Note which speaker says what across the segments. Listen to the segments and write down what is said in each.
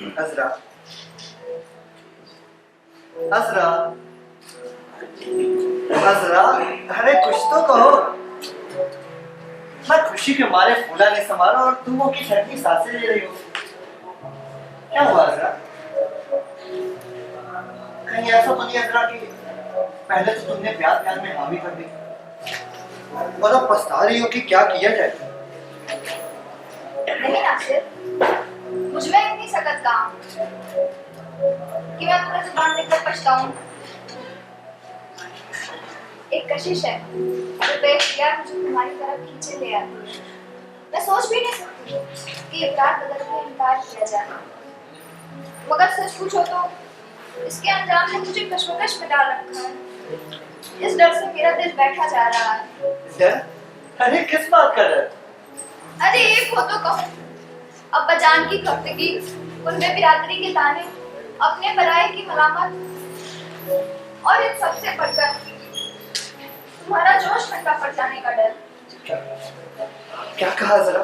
Speaker 1: अजरा, अजरा, अजरा, अरे कुछ तो कहो। मैं खुशी के मारे फूला नहीं संभाला और तुम वो की ठंडी सांसें ले रही हो। क्या हुआ अजरा? कहीं ऐसा तो नहीं अजरा कि पहले तो तुमने प्यार प्यार में हामी कर दी और अब पछता रही हो कि क्या किया जाए?
Speaker 2: नहीं नासिर, मुझ में इतनी सकत काम कि मैं तुम्हें जुबान देकर पछताऊं। एक कशिश है जो बेख्तियार मुझे तुम्हारी तरफ खींचे ले आती है। मैं सोच भी नहीं सकती कि इकरार बदल के इनकार किया जाए, मगर सच पूछो तो इसके अंजाम ने मुझे कश्मकश में डाल रखा है। इस डर से मेरा दिल बैठा जा रहा है।
Speaker 1: डर? अरे किस बात का डर?
Speaker 2: अरे एक हो तो कहो, अब्बा जान की खफ्तगी, उनमें बिरादरी के ताने, अपने पराये की मलामत और इन सबसे बढ़कर तुम्हारा जोश ठंडा पड़ जाने का डर।
Speaker 1: क्या कहा जरा?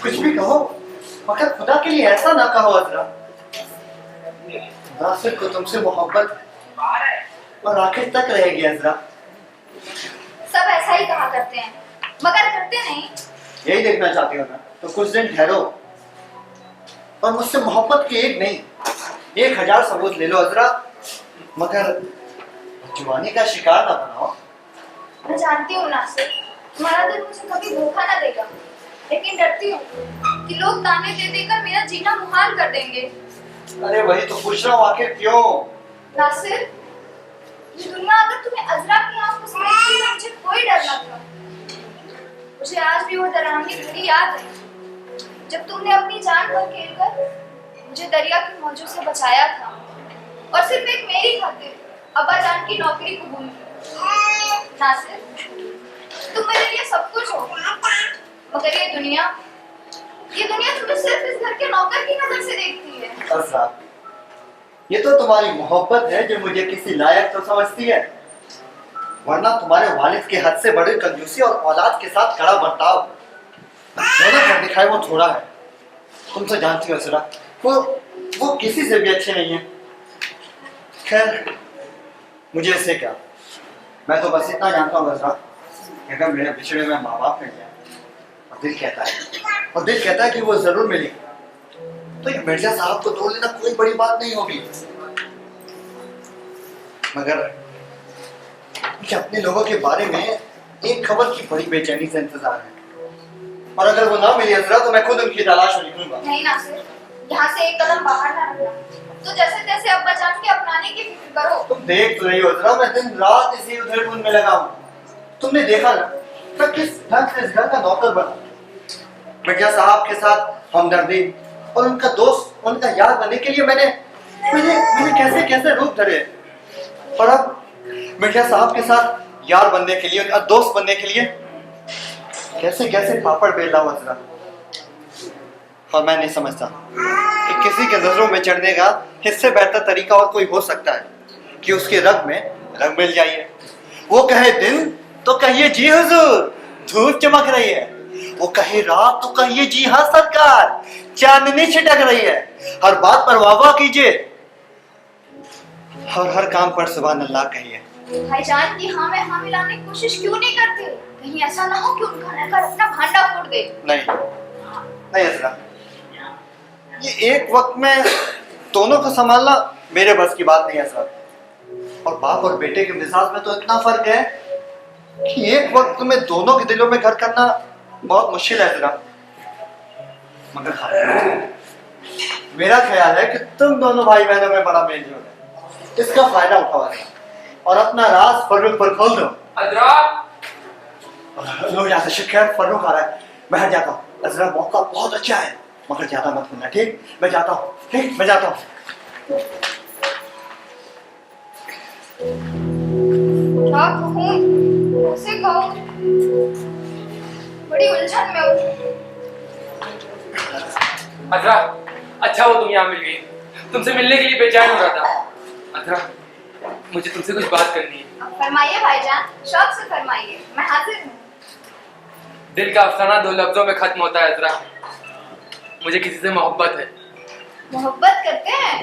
Speaker 1: कुछ भी कहो, मगर खुदा के लिए ऐसा ना कहो अजरा। नासिर को तुमसे मोहब्बत और आखिर तक रहेगी अजरा।
Speaker 2: सब ऐसा ही कहा करते हैं, मगर करते नहीं।
Speaker 1: यही देखना चाहती हो ना तो कुछ दिन ठहरो और मुझसे मोहब्बत की एक नहीं 1000 सबूत ले लो अजरा, मगर जुबानी का शिकार ना बनाओ।
Speaker 2: मैं जानती हूँ नासिर, तुम्हारा दिल मुझे कभी धोखा ना देगा, लेकिन डरती हूँ कि लोग ताने दे देकर मेरा जीना मुहाल कर देंगे।
Speaker 1: अरे वही तो पूछ रहा हूँ, आखिर क्यों?
Speaker 2: नासिर, ये दुनिया अगर तुम्हें अजरा की आंखों से देखती तो मुझे कोई डर ना था। मुझे आज भी वो डरावनी घड़ी याद है जब तुमने अपनी जान पर खेलकर मुझे दरिया की मौजों से बचाया था और सिर्फ एक मेरी खातिर अब्बा जान की नौकरी कबूल की। नासिर, तुम मेरे लिए सब कुछ हो, मगर ये दुनिया तुम्हें सिर्फ इस घर के नौकर की नजर से देखती है।
Speaker 1: अजरा, ये तो तुम्हारी मोहब्बत है जो मुझे किसी लायक तो समझती है, वरना तुम्हारे वालिद के हद से बड़ी कंजूसी और औलाद के साथ कड़ा बर्ताव दोनों कर दिखाए वो थोड़ा है। तुम तो जानती हो अजरा, वो किसी से भी अच्छे नहीं है। खैर मुझे इससे क्या, मैं तो बस इतना जानता हूँ अजरा, अगर मेरे बिछड़े में माँ बाप मिल जाए और दिल कहता है कि वो जरूर मिलेगी, तो ये मिर्जा साहब को तोड़ लेना कोई बड़ी बात नहीं होगी। मगर मुझे अपने लोगों के बारे में एक खबर की बड़ी बेचैनी से इंतजार है, और अगर वो ना मिली अजरा तो मैं खुद उनकी तलाश में निकलूंगा।
Speaker 2: नहीं नासिर, यहाँ से एक कदम बाहर ना रखना। तो जैसे तैसे अब्बा जान के अपनाने की फिक्र करो।
Speaker 1: तुम देख तो रही हो अजरा, मैं दिन रात इसी उधेड़-बुन में लगा हूँ। तुमने देखा ना मैं किस ढंग से इस घर का नौकर बना, मिर्जा साहब के साथ हमदर्दी और उनका दोस्त, उनका यार बनने के लिए मैंने कैसे कैसे रूप धरे, और अब मिर्जा साहब के साथ यार बनने के लिए, उनका दोस्त बनने के लिए कैसे कैसे पापड़ बेल रहा हूं अजरा। और मैं नहीं समझता कि किसी के नजरों में चढ़ने का इससे बेहतर तरीका और कोई हो सकता है कि उसके रंग में रंग मिल जाइए। वो कहे दिन तो कहिए जी हुजूर, धूप चमक रही है। वो कहे रात तो कहिए जी हाँ सरकार, चांदनी छिटक रही है। हर बात पर वाह वाह कीजिए और हर काम पर सुभान अल्लाह कहिए।
Speaker 2: भाईजान की हाँ में हाँ मिलाने की कोशिश क्यों नहीं करते? कहीं ऐसा ना हो कि उनका नौकर अपना भांडा फोड़ दे।
Speaker 1: नहीं अजरा, ये एक वक्त में दोनों को संभालना मेरे बस की बात नहीं है सर। और बाप और बेटे के मिजाज में तो इतना फर्क है कि एक वक्त में दोनों के दिलों में घर करना बहुत मुश्किल है अजरा। मगर हाँ, मेरा ख्याल है कि तुम दोनों भाई बहनों में बड़ा मेल जोल है, इसका फायदा उठाओ और अपना राज फर्रुख पर खोल दो।
Speaker 3: अजरा,
Speaker 1: लो यहाँ से शिकायत, फर्रुख आ रहा है, मैं जाता हूँ। अजरा मौका बहुत अच्छा है, मगर ज्यादा मत करना, ठीक? मैं जाता हूँ, ठीक? मैं जाता हूँ।
Speaker 2: क्या कहूँ, उसे कहूँ, बड़ी उलझन में हूँ।
Speaker 3: अजरा, अच्छा वो तुम यहाँ मिल गई, तुमसे मिलने के लिए बेचैन हो रहा था। अजरा, मुझे तुमसे कुछ बात करनी है।
Speaker 2: फरमाइए भाईजान, शौक से फरमाइए, मैं हाजिर हूँ।
Speaker 3: दिल का अफसाना 2 लफ्जों में खत्म होता है अजरा। मुझे किसी से मोहब्बत है,
Speaker 2: मोहब्बत करते हैं?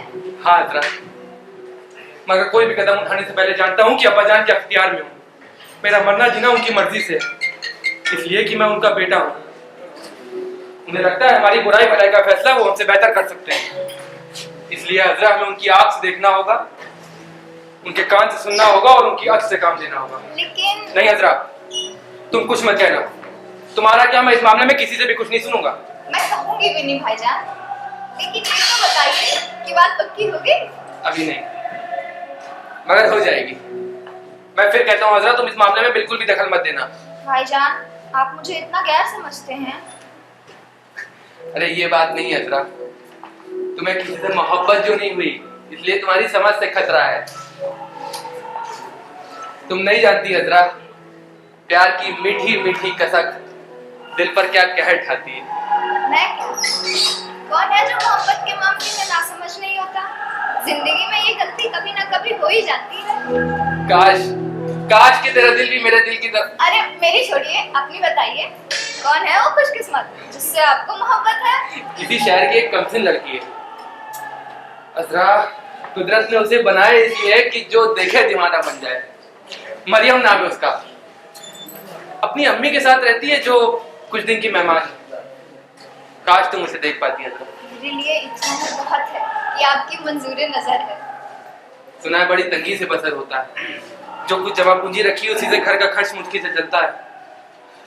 Speaker 3: हाँ अजरा, मगर कोई भी कदम उठाने से पहले जानता हूँ कि अब्बाजान के अख्तियार में हूँ। मेरा मरना जीना उनकी मर्जी से, इसलिए कि मैं उनका बेटा हूँ। उन्हें लगता है हमारी बुराई भलाई का फैसला वो हमसे बेहतर कर सकते हैं, इसलिए अजरा हमें उनकी आंख से देखना होगा, उनके कान से सुनना होगा और उनकी आंख से काम लेना होगा।
Speaker 2: लेकिन
Speaker 3: नहीं अजरा, तुम कुछ मत कहना। तुम्हारा क्या, मैं इस मामले में किसी से भी कुछ नहीं सुनूंगा।
Speaker 2: मैं कहूंगी भी नहीं भाईजान, लेकिन ये तो बताइए कि बात पक्की होगी?
Speaker 3: अभी नहीं, मगर हो जाएगी। मैं फिर कहता हूँ अजरा, तुम इस मामले में बिल्कुल भी दखल मत देना।
Speaker 2: भाईजान, आप मुझे इतना गैर समझते हैं।
Speaker 3: अरे ये बात नहीं है अजरा, तुम्हें किसी से मोहब्बत जो नहीं हुई, इसलिए तुम्हारी समझ से खतरा है। तुम नहीं जानती अजरा, प्यार की मीठी मीठी कसक दिल पर क्या कहर ढाती है।
Speaker 2: मैं क्या? कौन है जो मोहब्बत के मामले में नासमझ नहीं होता? जिंदगी में ये गलती कभी ना कभी हो ही जाती है।
Speaker 3: काश काश कि तेरा दिल भी मेरे दिल की तरह।
Speaker 2: अरे मेरी छोड़िए, अपनी बताइए, कौन है वो खुशकिस्मत जिससे आपको मोहब्बत है?
Speaker 3: किसी शहर की एक कमसिन लड़की है अजरा, कुदरत ने उसे बनाया इसलिए कि जो देखे दीवाना बन जाए। मरियम नाम है उसका, अपनी अम्मी के साथ रहती है जो कुछ दिन की मेहमान है। काश तुम उसे देख पाती है।
Speaker 2: मेरे लिए इतना ही बहुत है कि आपकी मंजूर नजर है।
Speaker 3: सुना है बड़ी तंगी से बसर होता है, जो कुछ जमा पूंजी रखी है उसी से घर का खर्च मुश्किल से चलता है।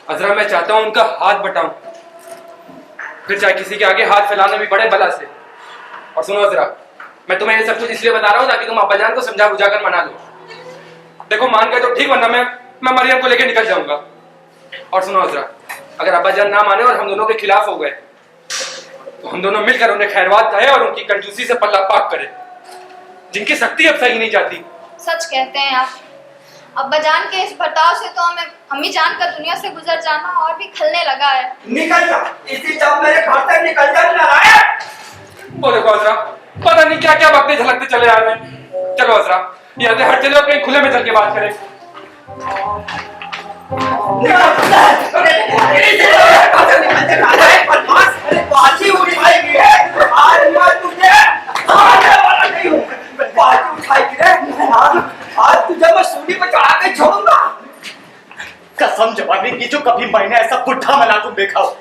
Speaker 3: अजरा मैं चाहता हूँ उनका हाथ बटाऊं, फिर चाहे किसी के आगे हाथ फैलाना भी बड़े बला से। और सुनो अजरा, मैं तुम्हें ये सब कुछ इसलिए बता रहा हूँ ताकि तुम अब्बाजान को समझा बुझा कर मना लो। देखो मान गए तो ठीक, वरना मैं मरियम को लेकर निकल जाऊंगा। और सुनो अजरा, अगर अब्बाजान ना माने और हम दोनों के खिलाफ हो गए तो हम दोनों मिलकर उन्हें खैरवाद कहे और उनकी कंजूसी से पल्ला पाक करें, जिनकी शक्ति अब सही नहीं जाती।
Speaker 2: सच कहते हैं आप। अब्बाजान के इस बर्ताव से तो हमें अम्मी जान का दुनिया से गुजर जाना और भी खलने लगा है।
Speaker 4: निकल जा, इसी जब मेरे घर से निकल जा नारायण।
Speaker 3: बोले को अजरा, पता नहीं क्या क्या बकते झलकते चले आ रहे हैं। चलो अजरा, यहाँ से हट चले और कहीं खुले में चल के बात करें।
Speaker 4: बाजी उठाएगी रे, आज मैं तुझे आने वाला नहीं हूँ। बाजी उठाएगी रे, आज तुझे मैं सूली पे चढ़ा के छोड़ूंगा।
Speaker 1: कसम जवानी की जो कभी मैंने ऐसा बुढ़ा मलाकुम देखा हो।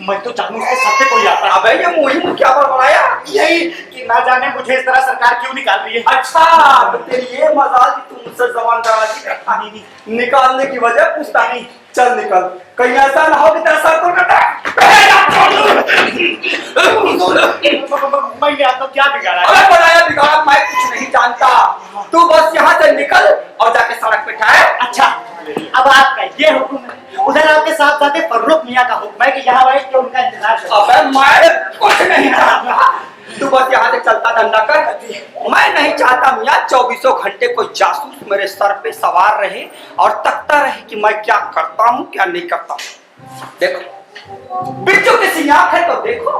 Speaker 1: मैं तो जानू उसके सर पे कोई आता।
Speaker 4: अबे ये मुहिम क्या बड़बड़ाया?
Speaker 1: यही कि ना जाने मुझे इस तरह सरकार क्यों निकाल रही है।
Speaker 4: अच्छा, तो तेरी ये मजाल कि तू मुझसे जबान दराजी करता नहीं, निकालने की वजह पूछता नहीं। चल निकल, कहीं ऐसा ना हो कि तेरा सर तो कटा।
Speaker 1: मैंने आपको क्या बिगाड़ा है?
Speaker 4: अबे बनाया बिगाड़ा मैं कुछ नहीं जानता। तू बस यहाँ से निकल और जाके सड़क पे ठहर।
Speaker 1: अच्छा, अब आपका ये हुक्म है, उधर आपके साथ साथ फर्रुख मियाँ का हुक्म है कि यहाँ बैठ के उनका इंतजार करो।
Speaker 4: अबे मैं कुछ नहीं करूंगा, तू बस यहाँ से चलता धंधा कर। मैं नहीं चाहता मियाँ 24 घंटे कोई जासूस मेरे सर पे सवार रहे और तकता रहे कि मैं क्या करता हूँ क्या नहीं करता हूँ। देखो बिट्टू किसी आंख है तो देखो,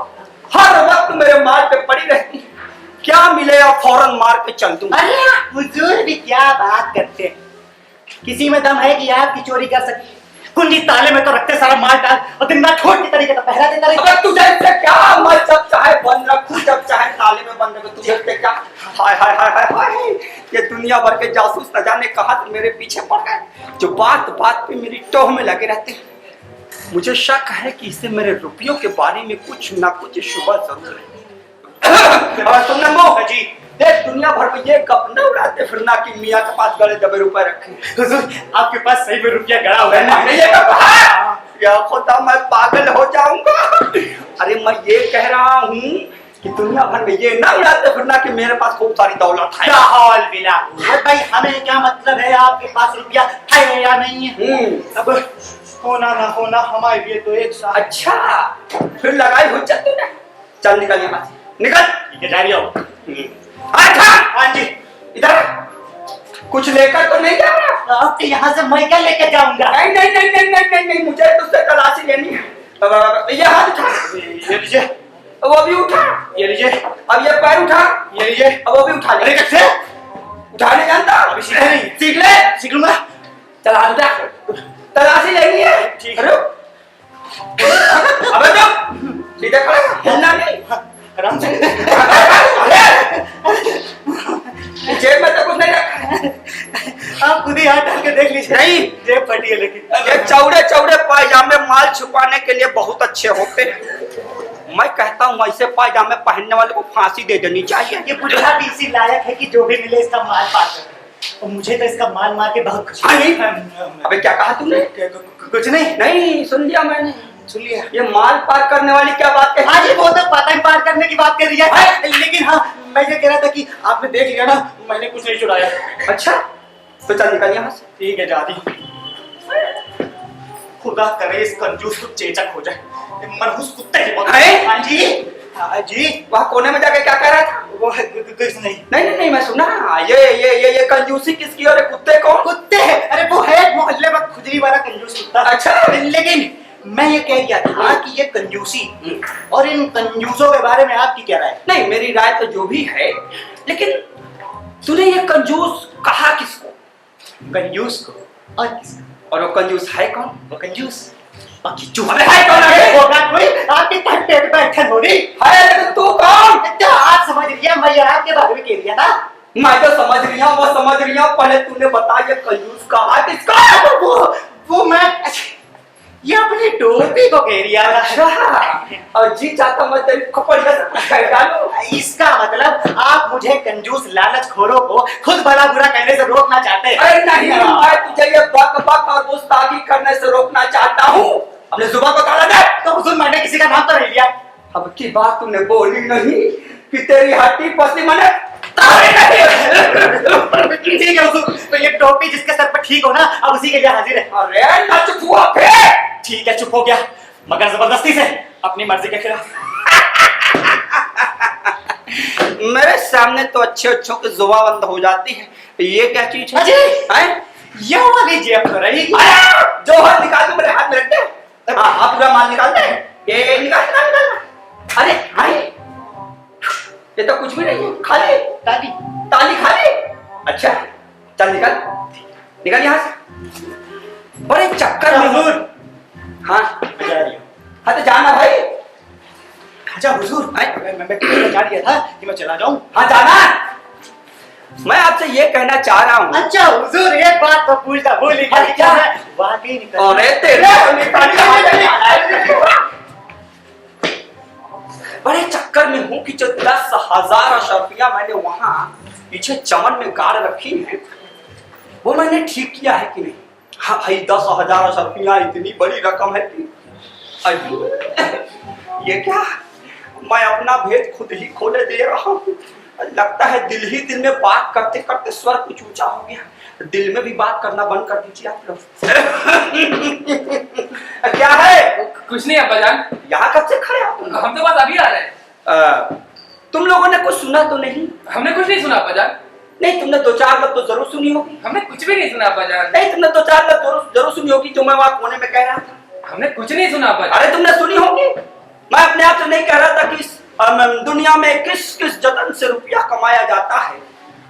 Speaker 4: हर वक्त मेरे मार पे पड़ी रहती है, क्या मिले और फौरन मार के चल दूंगा।
Speaker 1: अरे हुजूर भी क्या बात करते हैं, किसी में दम है कि आपकी चोरी कर सके? कुंजी ताले में तो रखते सारा माल डाल और दिन रात छोड़ की तरीके तो पहरा देता
Speaker 4: अबे तुझे इससे क्या, मैं जब चाहे बंद रखूं जब चाहे ताले में बंद रखूं, तुझे इससे क्या? हाय हाय हाय हाय हाय, ये दुनिया भर के जासूस न जाने कहां से मेरे पीछे पड़ गए, जो बात बात पे मेरी टोह में लगे रहते हैं। मुझे शक है कि इसे मेरे रुपयों के बारे में कुछ ना कुछ शुबह जरूर है। अब तुमने मोह जी देख, दुनिया भर में ये गप न उड़ाते फिरना कि मियाँ के पास गड़े दबे रुपए रखे।
Speaker 1: हुजूर आपके पास सही में रुपया गड़ा हुआ है ना?
Speaker 4: नहीं ये कहा, या खुदा मैं पागल हो जाऊंगा। अरे मैं ये कह रहा हूँ कि दुनिया भर में ये ना उड़ाते फिरना कि मेरे पास खूब सारी दौलत है।
Speaker 1: भाई हमें क्या मतलब है आपके पास रुपया है या नहीं है? अब होना ना होना हमारे लिए तो एक साथ।
Speaker 4: अच्छा फिर लगाई हुज्जत तूने, चल निकल यहाँ से, निकल।
Speaker 1: ठीक है, जा रही हो?
Speaker 4: अच्छा
Speaker 1: हाँ जी।
Speaker 4: इधर कुछ लेकर तो नहीं जा रहा?
Speaker 1: आपके यहाँ से मैं क्या लेके जाऊंगा?
Speaker 4: नहीं नहीं नहीं नहीं नहीं नहीं नहीं, मुझे तुझसे तलाशी लेनी है। ये हाथ उठा,
Speaker 1: ये लीजिए।
Speaker 4: वो भी उठा,
Speaker 1: ये लीजिए।
Speaker 4: अब ये पैर उठा,
Speaker 1: ये लीजिए।
Speaker 4: अब वो भी उठा ले।
Speaker 1: अरे कैसे?
Speaker 4: उठाने जानता?
Speaker 1: अभी सीखा नहीं।
Speaker 4: सीख ले,
Speaker 1: सीख लूंगा।
Speaker 4: चल हाथ उठा, तलाशी लेनी है।
Speaker 1: ठीक
Speaker 4: है। अबे तो सीधे खड़ा, हिलना नहीं।
Speaker 1: आराम से।
Speaker 4: जेब में तो कुछ नहीं रखा है।
Speaker 1: आप खुद ही हाथ डाल के देख लीजिए।
Speaker 4: नहीं।
Speaker 1: जेब फटी है लेकिन।
Speaker 4: ये चौड़े चौड़े पायजामे माल छुपाने के लिए बहुत अच्छे होते हैं। मैं कहता हूँ ऐसे पायजामे पहनने वाले को फांसी दे देनी चाहिए।
Speaker 1: ये बुढ़ा भी इसी लायक है कि जो भी मिले इसका माल पार कर। और मुझे तो इसका माल मार के बहुत खुशी
Speaker 4: नहीं।
Speaker 1: है।
Speaker 4: अबे क्या कहा तुमने?
Speaker 1: कुछ नहीं।
Speaker 4: नहीं सुन लिया मैंने।
Speaker 1: सुन लिया।
Speaker 4: ये माल पार करने वाली क्या बात है?
Speaker 1: हाँ जी, वो तो पतंग पार करने की बात कर रही है। लेकिन हाँ, मैं ये कह रहा था कि आपने देख लिया ना, मैंने कुछ नहीं चुराया।
Speaker 4: अच्छा तो चल निकल यहाँ से।
Speaker 1: ठीक है जाती। खुदा करे इस कंजूस को चेचक हो जाए। ये मनहूस कुत्ते की बात।
Speaker 4: हैं?
Speaker 1: हाँ जी। हाँ जी।
Speaker 4: वहाँ कोने में जाके क्या कह रहा था?
Speaker 1: वो कुछ नहीं।
Speaker 4: नहीं मैं सुना। ये कंजूसी किसकी और ये कुत्ते कौन?
Speaker 1: कुत्ते है। अरे वो है मोहल्ले में खुजली वाला कंजूस कुत्ता।
Speaker 4: अच्छा।
Speaker 1: लेकिन मैं ये कह रहा था कि ये कंजूसी और इन कंजूसों के बारे में आपकी क्या राय है?
Speaker 4: नहीं मेरी राय तो जो भी है, लेकिन तूने ये कंजूस कहा किसको?
Speaker 1: कंजूस को और किसको?
Speaker 4: और वो कंजूस है कौन?
Speaker 1: वो कंजूस
Speaker 4: अबे है कौन? है
Speaker 1: होगा कोई आपके पेट बैठन हो रही
Speaker 4: है लेकिन तू कौन?
Speaker 1: तो आप समझ लिया, मैं आपके बारे में कह दिया था।
Speaker 4: मैं तो समझ रही हूँ, वो समझ रही हूँ। पहले तूने बता ये कंजूस कहा किसका?
Speaker 1: वो मैं ये अपनी टोपी को कह रही है।
Speaker 4: और जी चाहता मैं तेरी खोपड़िया से कुछ कह डालूं।
Speaker 1: इसका मतलब आप मुझे कंजूस लालच खोरों को खुद भला बुरा कहने से रोकना चाहते हैं।
Speaker 4: अरे नहीं, मैं तुझे ये बक बक और गुस्ताखी करने से रोकना चाहता हूँ। अपने जुबान को ताला दे।
Speaker 1: तो हुजूर मैंने किसी का नाम तो नहीं लिया।
Speaker 4: अब की बात तूने बोली नहीं कि तेरी हड्डी पसली मैंने ताली नहीं।
Speaker 1: ठीक है हुजूर, तो ये टोपी जिसके सर पर ठीक हो ना, अब उसी के लिए हाजिर है।
Speaker 4: अरे ना चुप हुआ फिर।
Speaker 1: ठीक है चुप हो गया, मगर जबरदस्ती से, अपनी मर्जी के खिलाफ।
Speaker 4: मेरे सामने तो अच्छों की जुबान बंद हो जाती है। ये क्या चीज है?
Speaker 1: अजी!
Speaker 4: हैं?
Speaker 1: ये वाली जेब तो रही।
Speaker 4: जो हाथ निकाल के मेरे हाथ में रख दे। हाँ पूरा माल निकाल दे। ये निकाल। अरे हाय, ये तो कुछ भी नहीं है, खाली ताली खाली। अच्छा चल निकल यहाँ से। बड़े चक्कर में
Speaker 1: हुजूर।
Speaker 4: हाँ
Speaker 1: जा रही हूँ।
Speaker 4: हाँ तो जाना भाई।
Speaker 1: अच्छा हुजूर, मैं जा रहा था कि मैं चला जाऊं।
Speaker 4: हाँ जाना। मैं आपसे ये कहना चाह रहा हूँ।
Speaker 1: अच्छा हुजूर, एक बात तो पूछता भूल ही गया। क्या है? वाकई निकल।
Speaker 4: अरे तेरे बड़े चक्कर में हूँ कि जो 10,000 अशर्फियां मैंने वहां पीछे चमन में गाड़ रखी है, वो मैंने ठीक किया है कि नहीं? हाँ भाई 10,000 अशर्फियां इतनी बड़ी रकम है कि ये क्या, मैं अपना भेद खुद ही खोले दे रहा हूँ। लगता है दिल ही दिल में बात करते करते स्वर कुछ ऊंचा हो गया। दिल में भी बात करना बंद कर दीजिए आप लोग। क्या है?
Speaker 3: कुछ नहीं अब्बाजान।
Speaker 4: यहाँ कब से खड़े हो तुम?
Speaker 3: हम तो बस अभी आ रहे हैं।
Speaker 4: तुम लोगों ने कुछ सुना तो नहीं?
Speaker 3: हमने कुछ नहीं सुना अब्बाजान।
Speaker 4: नहीं तुमने 2-4 लफ्ज तो जरूर सुनी होगी।
Speaker 3: हमने कुछ भी नहीं सुना अब्बाजान।
Speaker 4: नहीं तुमने 2-4 लफ्ज जरूर सुनी होगी जो मैं वहां कोने में कह रहा था।
Speaker 3: हमने कुछ नहीं सुना अब्बाजान।
Speaker 4: अरे तुमने सुनी होगी। मैं अपने आप से नहीं कह रहा था कि दुनिया में किस किस जतन से रुपया कमाया जाता है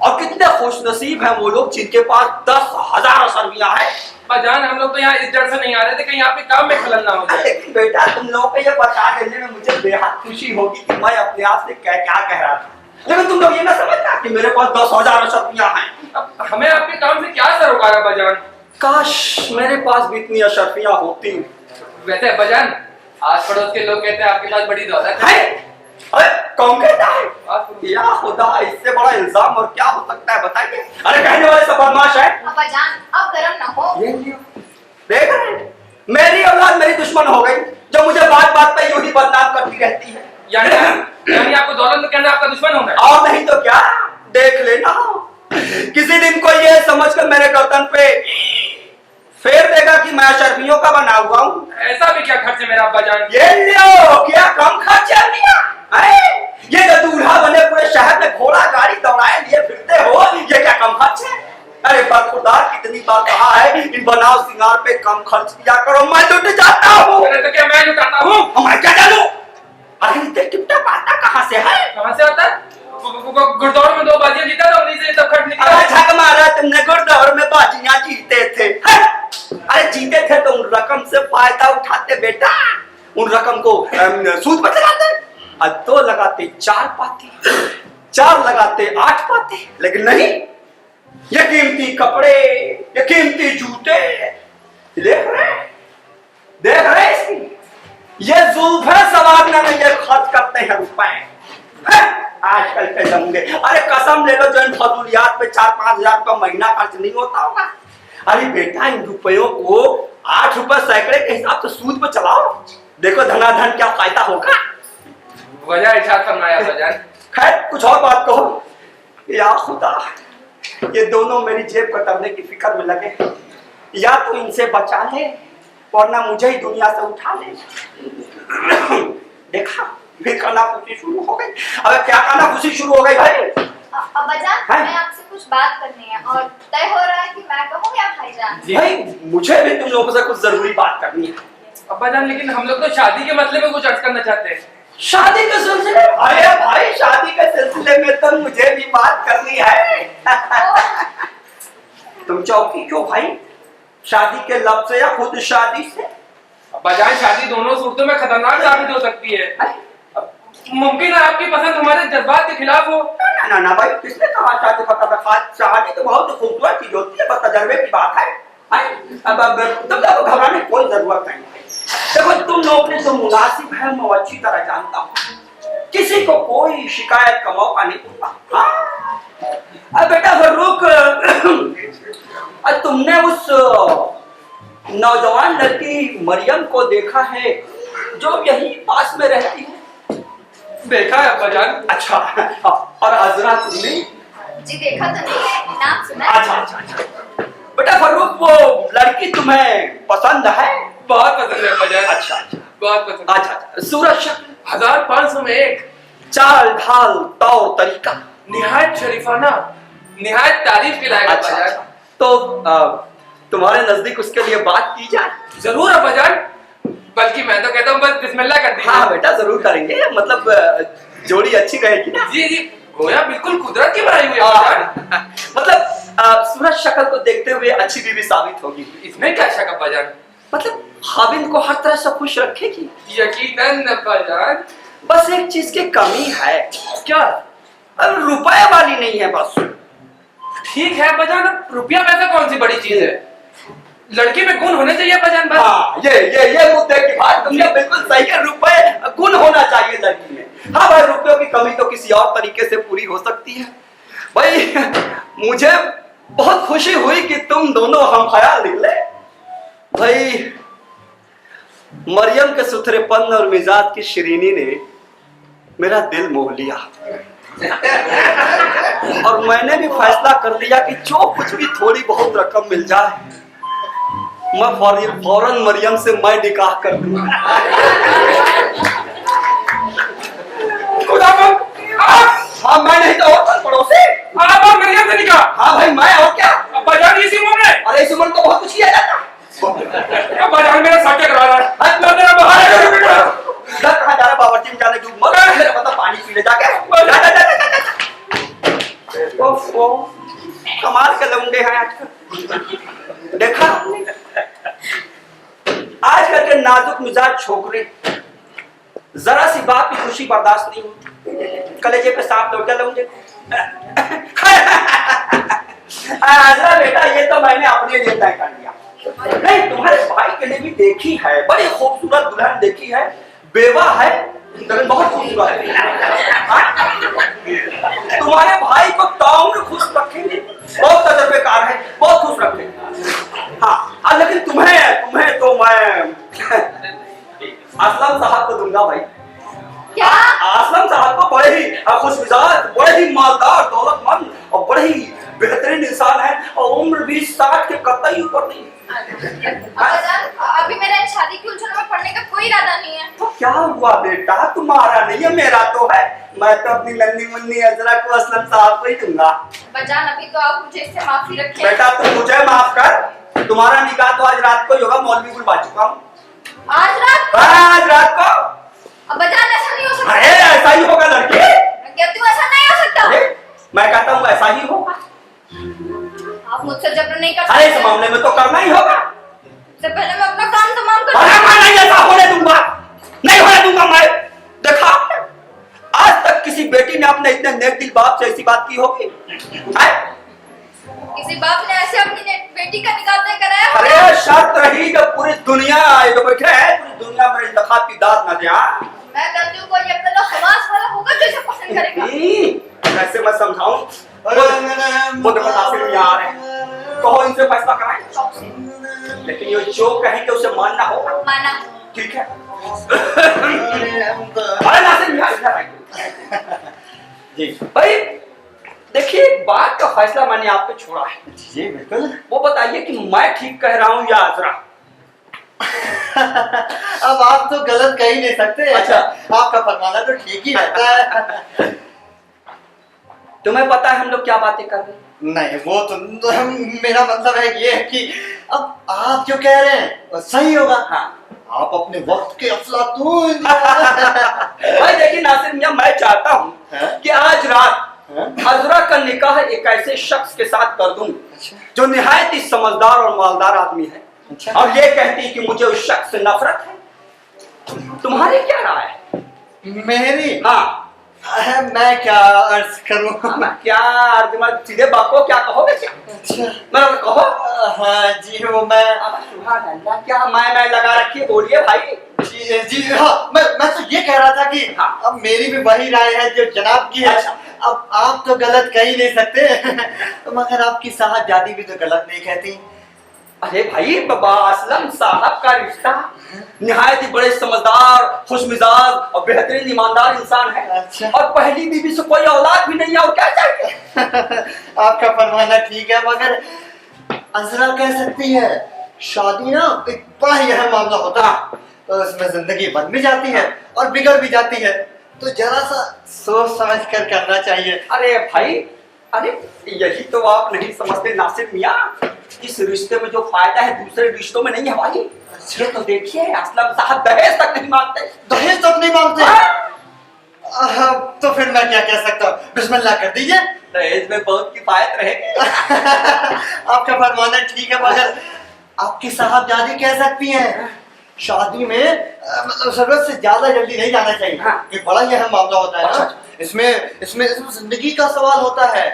Speaker 4: और कितने खुशनसीब हैं वो लोग जिनके पास 10,000 अशर्फियां हैं।
Speaker 3: अब्बाजान हम लोग तो यहाँ इस डर से नहीं आ रहे थे कहीं यहाँ पे काम में खलल ना हो जाए।
Speaker 4: लेकिन बेटा तुम लोगों को ये बता देने में मुझे बेहद खुशी होगी कि मैं अपने आप से क्या कह रहा था। लेकिन तुम लोग ये ना समझना कि मेरे पास 10,000 अशर्फियां हैं।
Speaker 3: अब हमें आपके काम से क्या सरोकार अब्बाजान?
Speaker 4: काश मेरे पास भी इतनी अशर्फियां होती।
Speaker 3: वैसे अब्बाजान आस पड़ोस के लोग कहते हैं आपके पास बड़ी दौलत
Speaker 4: है। अरे कौन कहता है?
Speaker 3: है।
Speaker 4: या खुदा, इससे बड़ा इल्जाम और क्या हो सकता है बताइए। अरे कहने वाले सब बदमाश है।
Speaker 2: अब्बाजान अब गरम ना हो।
Speaker 4: ये देख रहे हैं? मेरी औलाद मेरी दुश्मन हो गई जो मुझे बात बात पे यूं ही बदनाम करती रहती है।
Speaker 3: यानी आपको दौलत कहना आपका दुश्मन होना है?
Speaker 4: और नहीं तो क्या, देख लेना किसी दिन को ये समझकर मेरे गर्दन पे फेर देगा कि मैं अशर्फियों का बना हुआ हूँ।
Speaker 3: ऐसा भी क्या खर्च है मेरा अब्बाजान?
Speaker 4: ये लो, क्या कम खर्चा लिया? ये जो दूल्हा बने पूरे शहर में घोड़ा गाड़ी दौड़ाए लिए फिरते हो, ये क्या कम खर्च है? अरे बरखुरदार कितनी बार कहा है इन बनाव सिंगार पे कम खर्च किया करो, मैं लुट जाता हूँ।
Speaker 3: अरे तो क्या मैं लुटाता हूँ?
Speaker 4: मैं क्या जानूं? अरे इतने टिप-टप आता कहाँ से है?
Speaker 3: कहाँ से आता है? गुड़दौड़ में 2 बाजियां जीता था, उन्हीं से सब खर्च निकला।
Speaker 4: अरे ठग मारा तुमने, गुड़दौड़ में बाजियां जीते थे। अरे जीते थे तो उन रकम से फायदा उठाते बेटा, उन रकम को सूद पर चलाते। और 2 लगाते 4 पाते, 4 लगाते 8 पाते, लेकिन नहीं, ये कीमती कपड़े, ये कीमती जूते, देख रहे इसकी, ये जुल्फे संवारने में ये खर्च करते हैं रुपए। आजकल के जमगे, अरे कसम ले लो जो इन फजूलियात पे 4-5 हजार रुपया महीना खर्च नहीं होता होगा। अरे बेटा, इन रुपयों को 8 रुपए सैकड़े के हिसाब से सूद पे चलाओ, देखो धनाधन क्या फायदा होगा।
Speaker 3: वजह इरशाद फरमाया भाईजान।
Speaker 4: खैर कुछ और बात कहो। या खुदा, ये दोनों मेरी जेब कतरने की फिक्र में लगे, या तो इनसे बचा ले वरना मुझे ही दुनिया से उठा ले। देखा, फिर कानाफूसी शुरू हो गई। अबे क्या कानाफूसी शुरू हो गई भाई?
Speaker 2: अब्बाजान, मैं आपसे कुछ बात करनी है और तय हो रहा है कि मैं कहूँ या भाईजान?
Speaker 4: भाई मुझे भी तुम लोगों से कुछ जरूरी बात करनी है।
Speaker 3: अब्बाजान, लेकिन हम लोग तो शादी के मतलब में कुछ अर्ज करना चाहते हैं।
Speaker 4: शादी के सिलसिले? अरे भाई, शादी के सिलसिले में तो मुझे भी बात करनी है। तुम चौकी क्यों भाई? शादी के लफ्ज से या खुद शादी से?
Speaker 3: अब्बाजान, शादी दोनों सूरतों में खतरनाक साबित हो सकती है। मुमकिन है आपकी पसंद हमारे जज्बात के खिलाफ हो।
Speaker 4: ना ना भाई, किसने कहा शादी खतरनाक? शादी तो बहुत खूबसूरत चीज होती है, बस तजर्बे की बात है। अब तुम लोग घबराने की कोई जरूरत नहीं। देखो, तुम लोग ने जो मुनासिब है मैं अच्छी तरह जानता हूँ, किसी को कोई शिकायत का मौका नहीं दूंगा। हाँ बेटा फर्रुख, तुमने उस नौजवान लड़की मरियम को देखा है जो यही पास में रहती है?
Speaker 3: देखा है अब्बाजान।
Speaker 4: अच्छा, और अजरा तुमने?
Speaker 2: जी देखा तो नहीं है, नाम सुना है।
Speaker 4: अच्छा। बेटा फर्रुख, वो लड़की तुम्हें पसंद है?
Speaker 3: बहुत पसंद है अब्बाजान।
Speaker 4: अच्छा,
Speaker 3: बहुत पसंद।
Speaker 4: अच्छा। सूरत शक्ल
Speaker 3: 1500 में एक,
Speaker 4: चाल ढाल तौर तरीका
Speaker 3: निहायत शरीफाना, निहायत तारीफ के लायक
Speaker 4: अच्छा,
Speaker 3: अब्बाजान।
Speaker 4: अच्छा। तो तुम्हारे नजदीक उसके लिए बात की जाए?
Speaker 3: जरूर अब्बाजान, बल्कि मैं तो कहता हूँ बस बिस्मिल्लाह कर दीजिए।
Speaker 4: हाँ बेटा, जरूर करेंगे, मतलब जोड़ी अच्छी रहेगी ना।
Speaker 3: जी जी, गोया बिल्कुल कुदरत की बनाई हुई है अब्बाजान।
Speaker 4: मतलब सूरत शक्ल को देखते हुए अच्छी बीवी साबित होगी।
Speaker 3: इसमें क्या शक अब्बाजान?
Speaker 4: मतलब खाविंद को हर तरह से खुश रखेगी।
Speaker 3: यकीनन अब्बाजान।
Speaker 4: बस एक चीज की कमी है।
Speaker 3: क्या?
Speaker 4: अब रुपए वाली नहीं है बस।
Speaker 3: ठीक है अब्बाजान, अब रुपया पैसा कौन सी बड़ी चीज है? लड़की में गुण होने चाहिए अब्बाजान बस।
Speaker 4: हाँ, ये मुद्दे की बात तुमने बिल्कुल सही है। रुपए गुण होना चाहिए लड़की में। हाँ भाई, रुपयों की कमी तो किसी और तरीके से पूरी हो सकती है। भाई मुझे बहुत खुशी हुई कि तुम दोनों हम ख्याल निकले। भाई मरियम के सुथरेपन और मिजाज की शिरीनी ने मेरा दिल मोह लिया और मैंने भी फैसला कर लिया कि जो कुछ भी थोड़ी बहुत रकम मिल जाए मैं फौरन मरियम से मैं निकाह कर दूंगा। हाँ, मैं नहीं तो और कौन पड़ोसी?
Speaker 3: आप और मरियम से निकाह?
Speaker 4: हाँ भाई, मैं और क्या?
Speaker 3: अब्बाजान इसी उम्र में?
Speaker 4: अरे इस उम्र तो बहुत कुछ किया जाता।
Speaker 3: अब्बाजान मेरा सर चकरा रहा है। मैं तेरा बाहर
Speaker 4: कहाँ जा रहा? बावर्ची में जाने की उम्र है, मेरा मतलब पानी पीने जाके। ओफो, कमाल के लौंडे हैं आजकल। देखा, आजकल के नाजुक मिजाज छोकरे, जरा सी बात की खुशी बर्दाश्त नहीं होती, कलेजे पे सांप लौट लौंडे। आजरा बेटा, ये तो मैंने अपने लिए तय कर लिया। नहीं, तुम्हारे भाई के लिए भी देखी है, बड़ी खूबसूरत दुल्हन देखी है, बेवा है, लेकिन बहुत खूबसूरत है। तुम्हारे भाई को टाउन में खुश रखेंगे, बहुत तजर्बेकार है, बहुत खुश रखेंगे। हाँ, लेकिन तुम्हें तो मैं असलम साहब को दूंगा भाई।
Speaker 2: क्या?
Speaker 4: असलम साहब को बड़े ही खुश मिजाज, बड़े ही मालदार, दौलतमंद और बड़े ही बेहतरीन इंसान है और उम्र भी 60 के कतई ऊपर नहीं।
Speaker 2: अब्बाजान, अभी मेरा शादी की उलझनों में पड़ने का कोई इरादा नहीं है।
Speaker 4: तो क्या हुआ बेटा, तुम्हारा नहीं है मेरा तो है। मैं तो अपनी नन्ही मुन्नी अजरा को असलम साहब को ही दूंगा।
Speaker 2: अब्बाजान, अभी तो आप मुझे इससे माफी रखें।
Speaker 4: बेटा तुम मुझे माफ कर, तुम्हारा निकाह तो आज रात को ही होगा, मौलवी बुलवा चुका हूँ।
Speaker 2: आज रात को?
Speaker 4: आज रात को।
Speaker 2: अब्बाजान, ऐसा नहीं हो सकता।
Speaker 4: अरे ऐसा ही होगा लड़की।
Speaker 2: मैं कहती हूँ ऐसा नहीं हो सकता।
Speaker 4: मैं कहता हूँ ऐसा ही होगा।
Speaker 2: आप मुझसे जबर नहीं कर
Speaker 4: अरे इस मामले में तो करना ही होगा।
Speaker 2: से पहले मैं अपना काम तमाम कर।
Speaker 4: अरे मैं नहीं ऐसा होने दूंगा, नहीं होने दूंगा मैं। देखा ने अपने इतने नेक दिल बाप से ऐसी बात की होगी?
Speaker 2: किसी बाप ने ऐसे अपनी बेटी का निकाह तय कराया होगा?
Speaker 4: अरे शर्त रही जब पूरी दुनिया जो बैठे है, पूरी दुनिया में इंतखाब की दाद न दे।
Speaker 2: मैं कहती हूँ कोई अब्दुल्ला हवास वाला होगा जो इसे पसंद करेगा।
Speaker 4: कैसे मैं समझाऊं? वो देखो नासिर मियां आ रहे हैं, कहो इनसे फैसला कराएं। लेकिन ये जो कहेंगे उसे मानना होगा।
Speaker 2: माना।
Speaker 4: ठीक है। अरे नासिर मियां इधर आइए। जी भाई देखिए, एक बात का फैसला मैंने आप पे छोड़ा है।
Speaker 1: जी बिल्कुल।
Speaker 4: वो बताइए कि मैं ठीक कह रहा हूँ या अजरा?
Speaker 1: अब आप तो गलत कह ही नहीं सकते।
Speaker 4: अच्छा।
Speaker 1: आपका फरमाना तो ठीक ही रहता है।
Speaker 4: तुम्हें पता है हम लोग क्या बातें कर रहे हैं?
Speaker 1: नहीं वो तो मेरा मतलब है ये है कि अब आप जो कह रहे हैं वो सही होगा।
Speaker 4: हाँ।
Speaker 1: आप अपने वक्त के अफलातून।
Speaker 4: भाई देखिए नासिर मियां, मैं चाहता हूँ
Speaker 1: हाँ?
Speaker 4: कि आज रात
Speaker 1: हाँ?
Speaker 4: अजरा का निकाह एक ऐसे शख्स के साथ कर दूं
Speaker 1: अच्छा।
Speaker 4: जो निहायत ही समझदार और मालदार आदमी है।
Speaker 1: अच्छा।
Speaker 4: और ये कहती कि मुझे उस शख्स से नफरत है। तुम्हारी क्या राय है?
Speaker 1: मेरी
Speaker 4: हाँ।
Speaker 1: मैं क्या अर्ज करूं?
Speaker 4: मैं क्या अर्ज, मैं सीधे बाप को क्या कहोगे? क्या
Speaker 1: अच्छा।
Speaker 4: मैं कहो?
Speaker 1: हाँ जी वो मैं
Speaker 4: सुभान अल्लाह, क्या मैं लगा रखी है, बोलिए भाई।
Speaker 1: जी हाँ मैं तो ये कह रहा था कि
Speaker 4: हाँ।
Speaker 1: अब मेरी भी वही राय है जो जनाब की है।
Speaker 4: अच्छा।
Speaker 1: अब आप तो गलत कह ही नहीं सकते। मगर आपकी साहबजादी भी तो गलत नहीं कहती।
Speaker 4: अरे भाई बाबा असलम साहब का रिश्ता निहायत ही बड़े समझदार, खुशमिजाज और बेहतरीन ईमानदार इंसान है।
Speaker 1: अच्छा।
Speaker 4: और पहली बीवी से कोई औलाद भी नहीं है, और क्या चाहिए?
Speaker 1: आपका फरमाना ठीक है मगर अजरा कह सकती है शादी ना एक बड़ा ही अहम मामला होता है, तो इसमें जिंदगी बन भी जाती है और बिगड़ भी जाती है, तो जरा सा सोच समझ कर करना चाहिए।
Speaker 4: अरे भाई, अरे यही तो आप नहीं समझते नासिर मियां, इस रिश्ते में जो फायदा है दूसरे रिश्तों में नहीं है भाई। ये तो देखिए असलम साहब दहेज तक नहीं मांगते।
Speaker 1: दहेज तक नहीं मांगते? तो फिर मैं क्या कह सकता हूँ, बिस्मिल्लाह कर दीजिए।
Speaker 4: दहेज में बहुत किफायत रहेगी।
Speaker 1: आपका फरमाना ठीक है मगर आपकी साहबजादी कह सकती हैं शादी में मतलब जरूरत से ज्यादा जल्दी नहीं जाना चाहिए।
Speaker 4: हाँ।
Speaker 1: ये बड़ा ही अहम मामला होता है
Speaker 4: अच्छा।
Speaker 1: ना। इसमें जिंदगी का सवाल होता है,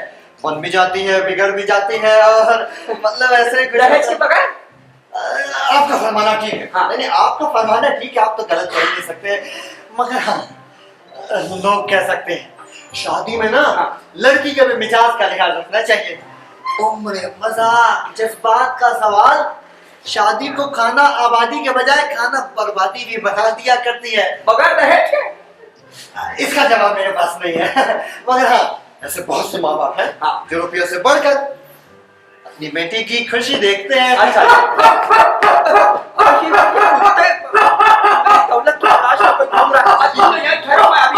Speaker 1: बन भी जाती है बिगड़ भी जाती है और मतलब ऐसे
Speaker 4: दहेज के बगैर
Speaker 1: आपका फरमाना ठीक है।
Speaker 4: हाँ।
Speaker 1: नहीं आपका फरमाना ठीक है, आप तो गलत कह नहीं सकते। मगर हाँ लोग कह सकते हैं शादी में ना
Speaker 4: हाँ।
Speaker 1: लड़की के भी मिजाज का लिहाज रखना चाहिए। उम्र मजाक जज्बात का सवाल शादी को खाना आबादी के बजाय खाना बर्बादी भी बना दिया करती है।
Speaker 4: बगैर दहेज के?
Speaker 1: इसका जवाब मेरे पास नहीं है। मगर हाँ ऐसे बहुत से माँ बाप हैं
Speaker 4: हाँ।
Speaker 1: जो रुपयों से बढ़कर अपनी बेटी की खुशी देखते हैं।
Speaker 4: अच्छा। दौलत की तलाश में कोई घूम रहा है। अच्छा, मैं यहीं ठहरा, मैं अभी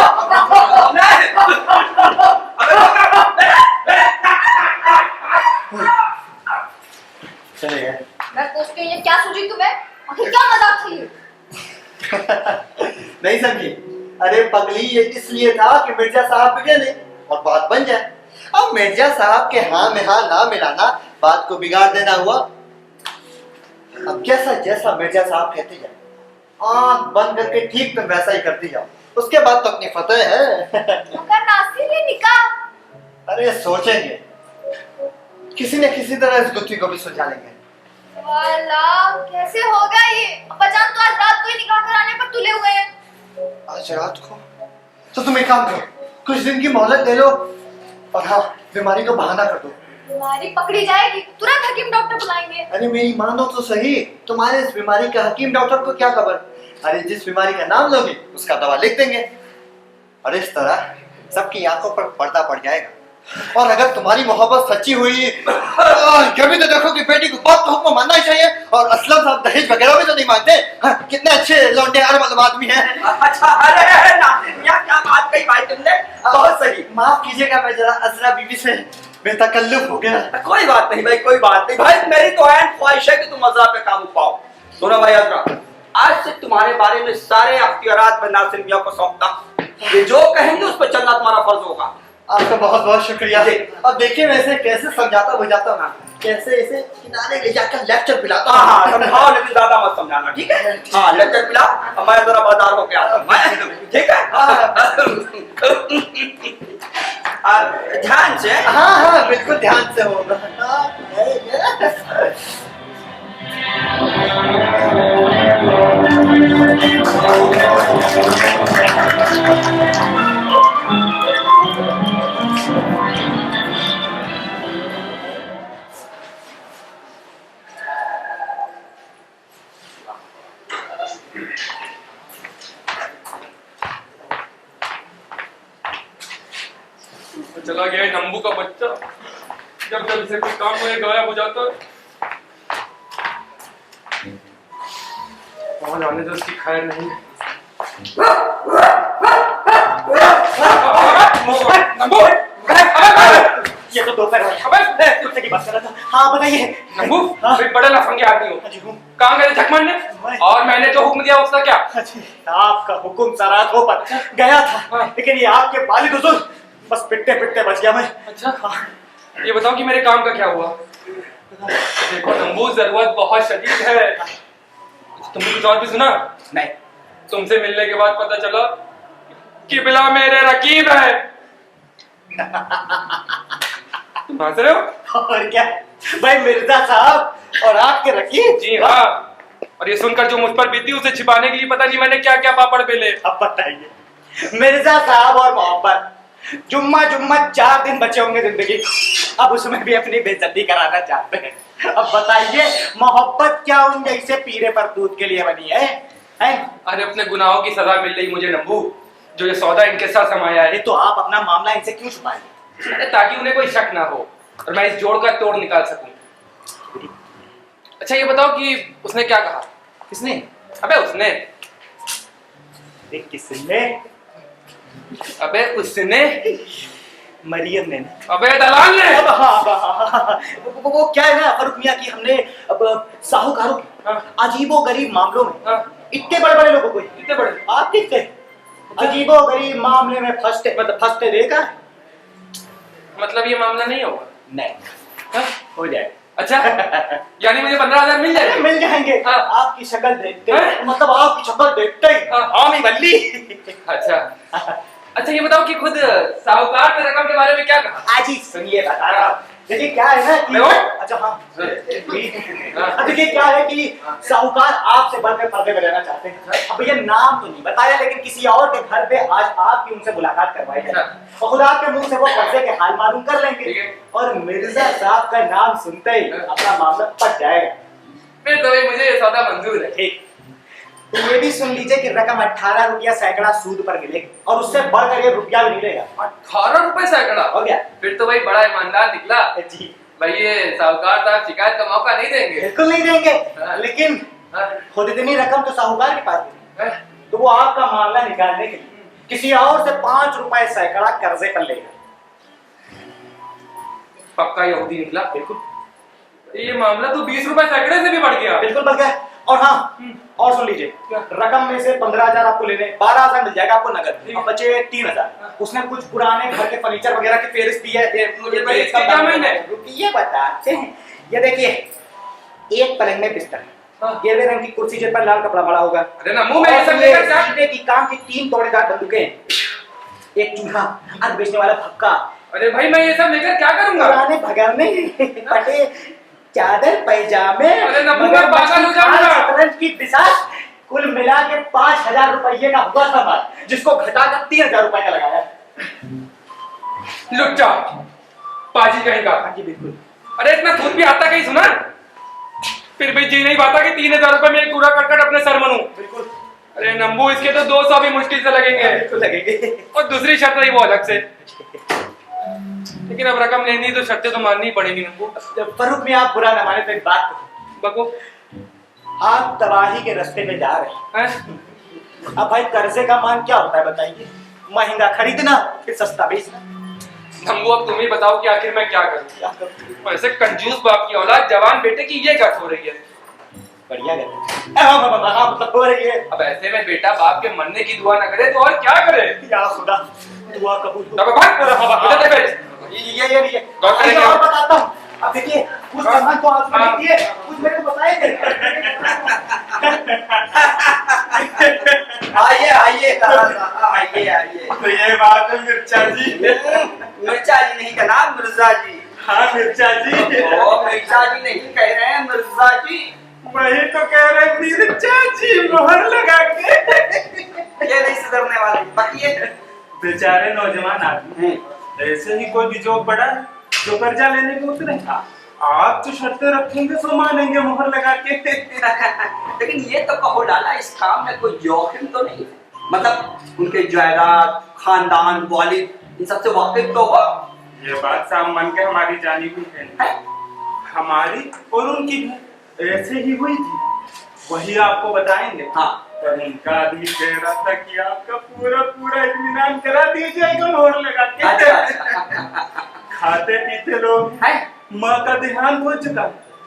Speaker 1: चले गए।
Speaker 2: मैं पूछती हूँ ये क्या सूझी तुम्हें? आखिर क्या मजाक था ये?
Speaker 1: नहीं समझी? अरे पगली ये इसलिए था कि मिर्जा साहब बिगड़े नहीं और बात बन जाए। अब मिर्जा साहब के हाँ में हाँ ना मिलाना बात को बिगाड़ देना हुआ। अब जैसा जैसा मिर्जा साहब कहते जाए आंख बंद करके ठीक तुम वैसा ही करती जाओ, उसके बाद तो अपनी फतेह है।
Speaker 2: मगर नासिर ये निकाह।
Speaker 1: अरे सोचेंगे किसी न किसी तरह इस गुत्थी को भी सुलझा लेंगे।
Speaker 2: वाला कैसे होगा ये? अब्बाजान तो आज रात को ही निकाह कराने पर तुले हुए हैं।
Speaker 1: आज रात को? तो तुम एक काम करो, कुछ दिन की मोहलत ले लो और हाँ बीमारी को बहाना कर दो।
Speaker 2: बीमारी पकड़ी जाएगी, तुरंत हकीम डॉक्टर बुलाएंगे।
Speaker 1: अरे मेरी मानो तो सही, तुम्हारे इस बीमारी का हकीम डॉक्टर को क्या खबर? अरे जिस बीमारी का नाम लोगे उसका दवा लिख देंगे और इस तरह सबकी आंखों पर पर्दा पड़ जाएगा। और अगर तुम्हारी मोहब्बत सच्ची हुई कभी तो देखो कि बेटी को बाप का हुक्म मानना ही चाहिए। और असलम साहब दहेज वगैरह भी तो नहीं मानते। हाँ, कितने अच्छे लौंडे मतलब आदमी हैं।
Speaker 4: अच्छा, अरे नासिर मियां क्या बात कही भाई तुमने, बहुत सही।
Speaker 1: माफ कीजिएगा मैं जरा असरा बीबी से बेतकल्लुफ हो गया।
Speaker 4: कोई बात नहीं भाई, कोई बात नहीं भाई, मेरी तो ऐन ख्वाहिश है कि तुम अजरा पे काबू पाओ। सुनो भाई अजरा, आज से तुम्हारे बारे में सारे अख्तियारात मैं नासिर मियां को सौंपता हूं। ये जो कहेंगे उस पर चलना तुम्हारा फर्ज होगा।
Speaker 1: आपका बहुत बहुत शुक्रिया। अब देखिए मैं इसे कैसे समझाता बुझाता हूँ, कैसे इसे किनारे ले जाकर लेक्चर पिलाता हूँ।
Speaker 4: हाँ समझाओ, लेकिन ज्यादा मत समझाना, ठीक है? हाँ लेक्चर पिला, मैं जरा बाजार होके आता हूँ, ठीक है? ध्यान से।
Speaker 1: हाँ हाँ बिल्कुल ध्यान से होगा।
Speaker 3: चला गया है नंबू का बच्चा। जब जब इसे कोई काम में गायब हो जाता है। और आने तो उसकी खैर नहीं। नंबू,
Speaker 1: ये तो दोपहर है।
Speaker 3: अबे
Speaker 1: कुत्ते की बात कर रहा था। हाँ बताइए।
Speaker 3: नंबू,
Speaker 1: हाँ?
Speaker 3: एक बड़ा लफंगे आदमी हो।
Speaker 1: जी हूँ।
Speaker 3: कहाँ गए झक मारने? और मैंने जो हुक्म दिया उसका क्या?
Speaker 1: आपका हुक्म सराखों पर गया था,
Speaker 3: हाँ।
Speaker 1: लेकिन ये आपके वालिद हुजूर बस पिटते पिटते बच गया मैं।
Speaker 3: अच्छा, ये बताओ कि मेरे काम का क्या हुआ? देखो नंबू, जरूरत बहुत शदीद है। तुमने कुछ और भी सुना?
Speaker 1: नहीं।
Speaker 3: तुमसे मिलने के बाद पता चला कि बिला मेरे रकीब है। तुम हंस रहे हो?
Speaker 1: और क्या भाई, मिर्जा साहब और आपके रकीब।
Speaker 3: जी हाँ। और ये सुनकर जो मुझ पर बीती उसे छिपाने के लिए पता नहीं मैंने क्या क्या पापड़ बेले।
Speaker 1: अब बताइए, मिर्जा साहब और मोहब्बत, जुम्मा जुम्मा 4 दिन बचे होंगे जिंदगी, अब उसमें भी अपनी बेइज्जती कराना चाहते हैं। अब बताइए, मोहब्बत क्या उन जैसे पीरे पर दूध के लिए बनी है?
Speaker 3: अरे अपने गुनाहों की सजा मिल रही मुझे नंबू, जो ये सौदा इनके साथ समाया है।
Speaker 1: तो आप अपना मामला इनसे क्यों छुपाएंगे?
Speaker 3: अरे ताकि उन्हें कोई शक ना हो और मैं इस जोड़ का तोड़ निकाल सकूं। अच्छा ये बताओ कि उसने क्या कहा?
Speaker 1: किसने?
Speaker 3: अबे उसने।
Speaker 1: किसने?
Speaker 3: अबे उसने।
Speaker 1: मरियम ने।
Speaker 3: अबे दलाल ने।
Speaker 1: अब हाँ, वो क्या है ना फरूक मियां की, हमने अब साहूकारों के अजीबो गरीब मामलों में इतने बड़े बड़े लोगों को,
Speaker 3: इतने बड़े
Speaker 1: आप दिखते अजीबो गरीब मामले में फंसते देखा।
Speaker 3: मतलब ये मामला नहीं होगा?
Speaker 1: नहीं हो जाए।
Speaker 3: अच्छा यानी मुझे 15,000 मिल जाएंगे?
Speaker 1: मिल जाएंगे।
Speaker 3: हाँ।
Speaker 1: आपकी शक्ल देखते मतलब आपकी शक्ल देखते ही आमी बल्ली।
Speaker 3: अच्छा अच्छा ये बताओ कि खुद साहूकार ने रकम के बारे में क्या कहा?
Speaker 1: आज ही सुनिए बता रहा हूँ। देखिए क्या है ना कि अच्छा हाँ देखिए क्या है कि साहूकार आपसे बढ़कर पर्दे में रहना चाहते हैं। अब ये नाम तो नहीं बताया, लेकिन किसी और के घर पे आज आपकी उनसे मुलाकात करवाई जाए और खुदा के मुंह से वो कर्जे के हाल मालूम कर लेंगे और मिर्जा साहब का नाम सुनते ही अपना मामला पट जाएगा।
Speaker 3: फिर तो भाई मुझे ये सौदा मंजूर है।
Speaker 1: ठीक, तो ये भी सुन लीजिए कि रकम 18 रुपया सैकड़ा सूद पर मिलेगी और उससे बढ़कर ये रुपया भी मिलेगा।
Speaker 3: 18 रुपए सैकड़ा?
Speaker 1: हो गया।
Speaker 3: फिर तो भाई बड़ा ईमानदार निकला
Speaker 1: जी
Speaker 3: भाई। ये साहूकार साहब शिकायत का मौका नहीं देंगे?
Speaker 1: बिल्कुल नहीं देंगे, लेकिन खुद इतनी रकम तो साहूकार के पास है, तो वो आपका मामला निकालने के लिए किसी और से 5 रुपए सैकड़ा कर्जे पर लेगा।
Speaker 3: पक्का यहूदी निकला? बिल्कुल। ये मामला तो 20 रुपए सैकड़े से भी बढ़ गया।
Speaker 1: बिल्कुल बढ़ गया। और हाँ और सुन लीजिए, रकम में से 15,000 आपको लेने, 12,000 मिल जाएगा आपको नगद, अब बचे 3,000। उसने कुछ पुराने घर के फर्नीचर वगैरह की फेरिस्त दी है।
Speaker 3: मुझे भाई इसके क्या महीने?
Speaker 1: रुकिए बताते हैं। ये देखिए, एक पलंग में बिस्तर, गेरुए रंग की कुर्सी जिस पर लाल कपड़ा पड़ा होगा।
Speaker 3: अरे ना मुंह में ये सब लेकर क्या?
Speaker 1: सीधे की काम की 3 तोड़ेदार बंदूकें, एक चूल्हा, अग बेचने वाला भक्का।
Speaker 3: अरे भाई मैं ये सब लेकर क्या करूंगा?
Speaker 1: पुराने भगाने पटे चादर पैजामे,
Speaker 3: अरे ना मुंह में पागल हो जाऊंगा।
Speaker 1: शतरंज की बिसात, कुल मिला के 5,000 रुपये का हुआ सामान, जिसको घटाकर 3,000 रुपए का लगाया।
Speaker 3: लुच्चा पाजी कहीं का।
Speaker 1: जी बिल्कुल।
Speaker 3: अरे इतना खुद भी आता कहीं सुना? फिर भी जी नहीं पाता कि 3,000 रुपए में एक कूड़ा करकट अपने सर मनूं।
Speaker 1: बिल्कुल।
Speaker 3: अरे नंबू, इसके तो 200 भी मुश्किल से लगेंगे।
Speaker 1: बिल्कुल लगेंगे।
Speaker 3: और दूसरी शर्त रही वो अलग से। लेकिन अब रकम लेनी तो शर्तें तो माननी पड़ेगी नंबू।
Speaker 1: फरूक में आप बुरा न माने तो एक बात कहो।
Speaker 3: बको
Speaker 1: आप तबाही के रास्ते में जा रहे हैं। अब भाई कर्जे का मान क्या होता है बताइए? महंगा खरीदना फिर सस्ता बेचना।
Speaker 3: नंबू अब तुम ही बताओ कि आखिर मैं क्या करूं?
Speaker 1: क्या करूं?
Speaker 3: ऐसे कंजूस बाप की औलाद जवान बेटे की ये गत हो रही है।
Speaker 1: बढ़िया मतलब हो रही है।
Speaker 3: अब ऐसे में बेटा बाप के मरने की दुआ ना करे तो और क्या करे?
Speaker 1: या खुदा दुआ कबूल हो।
Speaker 3: अब भाग
Speaker 1: ये और बताता हूँ। अब देखिए कुछ सामान तो आप खरीदिए, कुछ मेरे को बताइए।
Speaker 4: आइए आइए आइए आइए।
Speaker 1: तो ये बात है मिर्चा जी।
Speaker 4: मिर्जा जी नहीं जनाब, मिर्जा जी।
Speaker 5: हाँ मिर्जा जी।
Speaker 4: ओ मिर्जा जी नहीं कह रहे हैं, मिर्जा जी।
Speaker 5: वही तो कह रहे मिर्जा जी, मोहर लगा के।
Speaker 4: ये नहीं सुधरने वाले, बाकी
Speaker 5: बेचारे नौजवान आदमी, ऐसे ही कोई भी जॉब बड़ा है जो कर्जा लेने को उतरे। आप जो शर्तें रखेंगे सो मानेंगे मोहर लगा के।
Speaker 4: लेकिन ये तो कहो लाला, इस काम में कोई जोखिम तो नहीं है? मतलब उनके जायदाद, खानदान, वालिद, इन सबसे वाकिफ तो हो?
Speaker 5: ये बात साम मन के हमारी जानी हुई है, हमारी और उनकी भी ऐसे ही हुई थी, वही आपको बताएंगे।
Speaker 4: हाँ।
Speaker 5: पर उनका आदमी कह रहा था कि आपका पूरा पूरा इत्मीनान करा दिया जाएगा मोहर लगा के।
Speaker 4: अच्छा।
Speaker 5: खाते पीते लोग
Speaker 4: हैं?
Speaker 5: माँ का देहांत हो चुका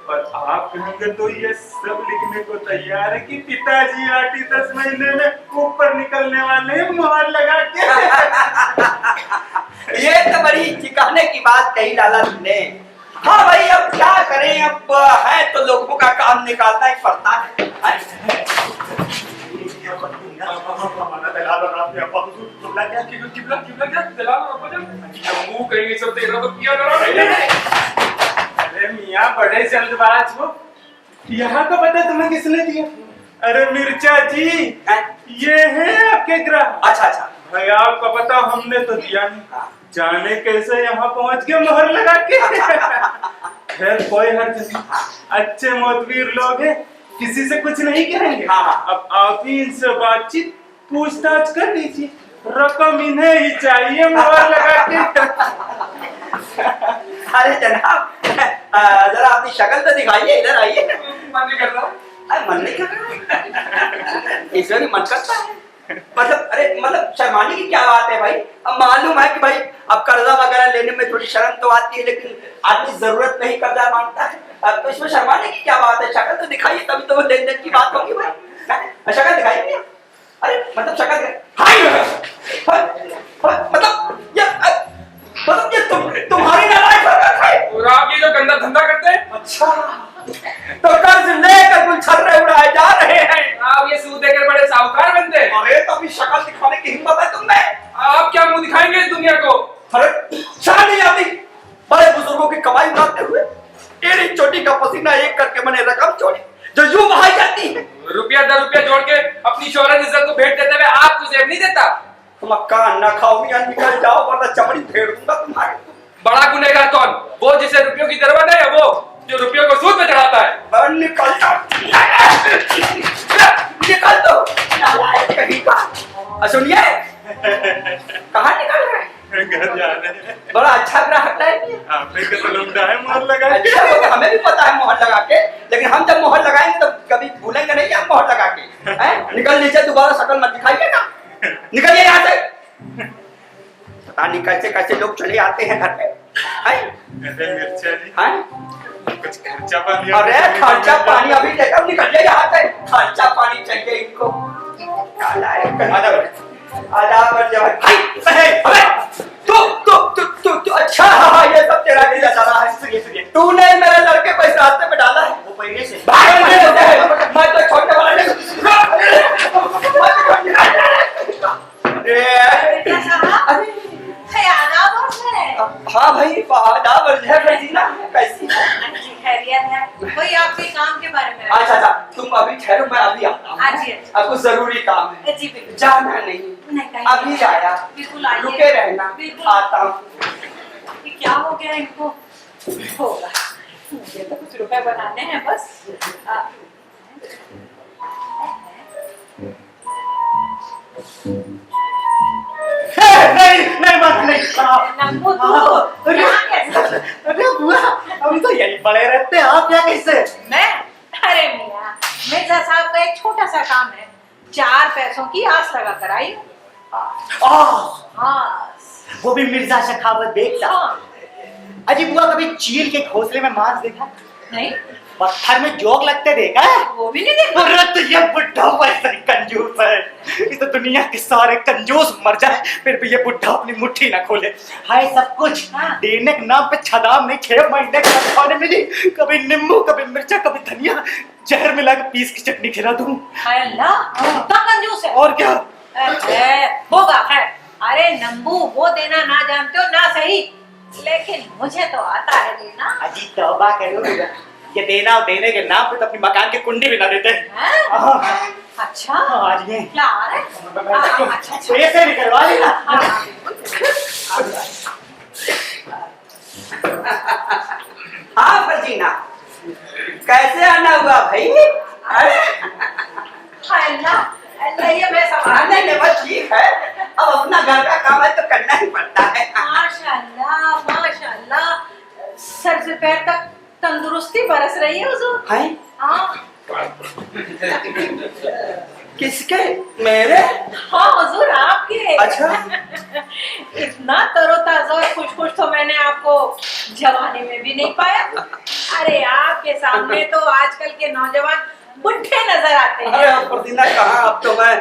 Speaker 5: और आप कहेंगे तो ये सब लिखने को तैयार है कि पिताजी 8-10 महीने में ऊपर निकलने वाले हैं मोहर लगा के।
Speaker 4: ये तो बड़ी चिकाने की बात कही लाला तुमने। हाँ भाई, अब क्या करें, अब है तो लोगों का काम निकालना ही पड़ता है।
Speaker 5: अरे मियाँ बड़े जल्दबाज हो, यहाँ का पता तुम्हें किसने दिया? अरे मिर्चा जी, ये है आपके ग्राहक।
Speaker 4: अच्छा अच्छा।
Speaker 5: भाई आपका पता हमने तो दिया नहीं, जाने कैसे यहाँ पहुँच के मोहर लगा के। खैर कोई हर्ज नहीं, अच्छे मोतवीर लोग हैं, किसी से कुछ नहीं कहेंगे। अब आप ही इनसे बातचीत पूछताछ कर लीजिए, रकम इन्हें ही चाहिए मोहर लगा के।
Speaker 4: अरे जनाब, जरा अपनी शक्ल तो दिखाइए, इधर आइए।
Speaker 3: मन नहीं कर रहा।
Speaker 4: मन नहीं कर रहा, इसमें भी मन करता है। मतलब अरे मतलब शर्माने की क्या बात है भाई? अब मालूम है कि भाई अब कर्जा वगैरह लेने में थोड़ी शर्म तो आती है, लेकिन आदमी जरूरत में ही कर्जा मांगता है। अब तो इसमें शर्माने की क्या बात है? शक्ल तो दिखाइए, तभी तो वो लेन देन की बात होगी भाई। शक्ल दिखाइए। अरे मतलब शक्ल मतलब ये तुम्हारी नालायक हरकत है।
Speaker 3: और आप ये जो गंदा धंधा करते हैं।
Speaker 4: अच्छा, तो कर्ज लेकर गुलछर्रे उड़ाए जा रहे हैं।
Speaker 3: आप ये सूद देकर बड़े साहूकार बनते हैं।
Speaker 4: अरे तो अभी शक्ल दिखाने की हिम्मत है तुम में?
Speaker 3: आप क्या मुंह दिखाएंगे इस दुनिया को?
Speaker 4: अरे शान नहीं आती, बड़े बुजुर्गों की कमाई उड़ाते हुए एड़ी चोटी का पसीना एक करके मैंने रकम छोड़ी जो यूं बहाई जाती है।
Speaker 3: रुपया 10 रुपया जोड़ के अपनी शोहरत इज्जत को भेंट देते हुए आप तो जेब नहीं देता।
Speaker 4: तुम कान ना खाओ या निकल जाओ, वरना चमड़ी फेर दूंगा तुम्हारी।
Speaker 3: बड़ा गुनहगार कौन? वो जिसे रुपयों की जरूरत है, या वो जो रुपयों को सूद में चढ़ाता है?
Speaker 4: निकल दो कहीं का। सुनिए, कहाँ निकल रहे हैं?
Speaker 5: घर जा रहे हैं।
Speaker 4: बड़ा अच्छा ग्राहक है।
Speaker 5: आपने तो लुमड़ा है मोहर लगा के।
Speaker 4: अच्छा, वो तो हमें भी पता है मोहर लगा के, लेकिन हम जब मोहर लगाएंगे तो कभी भूलेंगे नहीं आप मोहर लगा के। हैं? निकल लीजिए, दोबारा शक्ल मत दिखाइएगा। निकलिए यहाँ से। पता नहीं कैसे कैसे लोग चले आते हैं घर पे।
Speaker 5: अरे मिर्चा जी, कुछ खर्चा पानी।
Speaker 4: अरे खर्चा पानी अभी देखो, निकलिए यहाँ से। खर्चा पानी चाहिए इनको। अच्छा, हाँ ये सब तेरा गिला चला है। सुनिए, तूने मेरे लड़के को इस रास्ते में डाला है। वो पहले से मैं तो छोटे वाले हाँ भाई, कैसी
Speaker 6: खैरियत है? वही आपके काम के बारे में।
Speaker 4: अच्छा अच्छा, तुम अभी ठहरो, मैं अभी आता हूँ।
Speaker 6: हाँ जी,
Speaker 4: अब कुछ जरूरी काम है।
Speaker 6: जी बिल्कुल।
Speaker 4: जाना नहीं,
Speaker 6: नहीं,
Speaker 4: अभी आया।
Speaker 6: बिल्कुल आइए।
Speaker 4: रुके रहना,
Speaker 6: बिल्कुल।
Speaker 4: आता हूँ।
Speaker 6: ये क्या हो गया इनको? होगा, मुझे तो कुछ रुपए बनाने हैं बस।
Speaker 1: नहीं बात नहीं।
Speaker 6: नंबू तू यहाँ कैसे?
Speaker 1: अरे बुआ, हम तो यही पड़े रहते हैं, आप क्या कैसे?
Speaker 6: मैं? अरे मियाँ, मिर्जा साहब का एक छोटा सा काम है, 4 पैसों की आस लगा कर आई। हाँ,
Speaker 1: वो भी मिर्जा शखावत देखता। अजी बुआ, कभी चील के घोंसले में मांस देखा?
Speaker 6: नहीं,
Speaker 1: पत्थर में जोग लगते देखा है?
Speaker 6: वो भी नहीं देखा।
Speaker 1: अरे तो ये बुढ़ा वैसा ही कंजूस है। ये तो दुनिया के सारे कंजूस मर जाए फिर भी ये बुढ़ा अपनी मुट्ठी ना खोले। हाय सब कुछ देने के नाम पे छदाम नहीं, 6 महीने का खाने मिली। कभी नींबू, कभी मिर्चा, कभी धनिया, जहर मिला के पीस की चटनी खिला दूं।
Speaker 6: हाय अल्लाह, इतना कंजूस है।
Speaker 1: और क्या?
Speaker 6: होगा खैर, अरे नंबू, वो देना ना जानते हो ना सही, लेकिन मुझे तो आता है देना।
Speaker 4: अजी तौबा करो, ये देना और देने के नाम पे तो अपनी मकान की कुंडी भी ना देते।
Speaker 6: हैं? अच्छा
Speaker 4: आज ये
Speaker 6: क्या आ रहा है? अच्छा अच्छा
Speaker 4: पैसे निकलवा लेना। हाँ फर्जीना, कैसे आना हुआ भाई? अरे
Speaker 6: अल्लाह अल्लाह, ये मैं संभाल
Speaker 4: नहीं नहीं बस ठीक है, अब अपना घर का काम है तो करना ही पड़ता है।
Speaker 6: माशाल्लाह माशाल्लाह, सर से पैर तक तंदुरुस्ती बरस रही है हुजूर।
Speaker 4: है?
Speaker 6: हाँ
Speaker 4: किसके? मेरे?
Speaker 6: हाँ हुजूर आपके।
Speaker 4: अच्छा।
Speaker 6: इतना तरोताजा और खुश खुश तो मैंने आपको जवानी में भी नहीं पाया। अरे आपके सामने तो आजकल के नौजवान बुढ़े नजर आते
Speaker 4: अरे
Speaker 6: हैं।
Speaker 4: अब प्रतिदिन कहाँ, अब तो मैं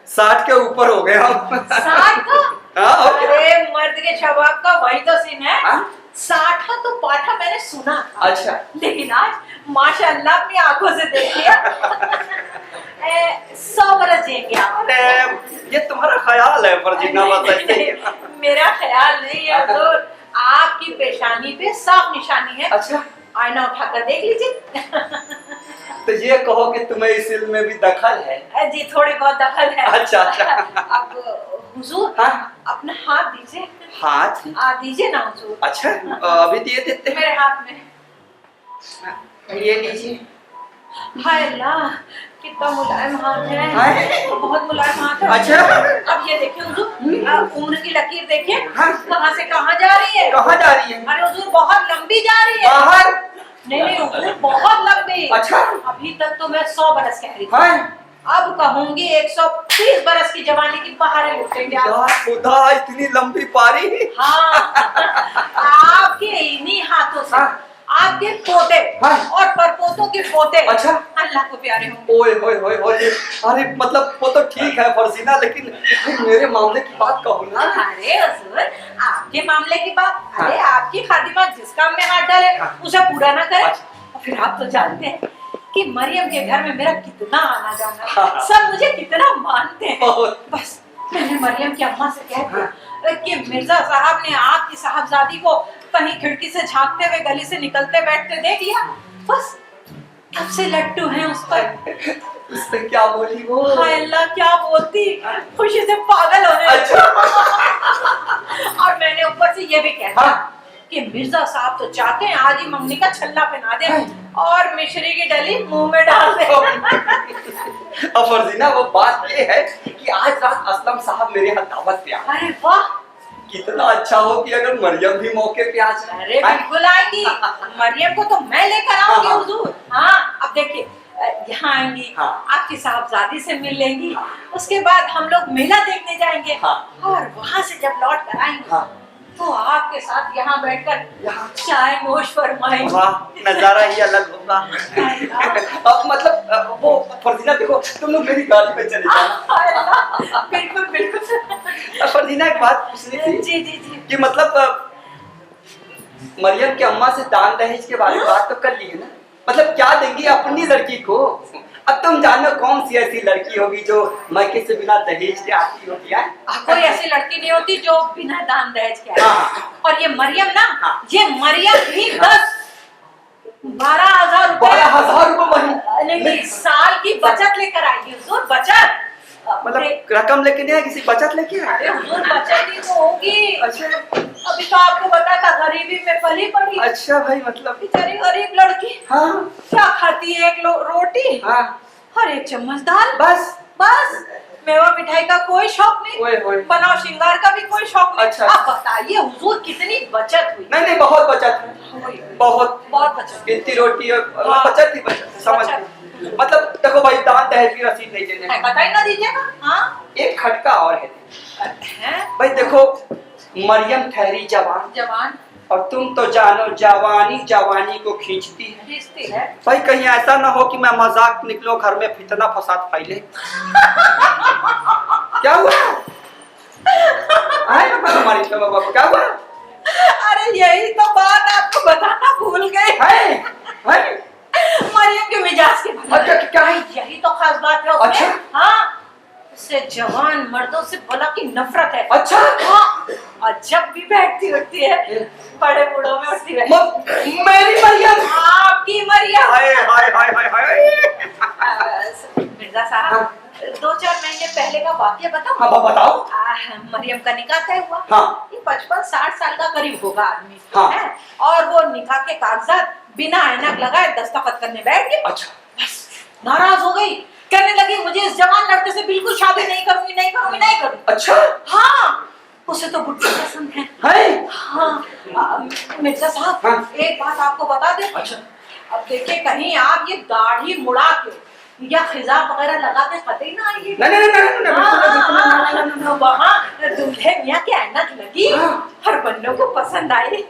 Speaker 4: 60 के ऊपर हो गया हूँ।
Speaker 6: 60 का?
Speaker 4: हाँ, और क्या?
Speaker 6: अरे मर्द के शबाब का वही तो सीन है।
Speaker 4: हाँ?
Speaker 6: 60 तो पाठा मैंने सुना था।
Speaker 4: अच्छा।
Speaker 6: लेकिन आज माशाल्लाह अपनी आंखों से देख लिया। 100 बरस जिएंगे आप।
Speaker 4: अरे ये तुम्हारा ख्याल है फर्जीना, बस ऐसे ही है।
Speaker 6: मेरा ख्याल नहीं है हुजूर, आपकी पेशानी पे साफ निशानी है।
Speaker 4: अच्छा,
Speaker 6: आईना उठाकर देख लीजिए।
Speaker 4: तो ये कहो कि तुम्हें इस इल्म में भी दखल है?
Speaker 6: जी थोड़ी बहुत दखल है।
Speaker 4: अच्छा, अच्छा।
Speaker 6: अब हुजूर
Speaker 4: हाँ?
Speaker 6: अपना हाथ दीजिए।
Speaker 4: हाथ?
Speaker 6: दीजिए ना हुजूर।
Speaker 4: अच्छा, अभी दिए देते हैं।
Speaker 6: मेरे हाथ में।
Speaker 4: ये लीजिए।
Speaker 6: हाय अल्लाह, कितना मुलायम हाथ है।
Speaker 4: हाय।
Speaker 6: बहुत मुलायम हाथ है।
Speaker 4: अच्छा।
Speaker 6: अब ये देखिए हुजूर, उम्र की लकीर देखिए।
Speaker 4: हाँ।
Speaker 6: कहाँ से कहाँ जा रही है?
Speaker 4: कहाँ जा रही है?
Speaker 6: अरे हुजूर बहुत लंबी जा रही है।
Speaker 4: बाहर?
Speaker 6: नहीं नहीं हुजूर, बहुत लंबी।
Speaker 4: अच्छा।
Speaker 6: अभी तक तो मैं 100 बरस कह रही थी।
Speaker 4: हाँ?
Speaker 6: अब कहूंगी 130 बरस की जवानी की बहारें लुटेंगे आप।
Speaker 4: यार खुदा, इतनी लंबी पारी।
Speaker 6: हाँ, आपके इन्हीं हाथों से
Speaker 4: हाँ।
Speaker 6: आपके पोते
Speaker 4: हाँ।
Speaker 6: और परपोतों के पोते
Speaker 4: अच्छा।
Speaker 6: अल्लाह को प्यारे होंगे।
Speaker 4: ओए होए होए होए, अरे मतलब वो तो ठीक है फर्जीना, लेकिन मेरे मामले की बात कहो ना।
Speaker 6: अरे हुजूर, आपके मामले की बात,
Speaker 4: हाँ।
Speaker 6: अरे आपकी खादिमा जिस काम में हाथ डाले
Speaker 4: हाँ।
Speaker 6: उसे पूरा ना करे।
Speaker 4: अच्छा।
Speaker 6: और फिर आप तो जानते हैं कि मरियम के घर में मेरा कितना आना जाना है।
Speaker 4: हाँ।
Speaker 6: सब मुझे कितना मानते हैं।
Speaker 4: बहुत।
Speaker 6: बस मैंने मरियम की अम्मा से कह दिया कि मिर्जा साहब ने आपकी साहबजादी को कहीं खिड़की से झांकते हुए गली से निकलते बैठते देख लिया। बस तब से लट्टू हैं उस पर।
Speaker 4: उससे क्या बोली वो?
Speaker 6: हाय अल्लाह, क्या बोलती, खुशी से पागल होने लगी।
Speaker 4: अच्छा।
Speaker 6: और मैंने ऊपर से ये भी कह दिया
Speaker 4: हाँ।
Speaker 6: कि मिर्जा साहब तो चाहते हैं आज ही मम्मी का छल्ला पहना दे और मिश्री की डली मुंह में डाल दे।
Speaker 4: अब फर्जीना वो बात ये है कि आज रात असलम साहब मेरे यहाँ दावत पे आए।
Speaker 6: अरे वाह,
Speaker 4: कितना अच्छा हो कि अगर मरियम भी मौके पे आ जाए।
Speaker 6: अरे बिल्कुल आएंगी। मरियम को तो मैं लेकर आऊंगी
Speaker 4: हाँ।
Speaker 6: हुजूर। हाँ, अब देखिए यहाँ आएंगी,
Speaker 4: हाँ।
Speaker 6: आपकी साहबजादी से मिल लेंगी। उसके बाद हम लोग मेला देखने जाएंगे।
Speaker 4: हाँ।
Speaker 6: और वहाँ से जब लौट कर आएंगे
Speaker 4: हाँ।
Speaker 6: तो आपके साथ यहाँ बैठकर
Speaker 4: यहाँ
Speaker 6: चाय नोश फरमाएंगे।
Speaker 4: वाह, नजारा ही अलग होगा। अब मतलब वो फर्जीना देखो, तुम लोग मेरी गाड़ी पे चले जाना।
Speaker 6: बिल्कुल बिल्कुल।
Speaker 4: फर्जीना एक बात पूछनी थी
Speaker 6: जी जी जी।
Speaker 4: कि मतलब मरियम की अम्मा से दान दहेज के बारे में बात तो कर ली है ना, मतलब क्या देंगी अपनी लड़की को? अब तुम जानो कौन सी ऐसी लड़की होगी जो मैके से बिना दहेज के आती होती है?
Speaker 6: कोई ऐसी लड़की नहीं होती जो बिना दान दहेज के आए।
Speaker 4: हाँ।
Speaker 6: और ये मरियम ना,
Speaker 4: हाँ।
Speaker 6: ये मरियम भी 12,000 रुपए
Speaker 4: 12,000 रुपए महीने?
Speaker 6: नहीं, साल की बचत लेकर आएगी हुजूर, बचत।
Speaker 4: मतलब रकम लेके नहीं है, किसी बचत लेके है?
Speaker 6: अरे हुजूर बचत ही तो होगी।
Speaker 4: अच्छा।
Speaker 6: अभी तो आपको पता था गरीबी में पली पड़ी।
Speaker 4: अच्छा भाई, मतलब
Speaker 6: बेचारी गरीब लड़की
Speaker 4: हाँ
Speaker 6: क्या खाती है, एक रोटी
Speaker 4: हाँ
Speaker 6: और एक चम्मच दाल,
Speaker 4: बस।
Speaker 6: बस। मेवा मिठाई का कोई शौक नहीं,
Speaker 4: ओए होए।
Speaker 6: बनाव श्रृंगार का भी कोई शौक नहीं।
Speaker 4: अच्छा।
Speaker 6: अब बताइए हुजूर कितनी बचत हुई।
Speaker 4: नहीं नहीं, बहुत बचत है, बहुत
Speaker 6: बहुत बचत।
Speaker 4: इतनी रोटी और
Speaker 6: हाँ।
Speaker 4: बचत ही बचत, समझ
Speaker 6: बचत।
Speaker 4: मतलब देखो भाई, दान दहेज की रसीद नहीं देने
Speaker 6: है, बताई ना दीजिएगा। हाँ
Speaker 4: एक खटका और है
Speaker 6: हैं?
Speaker 4: भाई। देखो मरियम ठहरी जवान,
Speaker 6: जवान
Speaker 4: और तुम तो जानो जवानी जवानी को खींचती है।
Speaker 6: खींचती है।
Speaker 4: भाई कहीं ऐसा ना हो कि मैं मजाक निकलो, घर में फितना फसाद फैले। क्या हुआ? आए ना हमारी बाबा को, क्या हुआ?
Speaker 6: अरे यही तो बात आपको बताना भूल गए।
Speaker 4: है
Speaker 6: मरियम के मिजाज के बारे में।
Speaker 4: अच्छा, क्या है?
Speaker 6: यही तो खास बात है उसमें।
Speaker 4: अच्छा।
Speaker 6: हाँ, मुझसे जवान मर्दों से भला की नफरत है।
Speaker 4: अच्छा
Speaker 6: हाँ, और जब भी बैठती उठती है बड़े बूढ़ों में उठती है।
Speaker 4: मेरी मरियम,
Speaker 6: आपकी मरियम।
Speaker 4: हाय हाय हाय हाय हाय।
Speaker 6: मिर्जा साहब, 2-4 महीने पहले का वाक्य बताओ।
Speaker 4: हाँ बताओ।
Speaker 6: मरियम का निकाह तय हुआ।
Speaker 4: हाँ।
Speaker 6: ये 55-60 साल का करीब होगा आदमी।
Speaker 4: हाँ।
Speaker 6: है? और वो निकाह के कागजात बिना ऐनक लगाए दस्तखत करने बैठ गए।
Speaker 4: अच्छा।
Speaker 6: बस नाराज हो गई, कहने लगी मुझे इस जवान लड़के से बिल्कुल शादी नहीं करूंगी, नहीं करूंगी, नहीं करूंगी।
Speaker 4: अच्छा।
Speaker 6: हाँ, उसे तो बुढ़ी पसंद है।
Speaker 4: है?
Speaker 6: हाँ, मिर्जा साहब,
Speaker 4: हाँ।
Speaker 6: एक बात आपको बता दे।
Speaker 4: अच्छा।
Speaker 6: अब देखिए कहीं आप ये दाढ़ी मुड़ा के या खिजाब वगैरह लगा के कतई ना आइए।
Speaker 4: नहीं।
Speaker 6: वहाँ दूल्हे मियाँ के ऐनक लगी हर बंदों को पसंद आई।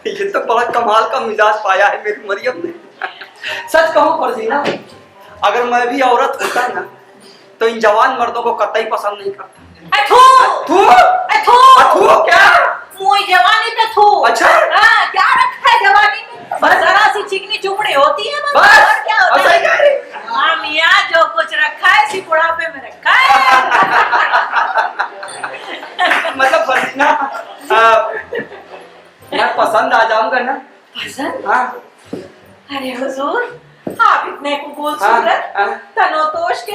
Speaker 4: ये तो बड़ा कमाल का मिजाज पाया है मेरी मरियम ने। सच कहूं फर्जीना, अगर मैं भी औरत होता ना तो इन जवान मर्दों को कतई पसंद नहीं करता।
Speaker 6: अथू!
Speaker 4: अथू!
Speaker 6: अथू!
Speaker 4: अथू क्या?
Speaker 6: मुई जवानी पे थू।
Speaker 4: अच्छा।
Speaker 6: हाँ, क्या रखा है जवानी में? बस जरा सी चिकनी चुपड़ी होती है बस।
Speaker 4: बस,
Speaker 6: और क्या होता
Speaker 4: सही कह रही।
Speaker 6: है? हाँ मियाँ, जो कुछ रखा है इसी बुढ़ापे में रखा है।
Speaker 4: मतलब फर्जीना, मैं पसंद आ जाऊंगा ना?
Speaker 6: पसंद?
Speaker 4: हाँ।
Speaker 6: अरे हुजूर, आप इतने कबूल
Speaker 4: हाँ,
Speaker 6: सूरत,
Speaker 4: हाँ।
Speaker 6: तनोतोष के।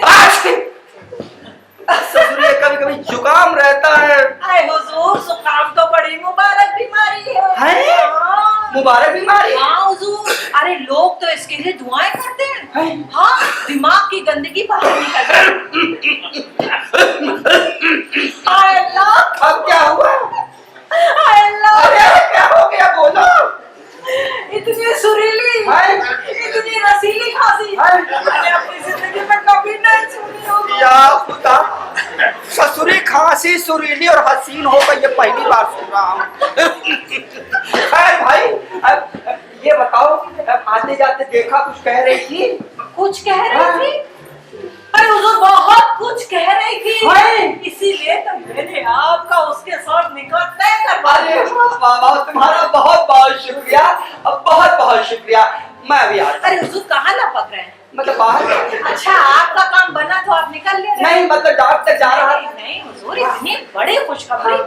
Speaker 4: ससुर ये कभी कभी जुकाम रहता है।
Speaker 6: अरे हुजूर, जुकाम तो बड़ी मुबारक बीमारी है।
Speaker 4: है?
Speaker 6: हाँ।
Speaker 4: मुबारक बीमारी?
Speaker 6: हाँ हुजूर, अरे लोग तो इसके लिए दुआएं करते हैं।
Speaker 4: है?
Speaker 6: हाँ, दिमाग की गंदगी बाहर निकल जाए। हाय अल्लाह,
Speaker 4: अब क्या हुआ?
Speaker 6: हाय अल्लाह,
Speaker 4: अरे क्या हो गया, बोलो।
Speaker 6: इतनी सुरीली,
Speaker 4: है?
Speaker 6: इतनी रसीली खांसी
Speaker 4: है?
Speaker 6: मैंने अपनी जिंदगी में कभी नहीं सुनी होगी।
Speaker 4: या खुदा, ससुरी खांसी सुरीली और हसीन हो गई, ये पहली बार सुन रहा हूँ। खैर भाई, अब ये बताओ, अब आते जाते देखा कुछ कह रही थी?
Speaker 6: कुछ कह रही थी? अरे हुजूर, बहुत कुछ कह रही थी। इसीलिए तो मैंने आपका उसके साथ निकाह तय करवा
Speaker 4: अरे
Speaker 6: दिया।
Speaker 4: वाह, तुम्हारा बहुत बहुत शुक्रिया, अब बहुत बहुत शुक्रिया। मैं अभी आ रहा
Speaker 6: अरे हुजूर, कहाँ लपक रहे हैं?
Speaker 4: मतलब बाहर।
Speaker 6: अच्छा, आपका काम बना तो आप निकल ले।
Speaker 4: नहीं मतलब डॉक्टर तक जा रहा।
Speaker 6: नहीं हुजूर, इतनी बड़ी खुशखबरी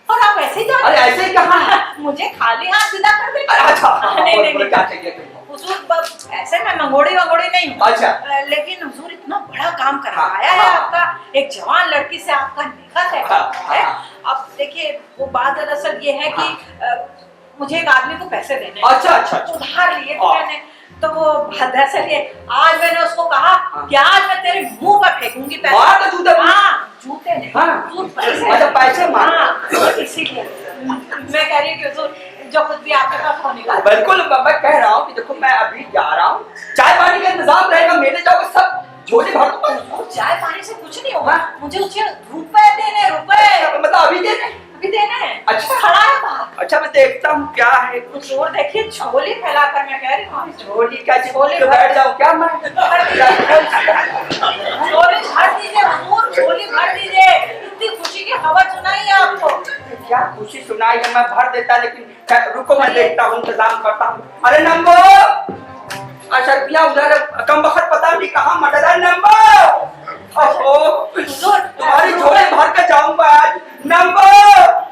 Speaker 6: और आप ऐसे ही जा
Speaker 4: अरे ऐसे ही कहा?
Speaker 6: मुझे खाली हाथ विदा कर दे।
Speaker 4: अच्छा,
Speaker 6: नहीं
Speaker 4: क्या चाहिए?
Speaker 6: हुजूर, बस ऐसे मैं मंगोड़ी वंगोड़ी नहीं हूँ।
Speaker 4: अच्छा।
Speaker 6: लेकिन हुजूर, इतना बड़ा काम करवाया है आपका, एक जवान लड़की से आपका निकाह तय है। अब देखिए, वो बात दरअसल ये है कि मुझे एक आदमी को पैसे देने हैं।
Speaker 4: अच्छा।
Speaker 6: उधार लिए थे मैंने, तो वो दरअसल ये आज मैंने उसको कहा कि आज मैं तेरे मुंह पर फेंकूंगी पैसे।
Speaker 4: मार तो जूते।
Speaker 6: हाँ, जूते नहीं।
Speaker 4: हाँ।
Speaker 6: पैसे।
Speaker 4: अच्छा, पैसे मार।
Speaker 6: हाँ, इसीलिए मैं कह रही हूँ कि हुजूर, जो कुछ भी आपके पास होने का।
Speaker 4: बिल्कुल, मैं कह रहा हूँ कि देखो मैं अभी जा रहा हूँ, चाय पानी का इंतजाम रहेगा, मेले जाओगे सब झोली भर दूंगा।
Speaker 6: चाय पानी से कुछ नहीं होगा, मुझे उसे रुपए देने, रुपए।
Speaker 4: मतलब अभी देने?
Speaker 6: अभी देने हैं।
Speaker 4: अच्छा।
Speaker 6: खड़ा है बाहर।
Speaker 4: अच्छा, मैं देखता हूँ क्या है।
Speaker 6: हुजूर देखिए, झोली फैलाकर मैं कह रही हूँ,
Speaker 4: झोली का
Speaker 6: झोली
Speaker 4: तो बैठ जाऊँ क्या मैं?
Speaker 6: झोली भर दीजिए हुजूर, झोली भर दीजिए। इतनी खुशी की खबर सुनाई है आपको।
Speaker 4: क्या खुशी सुनाई है, मैं भर देता, लेकिन रुको मैं देखता हूँ, इंतजाम करता हूँ। अरे नंबो, अच्छा रुपया उधर कम वक्त पता नहीं कहाँ मर है। नंबो, तुम्हारी झोली भर के जाऊंगा आज। नंबो,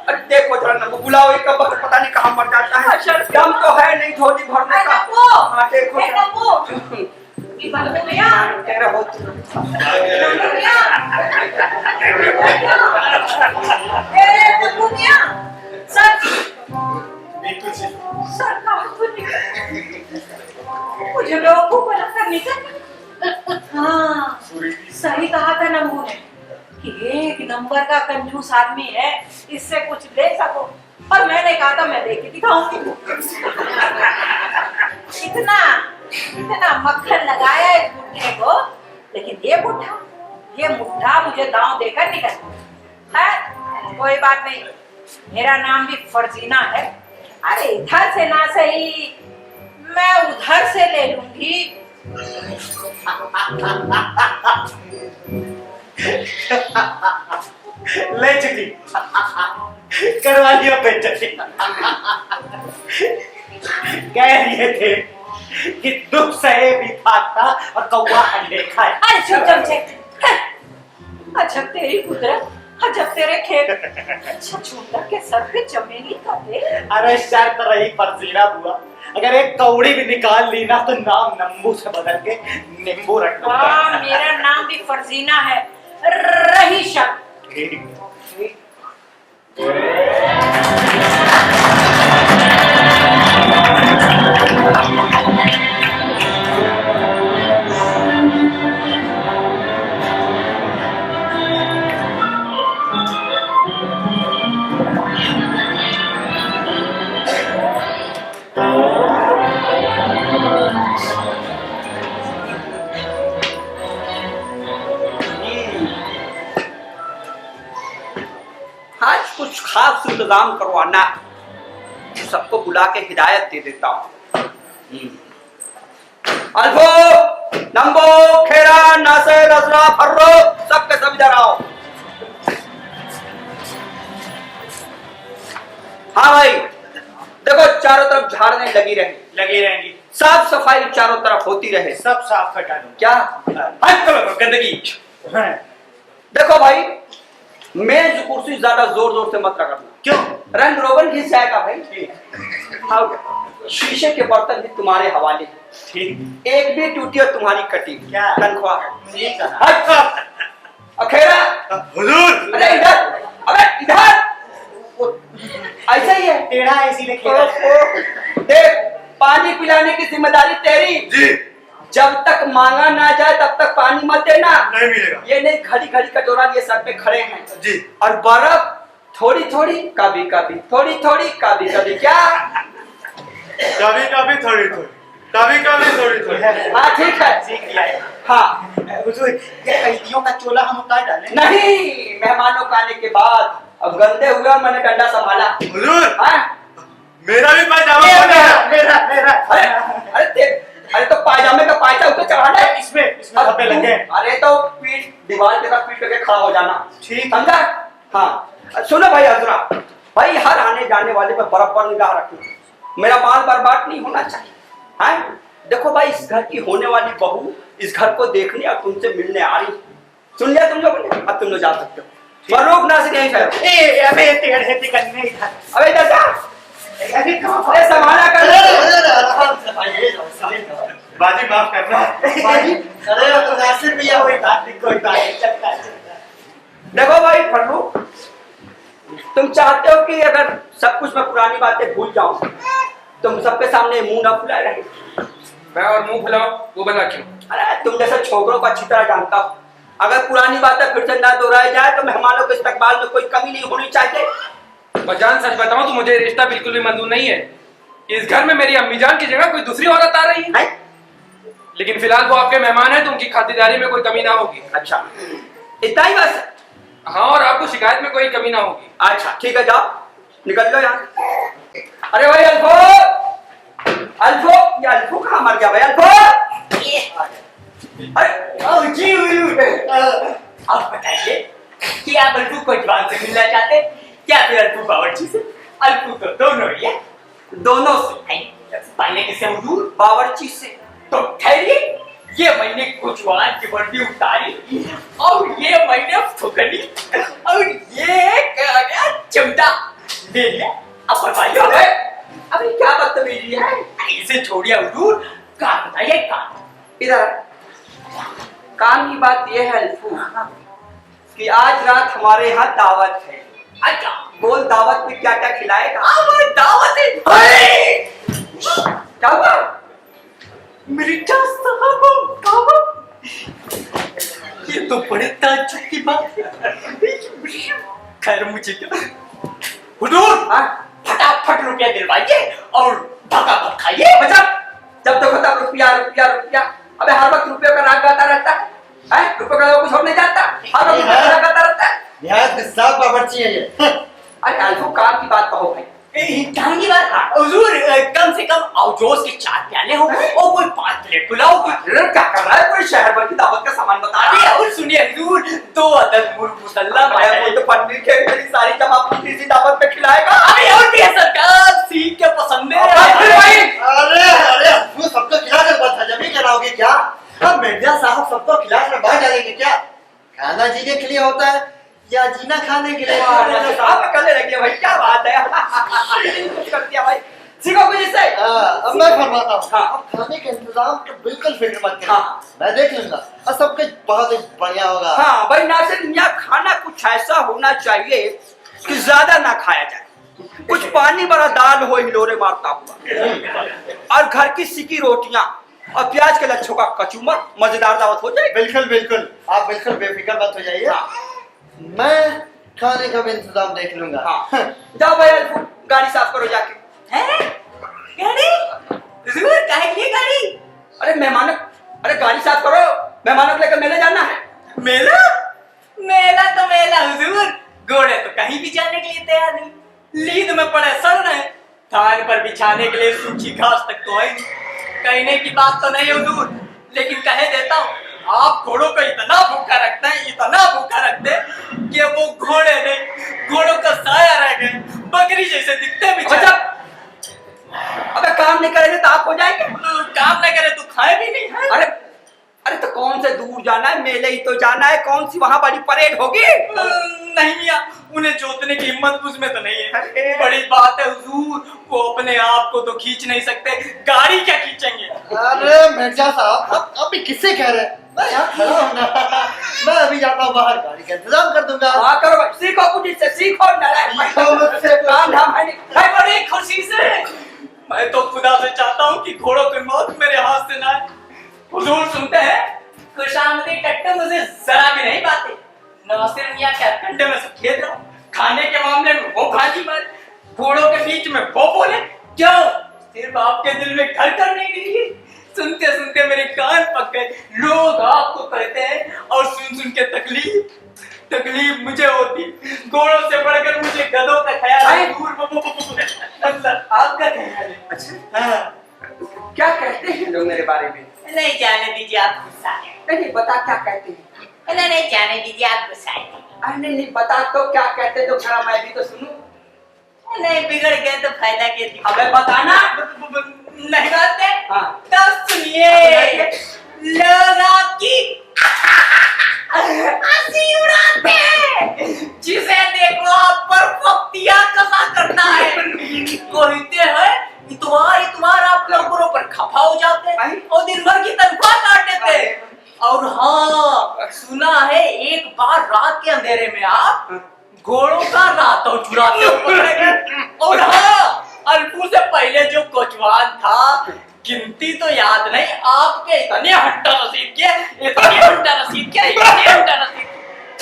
Speaker 4: अरे देखो जरा नंबो, बुलाओ, एक वक्त पता नहीं कहाँ मर जाता है। दम तो है नहीं झोली भरने का। हाँ देखो तेरा बहुत
Speaker 6: मुझे लोगों को बना करने का। हाँ, सही कहा था नंबू ने कि एक नंबर का कंजूस आदमी है, इससे कुछ ले सको। और मैंने कहा था मैं लेके दिखाऊंगी। इतना मक्खन लगाया इस बुढ़े को, लेकिन ये मुट्ठा मुझे दांव देकर निकल है। कोई बात नहीं, मेरा नाम भी फर्जीना है। अरे इधर से ना सही, मैं उधर से ले लूंगी।
Speaker 1: ले चुकी, करवा लिया बेटे। कह रहे थे कि दुख सहे भी भागता और कौवा अंडे खाए।
Speaker 6: अरे चुप चुप। अजब तेरी कुदरत, अजब तेरे खेत। अच्छा छोटा के सर पे चमेली का तेल।
Speaker 1: अरे शर्त रही फर्जीना बुआ, अगर एक कौड़ी भी निकाल ली ना तो नाम नंबू से बदल के नींबू रख दूंगा।
Speaker 6: हाँ, मेरा नाम भी फर्जीना है, रही शक।
Speaker 4: आज कुछ खास इंतजाम करवाना, सबको बुला के हिदायत दे देता हूँ। अल्फो, नंबो, खेरा, नासिर, अजरा, फर्रो, सबके सब इधर आओ। हाँ भाई, देखो चारों तरफ झाड़ने लगी रहेंगी, साफ सफाई चारों तरफ होती रहे।
Speaker 1: सब साफ कर डालो।
Speaker 4: क्या गंदगी। देखो भाई, मेज कुर्सी ज्यादा जोर जोर से मत रगड़ना।
Speaker 1: क्यों?
Speaker 4: रंग रोगन घिस जाएगा भाई। हाँ, शीशे के बर्तन भी तुम्हारे हवाले हैं।
Speaker 1: ठीक।
Speaker 4: एक भी टूटी और तुम्हारी कटी।
Speaker 1: क्या?
Speaker 4: तनख्वाह।
Speaker 1: ठीक है।
Speaker 4: अखेरा,
Speaker 1: हुजूर।
Speaker 4: अरे इधर, अबे इधर। ऐसा ही है।
Speaker 1: टेढ़ा है इसीलिए खेला।
Speaker 4: देख, पानी पिलाने की जिम्मेदारी तेरी।
Speaker 1: जी।
Speaker 4: जब तक मांगा ना जाए तब तक पानी मत देना।
Speaker 1: नहीं मिलेगा।
Speaker 4: ये नहीं घड़ी घड़ी कटोरा लिए सर पे खड़े हैं।
Speaker 1: जी।
Speaker 4: और बर्फ थोड़ी थोड़ी, कभी कभी, थोड़ी थोड़ी, कभी कभी। क्या?
Speaker 7: कभी कभी थोड़ी थोड़ी, कभी कभी थोड़ी थोड़ी।
Speaker 4: हाँ ठीक है।
Speaker 1: सीख लिया है।
Speaker 4: हाँ।
Speaker 1: हुजूर, ये कैदियों का चोला हम उतार डालें?
Speaker 4: नहीं, मेहमानों का आने के बाद। अब गंदे हुए और मैंने डंडा संभाला।
Speaker 7: हुजूर,
Speaker 4: हाँ?
Speaker 7: मेरा भी पायजामा
Speaker 1: मेरा
Speaker 7: खोलना है।
Speaker 1: मेरा मेरा।
Speaker 4: अरे देख, अरे तो पायजामे का पायचा ऊपर चढ़ाना है।
Speaker 1: इसमें धब्बे लगे।
Speaker 4: अरे तो पीठ दीवार के साथ पीठ करके खड़ा हो जाना।
Speaker 1: ठीक।
Speaker 4: समझा? हाँ। सुनो भाई अजरा, भाई हर आने जाने वाले पे बराबर निगाह रखना। मेरा माल बर्बाद नहीं होना चाहिए। हाँ? देखो भाई, इस घर की होने वाली बहू इस घर को देखने और तुमसे मिलने आ रही। सुन लिया तुम लोगों ने? अब तुम लोग जा सकते हो। फरूक नासिर यहीं ठहरो।
Speaker 1: अबे टेढ़े टिकट नहीं था।
Speaker 4: अबे इधर जा।
Speaker 1: अरे कहाँ?
Speaker 4: अरे संभाला कर।
Speaker 1: आराम से भाई, ये जाओ, साले जाओ।
Speaker 7: बाजी माफ करना।
Speaker 1: भाई, अरे वो तो नासिर भैया कोई बात नहीं, कोई बात नहीं, चलता है, चलता है।
Speaker 4: देखो भाई फरूक, तुम चाहते हो कि अगर सब कुछ मैं पुरानी बातें भूल जाऊं, तुम सबके सामने मुंह ना फुलाए रहे।
Speaker 3: मैं और मुंह फुलाऊं, वो भला क्यों?
Speaker 4: अरे तुम जैसे छोकरों को अच्छी तरह जानता हूं, अगर पुरानी बातें फिर से ना दोहराई जाए तो मेहमानों के इस्तकबाल में कोई कमी नहीं होनी चाहिए।
Speaker 3: बजान सच बताऊं तो मुझे रिश्ता बिल्कुल भी मंजूर नहीं है। इस घर में मेरी अम्मी जान की जगह कोई दूसरी औरत आ रही है।
Speaker 4: है?
Speaker 3: लेकिन फिलहाल वो आपके मेहमान हैं तो उनकी खातिरदारी में कोई कमी ना होगी।
Speaker 4: अच्छा, इतना ही बस?
Speaker 3: हाँ, और आपको शिकायत में कोई कमी ना होगी।
Speaker 4: अच्छा ठीक है, जाओ निकल लो यहाँ। अरे भाई अल्फो, अल्फो, ये अल्फो कहाँ मर गया भाई? अल्फो, अरे
Speaker 1: जी हुजूर।
Speaker 8: अब बताइए कि आप अल्फू को जवान से मिलना चाहते हैं क्या फिर अल्फू बावर्ची से? अल्फू तो दोनों ही है।
Speaker 4: दोनों से।
Speaker 8: पाने किसे हुजूर?
Speaker 4: बावर्ची से।
Speaker 8: तो ठहरिए, ये मैंने कुचवान की वर्दी उतारी और ये मैंने फुकनी और ये क्या गया चिमटा ले लिया। अब बताइए
Speaker 4: अबे, अबे क्या बदतमीजी है?
Speaker 8: इसे छोड़िए हुजूर, काम बताइए काम।
Speaker 4: इधर काम की बात यह है अल्फू कि आज रात हमारे यहाँ दावत है।
Speaker 8: अच्छा,
Speaker 4: बोल दावत में क्या क्या खिलाएगा?
Speaker 8: अब दावत है। अरे!
Speaker 4: क्या हुआ?
Speaker 8: मिर्जा साहब दावत, ये तो बड़े ताज्जुब की बात है। खैर मुझे क्या, हुजूर
Speaker 4: हाँ?
Speaker 8: फटाफट रुपया दिलवाइए और भगा भग खाइए।
Speaker 4: बचा, जब देखो तब रुपया रुपया रुपया। अबे हर वक्त रुपये का राग गाता रहता है। रुपये का कुछ और नहीं जानता, हर वक्त रुपये का राग गाता रहता है।
Speaker 1: यहाँ के साथ बावर्ची है ये।
Speaker 4: अरे अल्फू काम की बात कहो भाई।
Speaker 8: काम की बात हुजूर, कम से कम अवजोस के 4 प्याले हो और कोई 5 प्लेट पुलाव की।
Speaker 4: अरे क्या कर रहा है? कोई शहर भर की दावत का सामान बता रहा
Speaker 8: अरे
Speaker 4: है।
Speaker 8: और सुनिए हुजूर, 2 अदद मुर्ग मुसल्लम
Speaker 4: मैं वो तो पन्नी के मेरी सारी जमा अपनी किसी दावत पे खिलाएगा।
Speaker 8: अरे और भी है सरकार, सीख के पसंद है।
Speaker 1: अरे अरे वो सबको खिला कर बस हजम ही कराओगे क्या? अब मिर्जा साहब सबको खिला कर बाहर डालेंगे क्या? खाना खाना जीने के लिए होता है या जीना खाने के लिए?
Speaker 4: आप करने लगे भाई, क्या बात है। कुछ कर दिया भाई, सीखो कुछ इससे।
Speaker 1: अब मैं फरमाता हूँ,
Speaker 4: हाँ।
Speaker 1: अब खाने के इंतजाम की बिल्कुल फिक्र मत करिए,
Speaker 4: हाँ।
Speaker 1: मैं देख लूंगा और सब कुछ बहुत ही बढ़िया होगा।
Speaker 4: हाँ भाई नासिर, यहाँ खाना कुछ ऐसा होना चाहिए कि ज्यादा ना खाया जाए, कुछ पानी भरा दाल हो हिलोरे मारता हुआ, और घर की सिकी रोटियां और प्याज के लच्छों का कचूमर, मजेदार दावत हो जाए।
Speaker 1: बिल्कुल बिल्कुल, आप बिल्कुल बेफिक्र मत हो जाइए, मैं खाने का भी इंतजाम देख लूंगा।
Speaker 4: हाँ। जाओ भाई अल्फू, गाड़ी साफ करो जाके।
Speaker 8: हैं? गाड़ी? हुजूर, काहे के लिए गाड़ी?
Speaker 4: अरे मेहमानों, अरे गाड़ी साफ करो, मेहमानों को लेकर मेले जाना है।
Speaker 8: मेला? मेला तो मेला हुजूर, घोड़े तो कहीं भी जाने के लिए तैयार नहीं, लीद में पड़े सड़ रहे, थान पर बिछाने के लिए सूखी घास तक तो है नहीं। कहने की बात तो नहीं हुजूर, लेकिन कहे देता हूँ, आप घोड़ों को इतना भूखा रखते हैं, इतना भूखा रखते हैं कि वो घोड़े नहीं, घोड़ों का साया रह गए, बकरी जैसे दिखते बेचारे।
Speaker 4: अबे काम नहीं करेंगे तो आप हो जाएंगे।
Speaker 8: काम नहीं करे तो खाए भी नहीं है।
Speaker 4: अरे अरे तो कौन से दूर जाना है, मेले ही तो जाना है, कौन सी वहाँ बड़ी परेड होगी?
Speaker 8: नहीं मियाँ, उन्हें जोतने की हिम्मत मुझमें तो नहीं है। बड़ी बात है हुजूर, वो अपने आप को तो खींच नहीं सकते, गाड़ी क्या खींचेंगे?
Speaker 1: अरे मिर्जा साहब, आप अभी किससे कह रहे हैं? मैं यहाँ खड़ा हूँ ना, मैं अभी जाता हूँ बाहर, गाड़ी का इंतजाम कर दूंगा।
Speaker 4: हाँ करो भाई, सीखो कुछ इससे, सीखो
Speaker 1: सीखो मुझसे कुछ।
Speaker 4: काम धाम है नहीं।
Speaker 8: मैं बड़ी खुशी से, मैं तो खुदा से चाहता हूँ कि घोड़ों की मौत मेरे हाथ से ना आए। हुजूर सुनते हैं, खुशामदी टट्टू मुझे जरा भी नहीं बातें। नासिर मियाँ क्या ठंडे में सब खेल रहा, खाने के मामले में वो भाजी मारे, घोड़ों के बीच में वो बोले, क्यों सिर्फ आपके दिल में घर कर नहीं रही? सुनते सुनते मेरे कान पक गए। लोग आपको कहते हैं और सुन सुन के तकलीफ मुझे होती, घोड़ों से बढ़कर मुझे गधों का ख्याल है। मतलब आपका ख्याल है।
Speaker 4: अच्छा हाँ, क्या कहते हैं लोग मेरे बारे में?
Speaker 8: नहीं जाने दीजिए, आप गुस्सा है।
Speaker 4: नहीं बता क्या कहते हैं।
Speaker 8: नहीं जाने दीजिए, आप गुस्सा है।
Speaker 4: अरे नहीं बता तो क्या कहते, तो खरा मैं भी तो सुनूं।
Speaker 8: नहीं बिगड़ गए तो फायदा क्या?
Speaker 4: अबे बताना।
Speaker 8: नहीं बात है।
Speaker 4: हाँ।
Speaker 8: तो सुनिए, लोग आपकी हंसी उड़ाते हैं, जिसे देखो आप पर पक्तियां कसा करता है। कहते हैं इतवार आप लोगों पर खफा हो जाते हैं और दिन भर की तनख्वाह काट देते हैं। और हाँ, सुना है एक बार रात के अंधेरे में आप घोड़ों का रातों चुराते हुए पकड़े गए। और हाँ, अल्पू से पहले जो कोचवान था, गिनती तो याद नहीं, आपके इतने हट्टा रसीद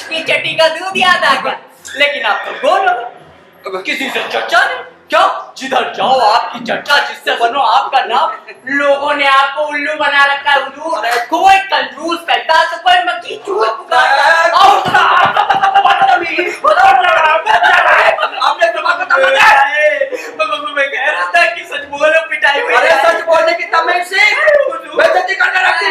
Speaker 8: की चट्टी का दूध याद आ गया। लेकिन आप तो बोलो, किसी से चर्चा नहीं क्या? जिधर जाओ आपकी चर्चा, जिससे बनो आपका नाम। लोगों ने आपको उल्लू बना रखा है हुजूर, कोई कंजूस कहता तो कोई मक्खी चूहा पुकारता। मैं कह रहा था कि सच बोलो पिटाई हुई।
Speaker 4: अरे सच बोलने की तमीज से बेइज्जती करने रखती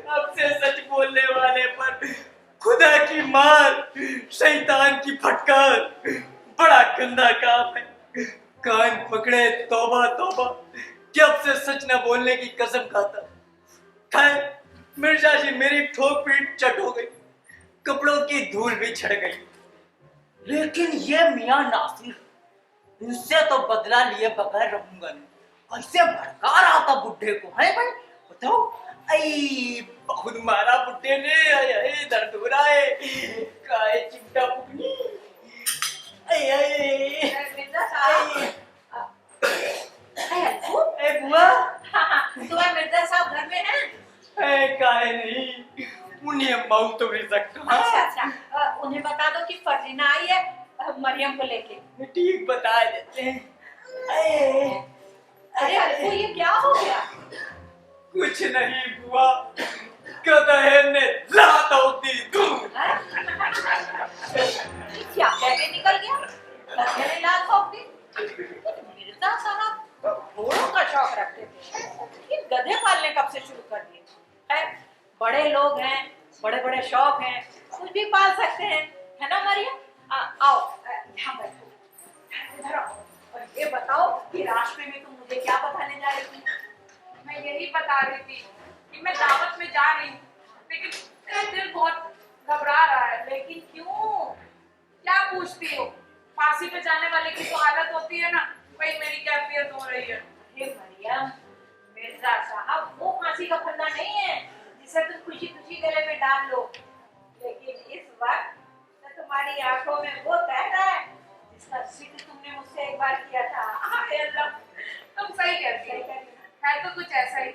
Speaker 8: आपसे सच बोलने वाले पर खुदा की मार, शैतान की फटकार, बड़ा गंदा काम है। कान पकड़े तौबा तौबा, जब से सच न बोलने की कसम खाता। खैर मिर्जा जी, मेरी ठोक पीट चट हो गई, कपड़ों की धूल भी छड़ गई, लेकिन ये मियां नासिर, इनसे तो बदला लिए बगैर रहूंगा नहीं। कैसे भड़का रहा था बुड्ढे को, है भाई बताओ? आई बहुत मारा बुड्ढे ने, आई दर्द हो रहा है, काय चिमटा पुकनी, आई आई
Speaker 6: मिर्जा साहब,
Speaker 8: ए बुआ,
Speaker 6: तुम्हारे मिर्जा साहब घर में हैं?
Speaker 8: काहे नहीं, उन्हें मौत हो सकता।
Speaker 6: अच्छा, उन्हें बता दो कि फर्जीना आई है मरियम को लेके।
Speaker 8: ठीक बता देते हैं।
Speaker 6: अरे अल्फू, ये क्या हो गया?
Speaker 8: कुछ नहीं बुआ, गधे ने लात होती दूध।
Speaker 6: क्या कह के निकल गया? गधे ने लात ठोक दी? मिर्जा साहब घोड़ों का शौक रखते थे, लेकिन गधे पालने कब से शुरू कर दिए? बड़े लोग हैं, बड़े बड़े शौक हैं, कुछ भी पाल सकते हैं, है ना मरियम? आओ यहाँ बैठो, इधर आओ। और ये बताओ कि रास्ते में तुम मुझे क्या बताने जा रही थी?
Speaker 9: मैं यही बता रही थी कि मैं दावत में जा रही हूँ, लेकिन मेरा दिल बहुत घबरा रहा है।
Speaker 6: लेकिन क्यों?
Speaker 9: क्या पूछती हो? फांसी पे जाने वाले की तो हालत होती है ना, वही मेरी कैफियत हो रही है।
Speaker 6: हे मरियम, मिर्जा साहब वो फांसी का फंदा नहीं है जिसे तुम खुशी खुशी गले में डाल लो, लेकिन इस वक्त तो तुम्हारी आंखों में वो तहरा है जिसका जिक्र तुमने मुझसे एक बार किया था।
Speaker 9: हाय अल्लाह, तुम सही कहती हो, है तो कुछ ऐसा ही।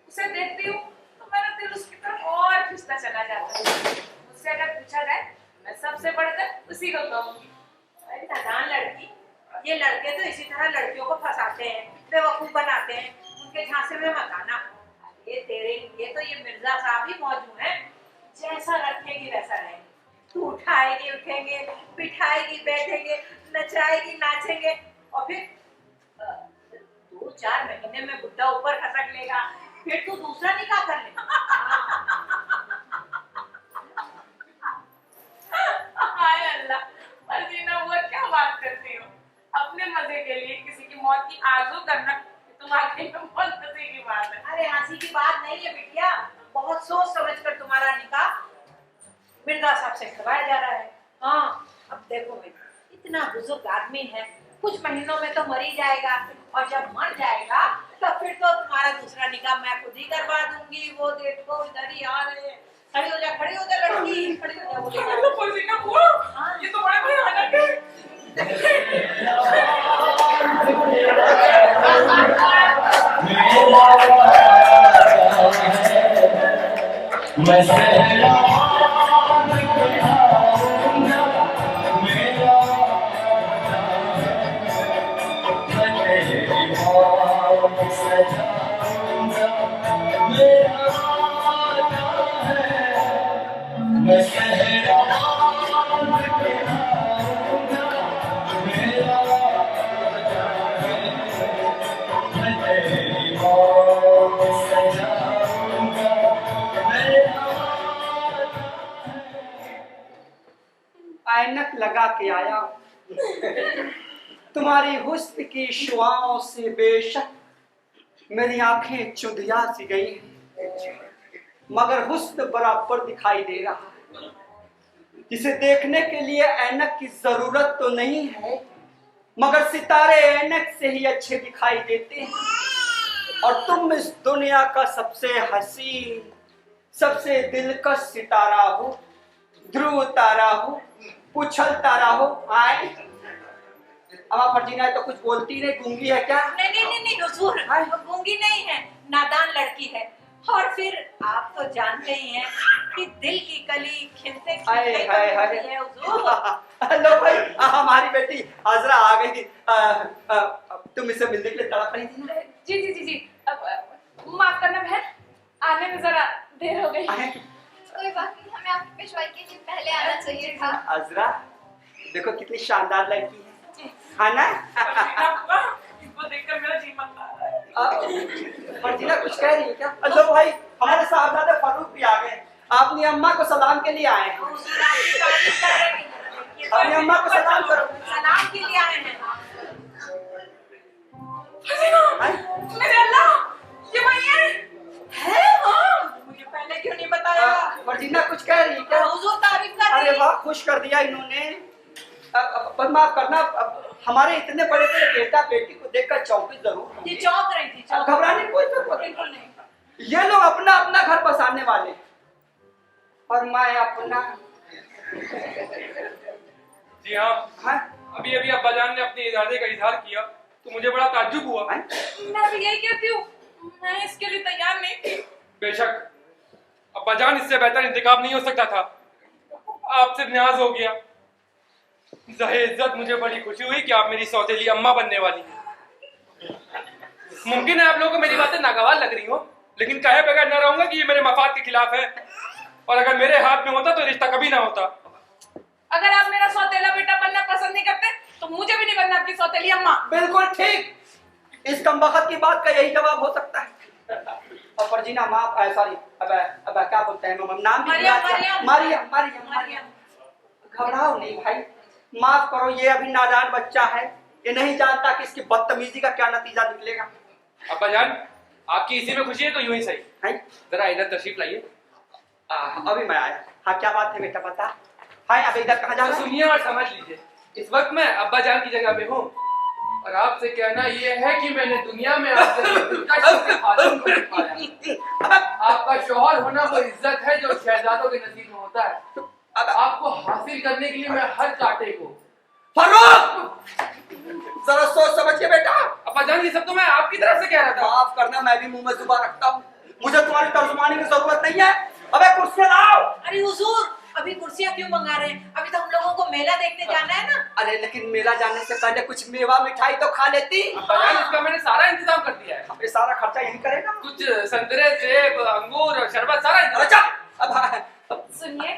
Speaker 9: उसे देखती हूँ तो मेरा दिल उसकी तरफ और खिंचता चला जाता है। मुझसे अगर पूछा जाए, मैं सबसे बढ़कर उसी को कहूँगी।
Speaker 6: अरे नादान लड़की, ये लड़के तो इसी तरह लड़कियों को फंसाते हैं, बेवकूफ बनाते हैं, उनके झांसे में मत आना। ये तेरे लिए तो ये मिर्जा साहब ही मौजूद हैं, जैसा रखेगी वैसा रहेंगे। तू उठाएगी उठेंगे, बिठाएगी बैठेंगे, नचाएगी नाचेंगे, और फिर 2-4 महीने में बुड्ढा ऊपर खसक लेगा, फिर तू दूसरा निकाह कर ले।
Speaker 9: हाय अल्लाह, फर्जीना हुआ क्या बात करती हो? अपने मजे के लिए किसी की मौत की आरज़ू करना तुम्हारे लिए बहुत मजे की बात है।
Speaker 6: अरे हंसी की बात नहीं है बिटिया, बहुत सोच समझ कर तुम्हारा निकाह मिर्जा साहब से करवाया जा रहा है। हाँ, अब देखो भाई, इतना बुजुर्ग आदमी है, कुछ महीनों में तो मर ही जाएगा, और जब मर जाएगा तो फिर तो तुम्हारा दूसरा निकाह मैं खुद ही करवा दूंगी। वो देखो इधर ही आ रहे हैं। खड़ी हो जा लड़की, खड़ी हो जा। बोले
Speaker 9: तो फर्जीना हुआ, ये तो बड़े भयानक है।
Speaker 4: ऐनक लगा के आया तुम्हारी हुस्न की शुआओं से बेशक मेरी आंखें चुंधिया सी गई हैं, मगर हुस्न बराबर दिखाई दे रहा है, जिसे देखने के लिए ऐनक की जरूरत तो नहीं है, मगर सितारे ऐनक से ही अच्छे दिखाई देते हैं। और तुम इस दुनिया का सबसे हसीन, सबसे दिलकश सितारा हो, ध्रुव तारा हो, उछल तारा हो। आए अमा फर्जीना तो कुछ बोलती नहीं, गूंगी है क्या?
Speaker 6: नहीं हुजूर, वो गूंगी नहीं है, नादान लड़की है। और फिर आप तो जानते ही हैं कि दिल की कली खिलते खिलते है हुजूर।
Speaker 4: लो भाई, हमारी बेटी आजरा आ गई। तुम इससे मिलने के लिए तड़प रही थी ना?
Speaker 9: जी, माफ करना बहन, आने में जरा देर हो गई।
Speaker 2: कोई बात नहीं, हमें आपकी पेशवाई के लिए पहले आना चाहिए था।
Speaker 4: आजरा देखो कितनी शानदार लड़की है, हाँ ना?
Speaker 9: इसको देखकर मेरा जी मन आ रहा है।
Speaker 4: फर्जीना कुछ कह रही है क्या? लो भाई, हमारे साहबजादे फारूक भी आ गए। अपनी अम्मा को सलाम के लिए आए हैं। अपनी अम्मा को सलाम करो।
Speaker 6: सलाम के लिए आए हैं।
Speaker 9: मेरे अल्लाह, ये वही है?
Speaker 6: हाँ, मुझे पहले क्यों नहीं बताया?
Speaker 4: फर्जीना कुछ कह रही है क्या?
Speaker 6: हुजूर तारीफ कर रही है।
Speaker 4: अरे वाह, खुश कर दिया इन्होंने। पर माफ करना, हमारे इतने बड़े बड़े बेटा बेटी को देखकर चौंकी जरूर।
Speaker 6: ये चौंक रही थी।
Speaker 4: घबराने की कोई जरूरत
Speaker 6: बिल्कुल नहीं।
Speaker 4: ये लोग अपना अपना घर बसाने वाले, और मैं अपना।
Speaker 3: जी हाँ, अभी अभी अब्बाजान ने अपने इरादे का इजहार किया तो मुझे बड़ा ताज्जुब हुआ।
Speaker 9: मैं भी यही कहती हूँ, मैं इसके लिए तैयार नहीं थी।
Speaker 3: बेशक अब्बाजान, इससे बेहतर इंतखाब नहीं हो सकता था। आपसे न्याज हो गया। ज़ाहिर इज्जत, मुझे बड़ी खुशी हुई कि आप मेरी सौतेली अम्मा बनने वाली हैं। मुमकिन है आप लोगों को मेरी बातें नागवार लग रही हो, लेकिन कहे बगैर न रहूंगा कि ये मेरे मफाद के खिलाफ है, और अगर मेरे हाथ में होता तो रिश्ता कभी ना होता।
Speaker 9: अगर आप मेरा सौतेला बेटा बनना पसंद नहीं करते तो मुझे भी नहीं बनना आपकी सौतेली अम्मा।
Speaker 4: बिल्कुल ठीक, इस कमबख्त की बात का यही जवाब हो सकता है। और फर्जीना माफ, सॉरी, अब क्या बोलते हैं नाम भी? मरियम। घबराओ नहीं भाई, माफ करो, ये अभी नादान बच्चा है, ये नहीं जानता कि इसकी बदतमीजी का क्या नतीजा निकलेगा।
Speaker 3: अब्बा जान, आपकी इसी में खुशी है तो यूं ही सही।
Speaker 4: है
Speaker 3: जरा इधर तशरीफ लाइए।
Speaker 4: अभी मैं आया। हाँ क्या बात है बेटा, बता। हाय अब इधर कहाँ जा
Speaker 3: तो
Speaker 4: रहा है?
Speaker 3: सुनिए और समझ लीजिए, इस वक्त मैं अब्बा जान की जगह पे हूँ और आपसे कहना ये है कि मैंने दुनिया में आप जैसी खातून को नहीं पाया। आपका शौहर होना वो इज्जत है जो शहजादों के नसीब में होता है। आपको हासिल करने के लिए मैं हर कांटे को।
Speaker 4: फर्रुख जरा सोच समझ के बेटा।
Speaker 3: अब्बा जान, ये सब तो मैं आपकी तरफ से कह रहा था।
Speaker 4: माफ करना, मैं भी मुंह में जुबान रखता हूँ, मुझे तुम्हारी तर्जुमानी की जरूरत नहीं है। अबे कुर्सियां लाओ।
Speaker 6: अरे हुजूर, अभी कुर्सियां क्यों मंगा रहे हैं? अभी तो हम लोगों को मेला देखने जाना है ना।
Speaker 4: अरे लेकिन मेला जाने से पहले कुछ मेवा मिठाई तो खा लेती।
Speaker 3: अब्बा जान, इसका मैंने सारा इंतजाम कर दिया है।
Speaker 4: ये सारा खर्चा यही करेगा।
Speaker 3: कुछ संतरे, सेब, अंगूर और शरबत सारा
Speaker 4: अरे
Speaker 3: इंतजाम।
Speaker 4: चल अब
Speaker 9: सुनिए,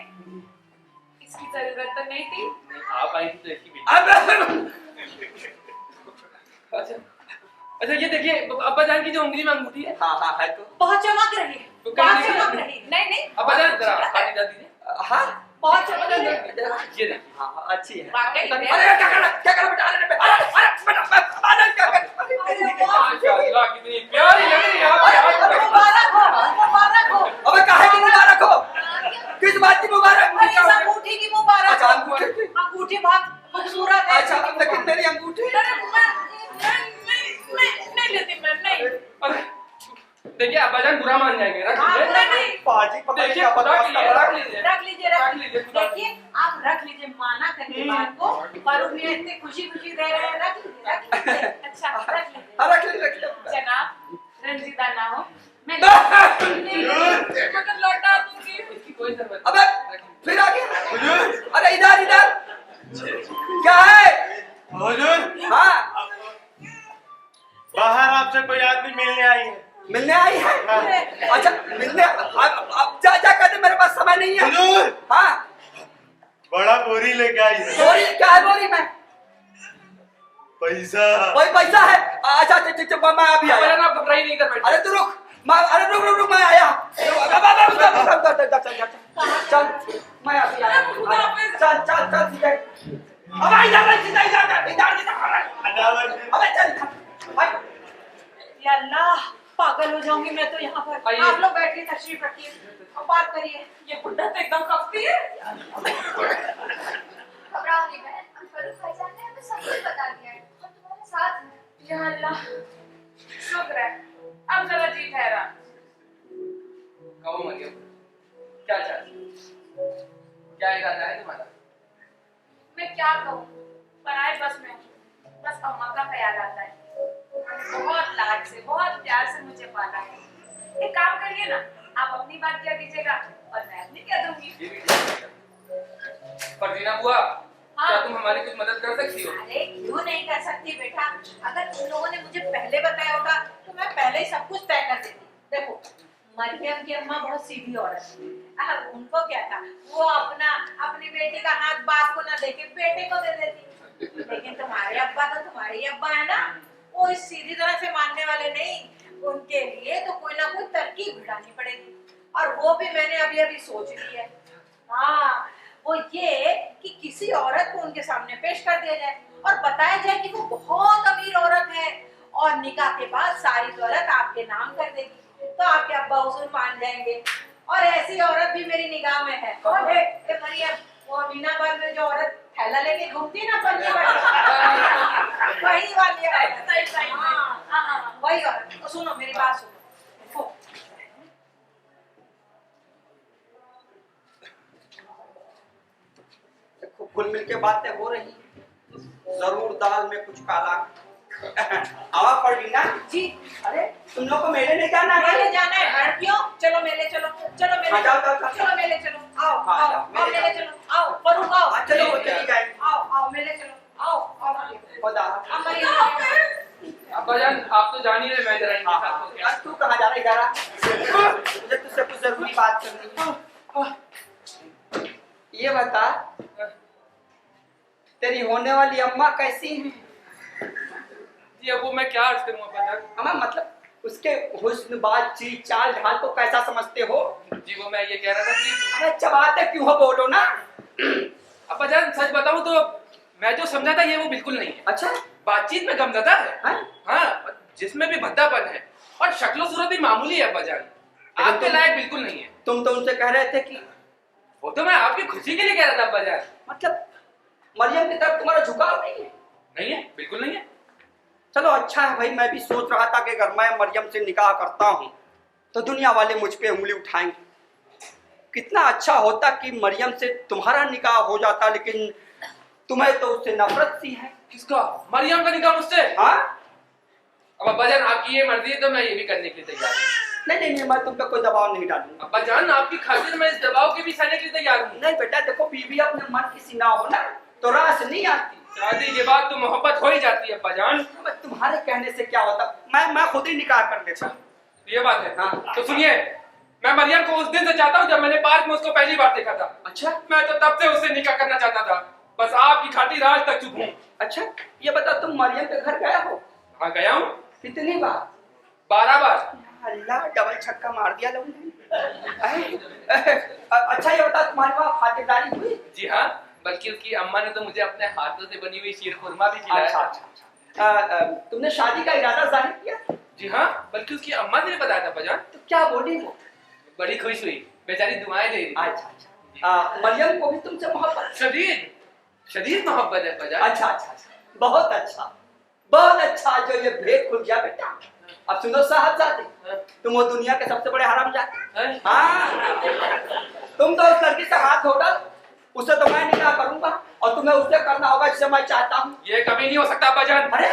Speaker 9: इसकी जरूरत तो नहीं थी।
Speaker 3: नहीं, आप आई थी तो इसकी भी। अच्छा अच्छा, ये देखिए अब्बा जान की जो उंगली में अंगूठी है।
Speaker 4: हाँ हाँ है तो।
Speaker 6: बहुत चमक रही है,
Speaker 3: तो
Speaker 6: बहुत
Speaker 3: कहीं
Speaker 6: चमक रही है। नहीं नहीं,
Speaker 3: अब्बा जान जरा हाथ इधर दीजिए।
Speaker 4: हाँ
Speaker 6: बहुत चमक रही है।
Speaker 3: ये देखिए।
Speaker 4: हाँ अच्छी है।
Speaker 9: वाकई में।
Speaker 4: अरे क्या कर बेटा? अरे क्या कर?
Speaker 3: माशाअल्लाह, कितनी प्यारी लग रही है आप।
Speaker 6: मुबारक हो, मुबारक हो।
Speaker 4: अबे काहे की मुबारक हो? किस बात की मुबारक?
Speaker 6: अरे इस अंगूठी की मुबारक
Speaker 4: अच्छा,
Speaker 6: हो।
Speaker 4: अंगूठी की?
Speaker 6: अंगूठी बहुत खूबसूरत है।
Speaker 4: अच्छा लेकिन मेरी अंगूठी।
Speaker 6: नहीं लेती मैं, नहीं।
Speaker 3: अरे, देखिए अब्बा जान बुरा मान जाएंगे। रख
Speaker 6: हाँ,
Speaker 3: लीजिए।
Speaker 6: नहीं।
Speaker 4: पाजी पता नहीं
Speaker 3: देखिए
Speaker 4: क्या
Speaker 3: खुदा
Speaker 4: बदमाश
Speaker 3: के
Speaker 4: कर
Speaker 3: लिए
Speaker 4: रहा है।
Speaker 3: रख लीजिए।
Speaker 6: रख लीजिए,
Speaker 3: रख
Speaker 6: रख
Speaker 3: लीजिए,
Speaker 6: लीजिए।
Speaker 3: खुदा।
Speaker 6: देखिए आप रख लीजिए, माना करके बात को। फारूक भैया इतने खुशी खुशी दे रहे हैं, रख लीजिए, रख लीजिए।
Speaker 9: अच्छा,
Speaker 6: रख लीजिए।
Speaker 4: हाँ रख ले।
Speaker 9: जनाब, रंजीदा ना हो। मैं लौटा दूंगी।
Speaker 3: इसकी कोई जरूरत
Speaker 4: अबे फिर आ गया। अरे इधर क्या है?
Speaker 7: हुजूर,
Speaker 4: हाँ
Speaker 7: बाहर आपसे कोई आदमी मिलने आई है।
Speaker 4: मिलने आई है। अच्छा मिलने अब जा कर दे, मेरे पास समय नहीं है।
Speaker 7: हुजूर,
Speaker 4: हाँ
Speaker 7: बड़ा बोरी लेके आई है।
Speaker 4: बोरी क्या है? बोरी में
Speaker 7: पैसा।
Speaker 4: कोई पैसा है? अच्छा मैं अभी
Speaker 3: अब्बा
Speaker 4: आया।
Speaker 3: जान, आप घबराइए नहीं, इधर बैठिए।
Speaker 4: अरे तू रुक, रुक मैं आया। चल मैं अभी आया। चल ठीक है। अबे इधर अबे चल।
Speaker 6: या अल्लाह, पागल हो जाऊंगी मैं तो यहाँ पर।
Speaker 3: आइए।
Speaker 6: आप लोग बैठिए, तशरीफ रखिए और बात करिए।
Speaker 9: ये बुढ़ा तो एकदम कफ्ती है।
Speaker 2: घबराओ नहीं बहन, फरूक भाईजान ने हमें सब कुछ बता दिया है। हम तुम्हारे साथ हैं।
Speaker 9: या अल्लाह, शुक्र है। अब जरा जी ठहरा।
Speaker 3: कहो मरियम, क्या चाहती हो? क्या इरादा है तुम्हारा?
Speaker 9: मैं क्या कहूँ, पराए बस में हूँ। बस अम्मा का ख्याल आता है। बहुत लाड से, बहुत प्यार से मुझे पाला है। एक काम करिए ना, आप अपनी बात कह दीजिएगा और मैं अपनी कह दूंगी।
Speaker 3: ये भी ठीक है। फरजीना बुआ, क्या तुम हमारी कुछ मदद कर सकती हो?
Speaker 6: अरे क्यों नहीं कर सकती बेटा? अगर तुम लोगों ने मुझे पहले बताया होता तो मैं पहले ही सब कुछ तय कर देती। देखो, मरियम की अम्मा बहुत सीधी औरत है। उनको क्या था, वो अपनी बेटी का हाथ बाप को ना देके बेटे को दे देती। लेकिन तुम्हारे अब्बा तो तुम्हारे ही अब्बा है ना, वो इस सीधी तरह से मानने वाले नहीं। उनके लिए तो कोई ना कोई तरकीब भिड़ानी पड़ेगी, और वो भी मैंने अभी अभी सोच ली है। हाँ, वो ये कि किसी औरत को उनके सामने पेश कर दिया जाए और बताया जाए कि वो बहुत अमीर औरत है और निकाह के बाद सारी दौलत आपके नाम कर देगी, तो आपके अब्बा हुजूर मान जाएंगे। और ऐसी औरत भी मेरी निगाह में है। और मरियम, वो अमीनाबाद में जो औरत थैला लेके घूमती ना पन्नी वाली, वही वाली औरत।
Speaker 9: सही।
Speaker 6: हाँ, वही औरत। तो सुनो मेरी बात सुनो।
Speaker 4: कुल मिल के बातें हो रही, जरूर दाल में कुछ काला। आवा पड़ी ना
Speaker 6: जी,
Speaker 4: अरे तुम लोग को मेले नहीं जाना है?
Speaker 6: मेले जाना है लड़कियों? चलो मेले चलो, चलो मेले
Speaker 4: हाँ, जाओ,
Speaker 6: चलो,
Speaker 4: जाओ,
Speaker 6: चलो मेले चलो। आओ
Speaker 4: हाँ,
Speaker 6: आओ
Speaker 4: जाओ,
Speaker 6: आओ
Speaker 4: मेले
Speaker 6: मेले चलो, आओ फरूक आओ।
Speaker 4: हाँ, चलो वो चली जाएंगे।
Speaker 6: आओ आओ मेले चलो, आओ आओ
Speaker 4: खुदा
Speaker 3: अब्बा जान, आप तो जान ही रहे, मैं जरा इनके
Speaker 4: हाँ,
Speaker 3: साथ हो गया।
Speaker 4: तू कहाँ जा रहा है? जा रहा मुझे तुझसे कुछ जरूरी बात करनी है। ये बता, तेरी होने वाली अम्मा कैसी है?
Speaker 3: जी अब वो मैं क्या अर्ज करूँ अब्बा जान?
Speaker 4: अम्मा मतलब उसके हुस्न, बातचीत, चाल ढाल को कैसा समझते हो?
Speaker 3: जी वो मैं ये कह रहा था कि
Speaker 4: अरे चबाते क्यों हो, बोलो ना।
Speaker 3: अब्बा जान सच बताऊं तो मैं जो समझा था ये वो बिल्कुल नहीं है।
Speaker 4: अच्छा
Speaker 3: बातचीत में गमज़दा है।
Speaker 4: हैं?
Speaker 3: हाँ, जिसमें भी भद्दापन है और शक्लो सूरत भी मामूली है अब्बाजान। आपके लायक बिल्कुल नहीं है।
Speaker 4: तुम तो उनसे कह रहे थे कि
Speaker 3: वो तो मैं आपकी खुशी के लिए कह रहा था अब्बाजान।
Speaker 4: मतलब मरियम की तरफ तुम्हारा झुकाव नहीं है?
Speaker 3: नहीं है, बिल्कुल नहीं है।
Speaker 4: चलो अच्छा है भाई, मैं भी सोच रहा था कि अगर मैं मरियम से निकाह करता हूँ तो दुनिया वाले मुझ पे उंगली उठाएंगे। कितना अच्छा होता कि मरियम से तुम्हारा निकाह हो जाता, लेकिन तुम्हें तो उससे नफरत सी है।
Speaker 3: किसका? मरियम का निकाह मुझसे?
Speaker 4: हाँ?
Speaker 3: अब अब्बाजान आपकी ये मर्जी है तो मैं ये भी करने के लिए तैयार हूँ।
Speaker 4: नहीं नहीं नहीं, मैं तुम पे कोई दबाव नहीं डालूंगा।
Speaker 3: अब्बाजान आपकी खातिर मैं इस दबाव के भी सहने के लिए तैयार हूँ।
Speaker 4: नहीं बेटा देखो, बीवी अपने मन की सी ना हो ना तो रास नहीं आती।
Speaker 3: शादी के बाद तो मोहब्बत हो ही जाती है अब्बाजान।
Speaker 4: तुम्हारे कहने से क्या होता, मैं खुद ही निकाह कर लेता।
Speaker 3: ये बात है।
Speaker 4: हाँ।
Speaker 3: तो सुनिए, मैं मरियम को उस दिन से चाहता हूँ जब मैंने पार्क में उसको पहली बार देखा था।
Speaker 4: अच्छा?
Speaker 3: मैं तो तब से उससे निकाह करना चाहता था, बस आपकी खातिर आज तक चुप हूँ।
Speaker 4: अच्छा ये बता, तुम मरियम के घर गया हो?
Speaker 3: हाँ गया हूँ।
Speaker 4: कितनी बार?
Speaker 3: 12 बार।
Speaker 4: अल्लाह, डबल छक्का मार दिया लोगों ने। अच्छा ये बता, तुम्हारी वहाँ खातिरदारी हुई?
Speaker 3: जी हाँ, बल्कि उसकी अम्मा ने तो मुझे अपने हाथों से बनी हुई शीर खुरमा भी खिलाया।
Speaker 4: अच्छा अच्छा। तुमने शादी का इरादा जाहिर किया?
Speaker 3: जी हाँ, बल्कि उसकी अम्मा ने बताया था अब्बाजान।
Speaker 4: तो क्या बोली वो?
Speaker 3: बड़ी खुश हुई, बेचारी दुआएं दे रही।
Speaker 4: अच्छा अच्छा। मरियम को भी तुमसे मोहब्बत?
Speaker 3: शदीद मोहब्बत है अब्बाजान।
Speaker 4: अच्छा अच्छा अच्छा, बहुत अच्छा बहुत अच्छा, जो ये भेद खुल गया बेटा। अब सुनो साहबजादे, तुम वो दुनिया के सबसे बड़े हरामजादे। हाँ, तुम तो उस लड़की से हाथ धो डालो, उससे तो मैं निकाह करूंगा और तुम्हें उससे करना होगा जिसे मैं चाहता हूँ।
Speaker 3: ये कभी नहीं हो सकता अब्बाजान।
Speaker 4: अरे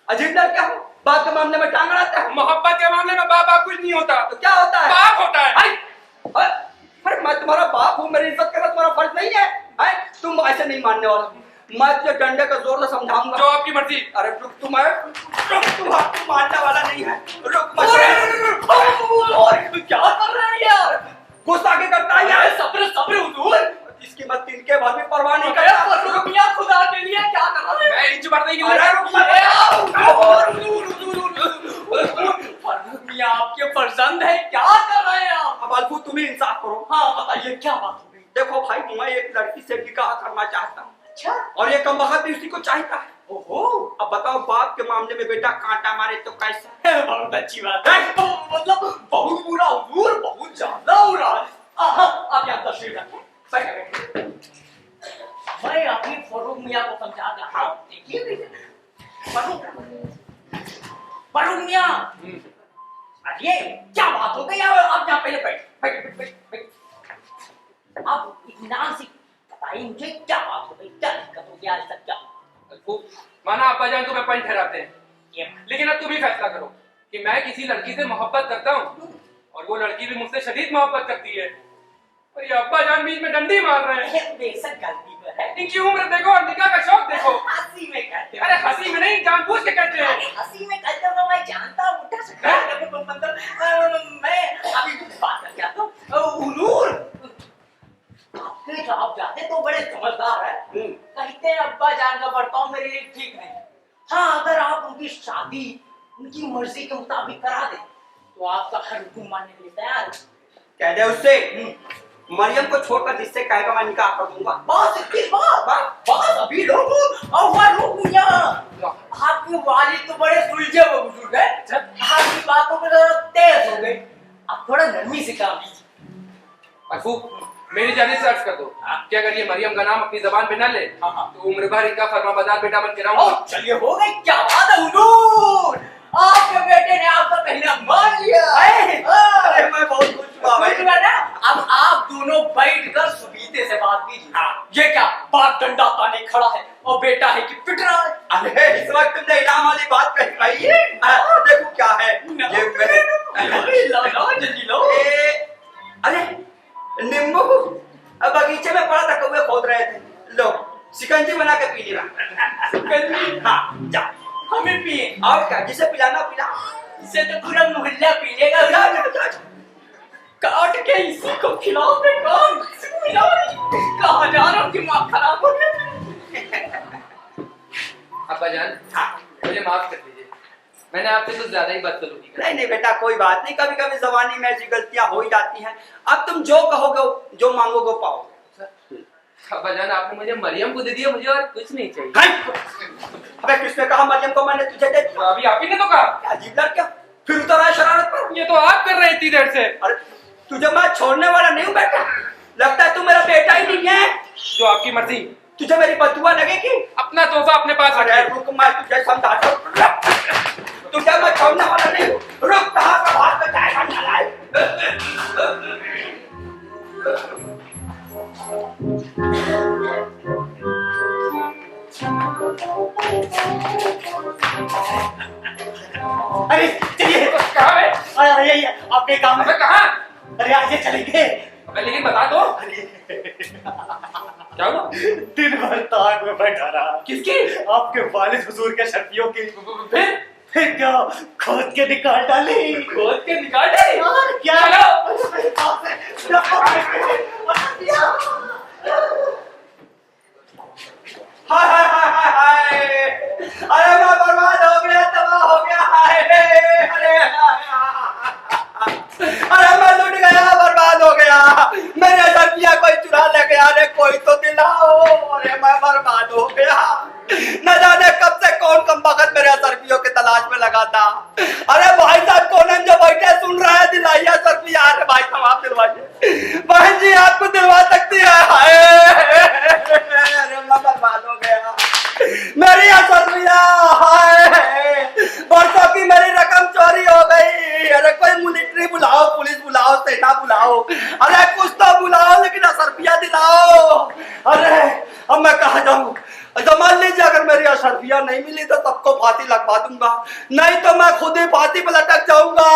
Speaker 4: अजिंदर क्या हो, बाप के मामले में टांग अड़ाता है?
Speaker 3: मोहब्बत के मामले में बाप कुछ नहीं होता।
Speaker 4: तो क्या होता है?
Speaker 3: बाप होता है।
Speaker 4: अरे मैं तुम्हारा बाप हूँ, मेरी इज्जत करना तुम्हारा फर्ज नहीं है? तुम ऐसे नहीं मानने वाला, मैं तुझे डंडे का जोर से समझाऊंगा।
Speaker 3: जो आपकी मर्जी।
Speaker 4: अरे रुक, तुम मानने वाला नहीं है। रुक मत। क्या कर रहे हैं यार? गुस्सा के करता है यार।
Speaker 8: सब्र सब्र हुजूर।
Speaker 4: इसकी मत तिनके भर भी परवाह नहीं करता।
Speaker 8: रुक मियां, खुदा के लिए क्या कर रहे हैं?
Speaker 3: मैं इंच भर नहीं
Speaker 4: अरे रुक मत।
Speaker 8: मियां आपके फर्जंद है, क्या कर रहे हैं आप?
Speaker 4: अब अल्फू तुम ही इंसाफ करो।
Speaker 8: हाँ बताइए क्या बात हो गई?
Speaker 4: देखो भाई, मैं एक लड़की से निकाह करना चाहता हूँ।
Speaker 8: अच्छा,
Speaker 4: और ये कमबख्त भी उसी को चाहता है।
Speaker 8: ओहो,
Speaker 4: अब बताओ, बाप के मामले में बेटा कांटा मारे तो कैसा?
Speaker 8: बहुत अच्छी बात है। मतलब बहुत बुरा हुजूर, बहुत ज्यादा बुरा। आप यहाँ तशरीफ रखें। मैं अपनी फरूक मियां को समझा रहा हूँ। देखिए फरूक मियां, अरे क्या बात हो गई? आप यहाँ पहले बैठ। आप इत्मीनान से बताइए मुझे क्या बात हो गई, क्या दिक्कत हो गया? सब क्या
Speaker 3: माना अब्बाजान तुम्हें पॉइंट ठहराते हैं, लेकिन अब तुम ही फैसला करो कि मैं किसी लड़की से मोहब्बत करता हूँ और वो लड़की भी मुझसे शदीद मोहब्बत करती है, और ये अब्बाजान बीच में डंडी मार रहे हैं।
Speaker 8: बेशक गलती पर है।
Speaker 3: इनकी उम्र देखो और निकाह का शौक देखो।
Speaker 8: हंसी में कहते
Speaker 3: अरे हंसी में नहीं, जानबूझ के कहते हैं।
Speaker 8: हंसी में कहते हो, मैं जानता हूँ। मतलब मैं अभी बात कर क्या तो हुजूर, आपके साहबजादे तो बड़े समझदार है। कहते हैं अब्बा जान का बर्ताव मेरे लिए ठीक नहीं। हाँ, अगर आप उनकी शादी उनकी मर्जी के मुताबिक करा दे तो आपका हर हुक्म मानने के लिए तैयार है।
Speaker 4: कह दे उससे मरियम को छोड़कर जिससे कहेगा मैं निकाह कर दूंगा।
Speaker 8: बस इतनी बात अभी लोगों आपके वालिद तो बड़े सुलझे हुए बुजुर्ग हैं। आपकी बातों में जरा तेज हो गए, आप थोड़ा नरमी से काम कीजिए।
Speaker 3: महफूब, मेरी जानिब से अर्ज कर दो कि अगर ये मरियम का नाम अपनी जबान पे न ले तो उम्र भर इनका फरमाबरदार बेटा बन के रहूंगा।
Speaker 8: चलिए हो गई, क्या बात है हुजूर, आपके बेटे ने आपका कहना मान लिया।
Speaker 4: अरे मैं बहुत खुश हुआ भाई।
Speaker 8: अब आप दोनों बैठकर सुबीते से बात कीजिए। ये क्या बाप डंडा ताने खड़ा है और बेटा है कि पिट रहा है?
Speaker 4: अरे इस वक्त तुमने इनाम वाली बात कही भाई। देखो क्या है ये मेरे
Speaker 8: जल्दी लो।
Speaker 4: अरे नींबू बगीचे में पड़ा था, कौवे खोद रहे थे। लो शिकंजी बना के पी लेना। हाँ जा,
Speaker 8: हमें पिए
Speaker 4: और क्या, जिसे पिलाना पिला।
Speaker 8: इसे तो पूरा मोहल्ला पी लेगा। काट के इसी को खिलाओ पे कौन कहाँ जा रहा हूँ, दिमाग खराब हो गया।
Speaker 3: अब्बाजान, मुझे माफ कर दीजिए, मैंने आपसे कुछ ज्यादा ही बदसलूकी की।
Speaker 4: नहीं बेटा कोई बात नहीं, कभी कभी जबानी में ऐसी गलतियां हो ही जाती हैं। अब तुम जो कहोगे जो मांगोगे पाओगे।
Speaker 3: अब्बाजान आपने मुझे मरियम को दे दिया, मुझे और कुछ नहीं चाहिए।
Speaker 4: अबे किसने कहा मरियम को मैंने तुझे दे दिया?
Speaker 3: अभी आप ही ने तो कहा।
Speaker 4: अजीब लड़का, फिर उतर आया शरारत पर।
Speaker 3: ये तो आप कर रहे इतनी देर से।
Speaker 4: अरे तुझे मैं छोड़ने वाला नहीं हूँ बेटा, लगता है तू मेरा बेटा ही नहीं है।
Speaker 3: जो आपकी मर्जी।
Speaker 4: तुझे मेरी बदुआ लगेगी?
Speaker 3: अपना तोहफा अपने पास
Speaker 4: अरे
Speaker 3: रखिए।
Speaker 4: रुक, मैं तुझे समझाता हूँ, तुझे मैं छोड़ने वाला नहीं हूँ। रुक, कहाँ का बात बताएगा नालायक।
Speaker 1: अरे चलिए।
Speaker 3: कहाँ है?
Speaker 1: अरे ये आपके काम
Speaker 3: अबे
Speaker 1: में।
Speaker 3: कहाँ?
Speaker 1: अरे आज ये चलेंगे।
Speaker 3: अबे लेकिन बता दो क्या हुआ?
Speaker 1: दिन भर ताक में बैठा रहा।
Speaker 3: किसकी?
Speaker 1: आपके वालिद हुजूर के शर्फियों की।
Speaker 3: फिर
Speaker 1: क्या खोद के निकाल डाली।
Speaker 3: खोद के निकाल दे।
Speaker 1: और क्या?
Speaker 4: हाय हाय हाय हाय हाय, अरे मैं बर्बाद हो गया, तबाह हो गया। हाय अरे मैं लुट गया, बर्बाद हो गया। मेरे सर्फिया कोई चुरा ले गया, अरे कोई तो दिलाओ। अरे मैं बर्बाद हो गया, न जाने कब से कौन कमबख्त मेरे सर्फियों के तलाश में लगा था। अरे भाई साहब कौन है जो बैठे सुन रहा है, दिलाइए सर्फिया। अरे भाई साहब आप दिलवाइए, बहन जी आपको दिलवा सकती है। हाय अरे मैं बर्बाद हो गया, मेरी सर्फिया। हाय बरसों की मेरी रकम चोरी हो गई। अरे कोई मिलिट्री बुलाओ, पुलिस बुलाओ, सेना बुलाओ, अरे कुछ तो बुलाओ, लेकिन असरफिया दिलाओ। अरे अब मैं कहाँ जाऊँ? तो मान लीजिए अगर मेरी असरफिया नहीं मिली तो सबको फांसी लगवा दूंगा, नहीं तो मैं खुद ही फांसी पर लटक जाऊंगा।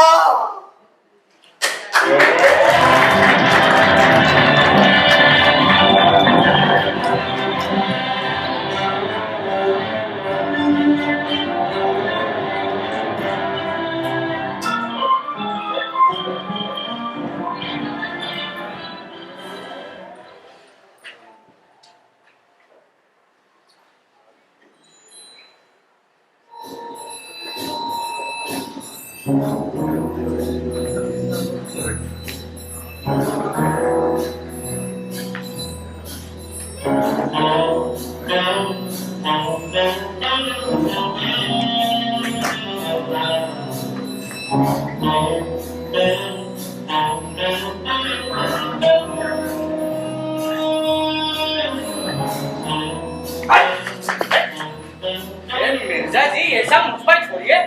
Speaker 8: मिर्जा जी ये सब मुझ पर छोड़िए,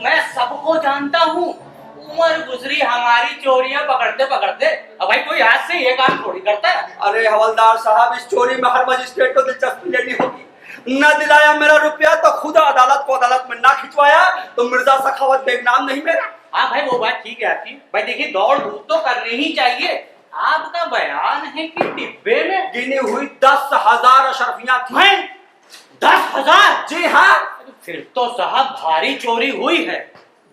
Speaker 8: मैं सबको जानता हूँ। उम्र गुजरी हमारी चोरियां पकड़ते पकड़ते, अब भाई कोई आज से ये काम थोड़ी करता है।
Speaker 4: अरे हवलदार साहब, इस चोरी में हर मजिस्ट्रेट को दिलचस्पी लेनी होगी। न दिलाया मेरा रुपया तो खुद अदालत को अदालत में ना खिंचवाया तो मिर्जा सखावत बेगनाम नहीं मेरा।
Speaker 8: हाँ भाई वो बात ठीक है आपकी। भाई देखिए दौड़ धूप तो करनी ही चाहिए। आपका बयान है कि डिब्बे में
Speaker 4: गिनी हुई 10,000 अशरफियां थी।
Speaker 8: 10,000?
Speaker 4: जी हाँ।
Speaker 8: फिर तो साहब भारी चोरी हुई है।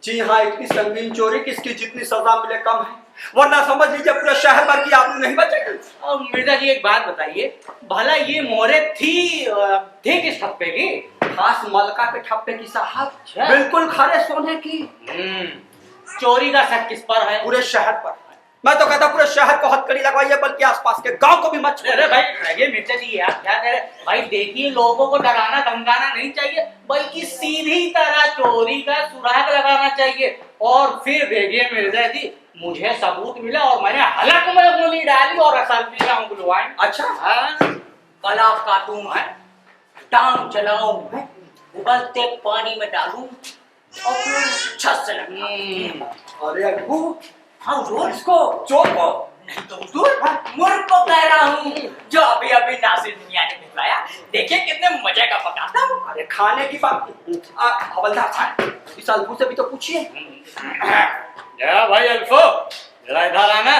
Speaker 4: जी हाँ, इतनी संगीन चोरी किसकी जितनी सजा मिले कम है, वरना समझ लीजिए पूरे शहर भर की आबरू नहीं बचेगी।
Speaker 8: अब मिर्जा जी एक बात बताइए, भला ये मोहरे थी किस ठप्पे की?
Speaker 4: खास मलका के ठप्पे की साहब,
Speaker 8: अच्छा।
Speaker 4: बिल्कुल खरे सोने की।
Speaker 8: चोरी का शक किस पर है?
Speaker 4: पूरे शहर पर। मैं तो कहता पूरे शहर को हथकड़ी लगवाइए, बल्कि आसपास के गांव को भी मत छोड़िए।
Speaker 8: अरे भाई मिर्जा जी यार क्या कह रहे भाई, देखिए लोगों को डराना धमकाना नहीं चाहिए, बल्कि सीधी तरह चोरी का सुराग लगाना चाहिए। और फिर देखिए मिर्जा जी, मुझे सबूत मिला और मैंने हलक में उंगली डाली और असरफिया उंगलवाई।
Speaker 4: अच्छा
Speaker 8: हाँ, गला काटूं मैं, टांग चलाऊं मैं, उबलते पानी में डालूं और फिर छत से लगाऊं।
Speaker 4: अरे अबू,
Speaker 8: हाँ हुजूर,
Speaker 4: इसको चोर को
Speaker 8: नहीं तो हुजूर मुर्ग को कह रहा हूँ, जो अभी अभी नासिर मियां ने भिजवाया। देखिए कितने मजे का पकाता हूँ।
Speaker 4: अरे खाने की बात। हवलदार साहब, इस अल्फू से भी तो पूछिए।
Speaker 8: क्या भाई अल्फो, जरा इधर आना।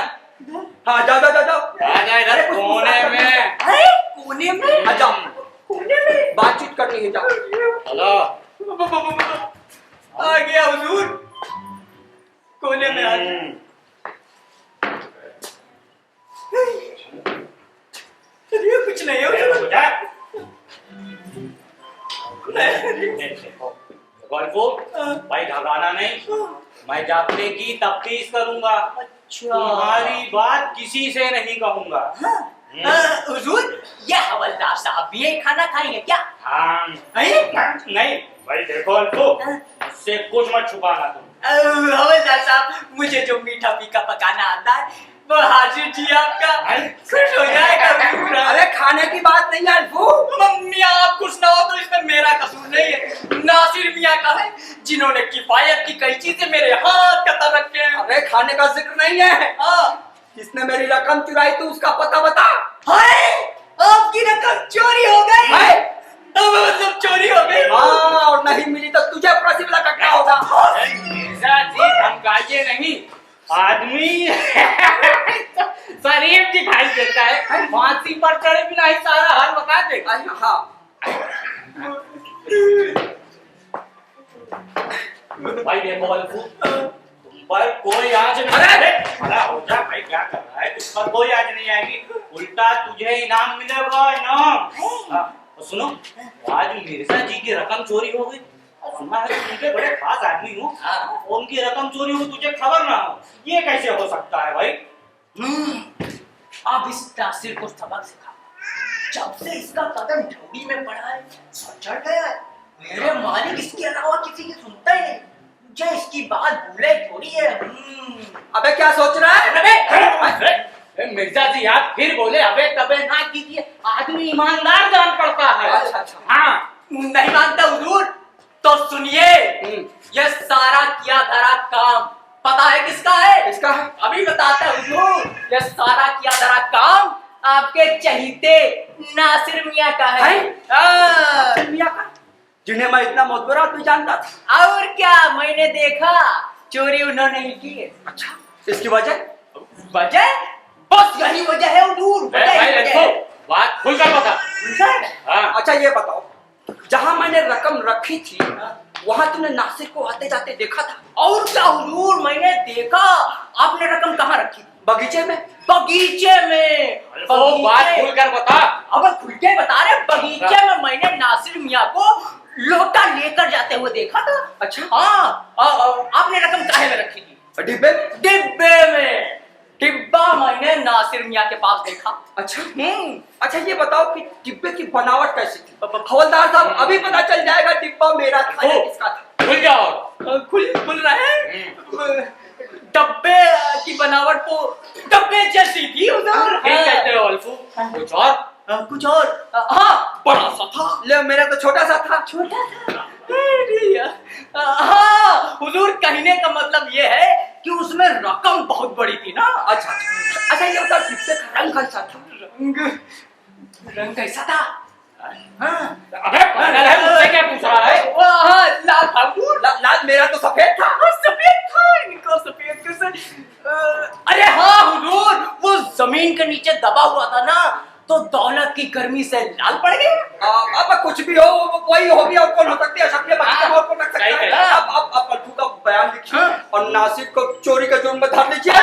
Speaker 4: हाँ जाओ जाओ जाओ।
Speaker 8: आजा इधर कोने में।
Speaker 4: अरे कोने में? हाँ जाओ, कोने में बातचीत करनी है, जाओ।
Speaker 8: हेलो, आ गया हुजूर, कोने में आ गया। कुछ नहीं हो भाई, घबराना नहीं, मैं जाप्ते की तफ्तीश करूंगा। तुम्हारी बात किसी से नहीं कहूंगा।
Speaker 4: हुजूर, ये हवलदार साहब भी ये खाना खाएंगे क्या?
Speaker 8: हाँ नहीं भाई, देखो अल्फो, मुझसे कुछ मत छुपाना तुम।
Speaker 4: हवलदार साहब, मुझे जो मीठा फीका पकाना आता है वो हाजिर जी आपका खुश हो जाएगा। अरे खाने की बात नहीं है अल्फू, मम्मी आप खुश ना हो तो इसमें मेरा कसूर नहीं है, नासिर मियाँ का है जिन्होंने किफायत की कई चीजें मेरे हाथ कतर रखे हैं। अरे खाने का जिक्र नहीं है। किसने मेरी रकम चुराई तो उसका पता बता। हाय, आपकी रकम चोरी हो गई। मतलब चोरी हो गई। हाँ, और नहीं मिली तो तुझे प्रतिबला करना होगा।
Speaker 8: मिर्जा जी धमकाइए नहीं, आदमी शरीफ दिखाई देता है, फांसी पर चढ़े बिना ही सारा हाल बता देगा।
Speaker 4: हाँ
Speaker 8: भाई देखो अल्फू, तुम पर कोई आंच नहीं। अरे खड़ा हो जा भाई, क्या कर रहा है? तुम पर कोई आंच नहीं आएगी, उल्टा तुझे इनाम मिलेगा, इनाम। तो सुनो, आज मिर्जा जी की रकम चोरी हो गई, सुना है तुम उनके बड़े खास आदमी हो, उनकी रकम चोरी हो तुझे खबर ना हो, ये कैसे हो सकता है भाई?
Speaker 4: अब इस नासिर को सबक सिखा। जब से इसका कदम झोली में पड़ा है चढ़ गया है। मेरे मालिक इसके अलावा किसी की सुनता ही नहीं, मुझे इसकी बात भूले थोड़ी है। अबे क्या सोच रहा है?
Speaker 8: मिर्जा जी आप फिर बोले अबे तबे ना कीजिए, आदमी ईमानदार जान पड़ता है।
Speaker 4: अच्छा।
Speaker 8: हाँ,
Speaker 4: नहीं मानता हुजूर तो सुनिए, ये सारा किया धरा काम पता है किसका है? किसका है? अभी बताता हूँ हुजूर। ये सारा किया धरा काम आपके चहीते नासिर मियाँ का है। मियाँ का, जिन्हें मैं इतना मोहब्बत भी जानता था। और क्या, मैंने देखा चोरी उन्होंने ही की है। अच्छा, इसकी वजह? बस यही वजह है हुजूर।
Speaker 8: बात खुलकर बता। हाँ।
Speaker 4: अच्छा ये बताओ, जहाँ मैंने रकम रखी थी वहाँ तुमने नासिर को आते जाते देखा था? और क्या हुजूर, मैंने देखा। आपने रकम कहाँ रखी? बगीचे में। बगीचे में?
Speaker 8: बात खुलकर बता।
Speaker 4: अब खुल के बता रहे, बगीचे में मैंने नासिर मियाँ को लोटा लेकर जाते हुए देखा था। अच्छा हाँ, आपने रकम काहे में रखी थी? डिब्बे में। डिब्बे में? डिब्बा मैंने नासिर मियाँ के पास देखा। अच्छा अच्छा ये बताओ कि डिब्बे की बनावट कैसी थी? हवलदार साहब, अभी पता चल जाएगा डिब्बा मेरा था या किसका था।
Speaker 8: खुल जाओ।
Speaker 4: खुल रहा है। डब्बे की बनावट तो डब्बे जैसी थी उधर।
Speaker 8: कहते हो अल्फू, कुछ और?
Speaker 4: कुछ और? हाँ, बड़ा सा था। ले, मेरा तो छोटा सा था। छोटा था? हाँ हुजूर, कहने का मतलब ये है कि उसमें रकम बहुत बड़ी थी ना। अच्छा अच्छा, ये बताओ डिब्बे का रंग कैसा था? रंग कैसा था?
Speaker 8: अबे पागल है, मुझसे क्या पूछ रहा है?
Speaker 4: लाल था। लाल मेरा तो सफेद था। सफेद था? इनको सफेद कैसे? अरे हाँ हुजूर, वो जमीन के नीचे दबा हुआ था ना, तो दौलत की गर्मी से लाल पड़ गया। अब कुछ भी हो, कोई हो भी, और कौन हो सकती है? शक्ल और कौन रख सकता है? अब अल्फू का बयान लिखिए और नासिर को चोरी का जुर्म में धर लीजिए।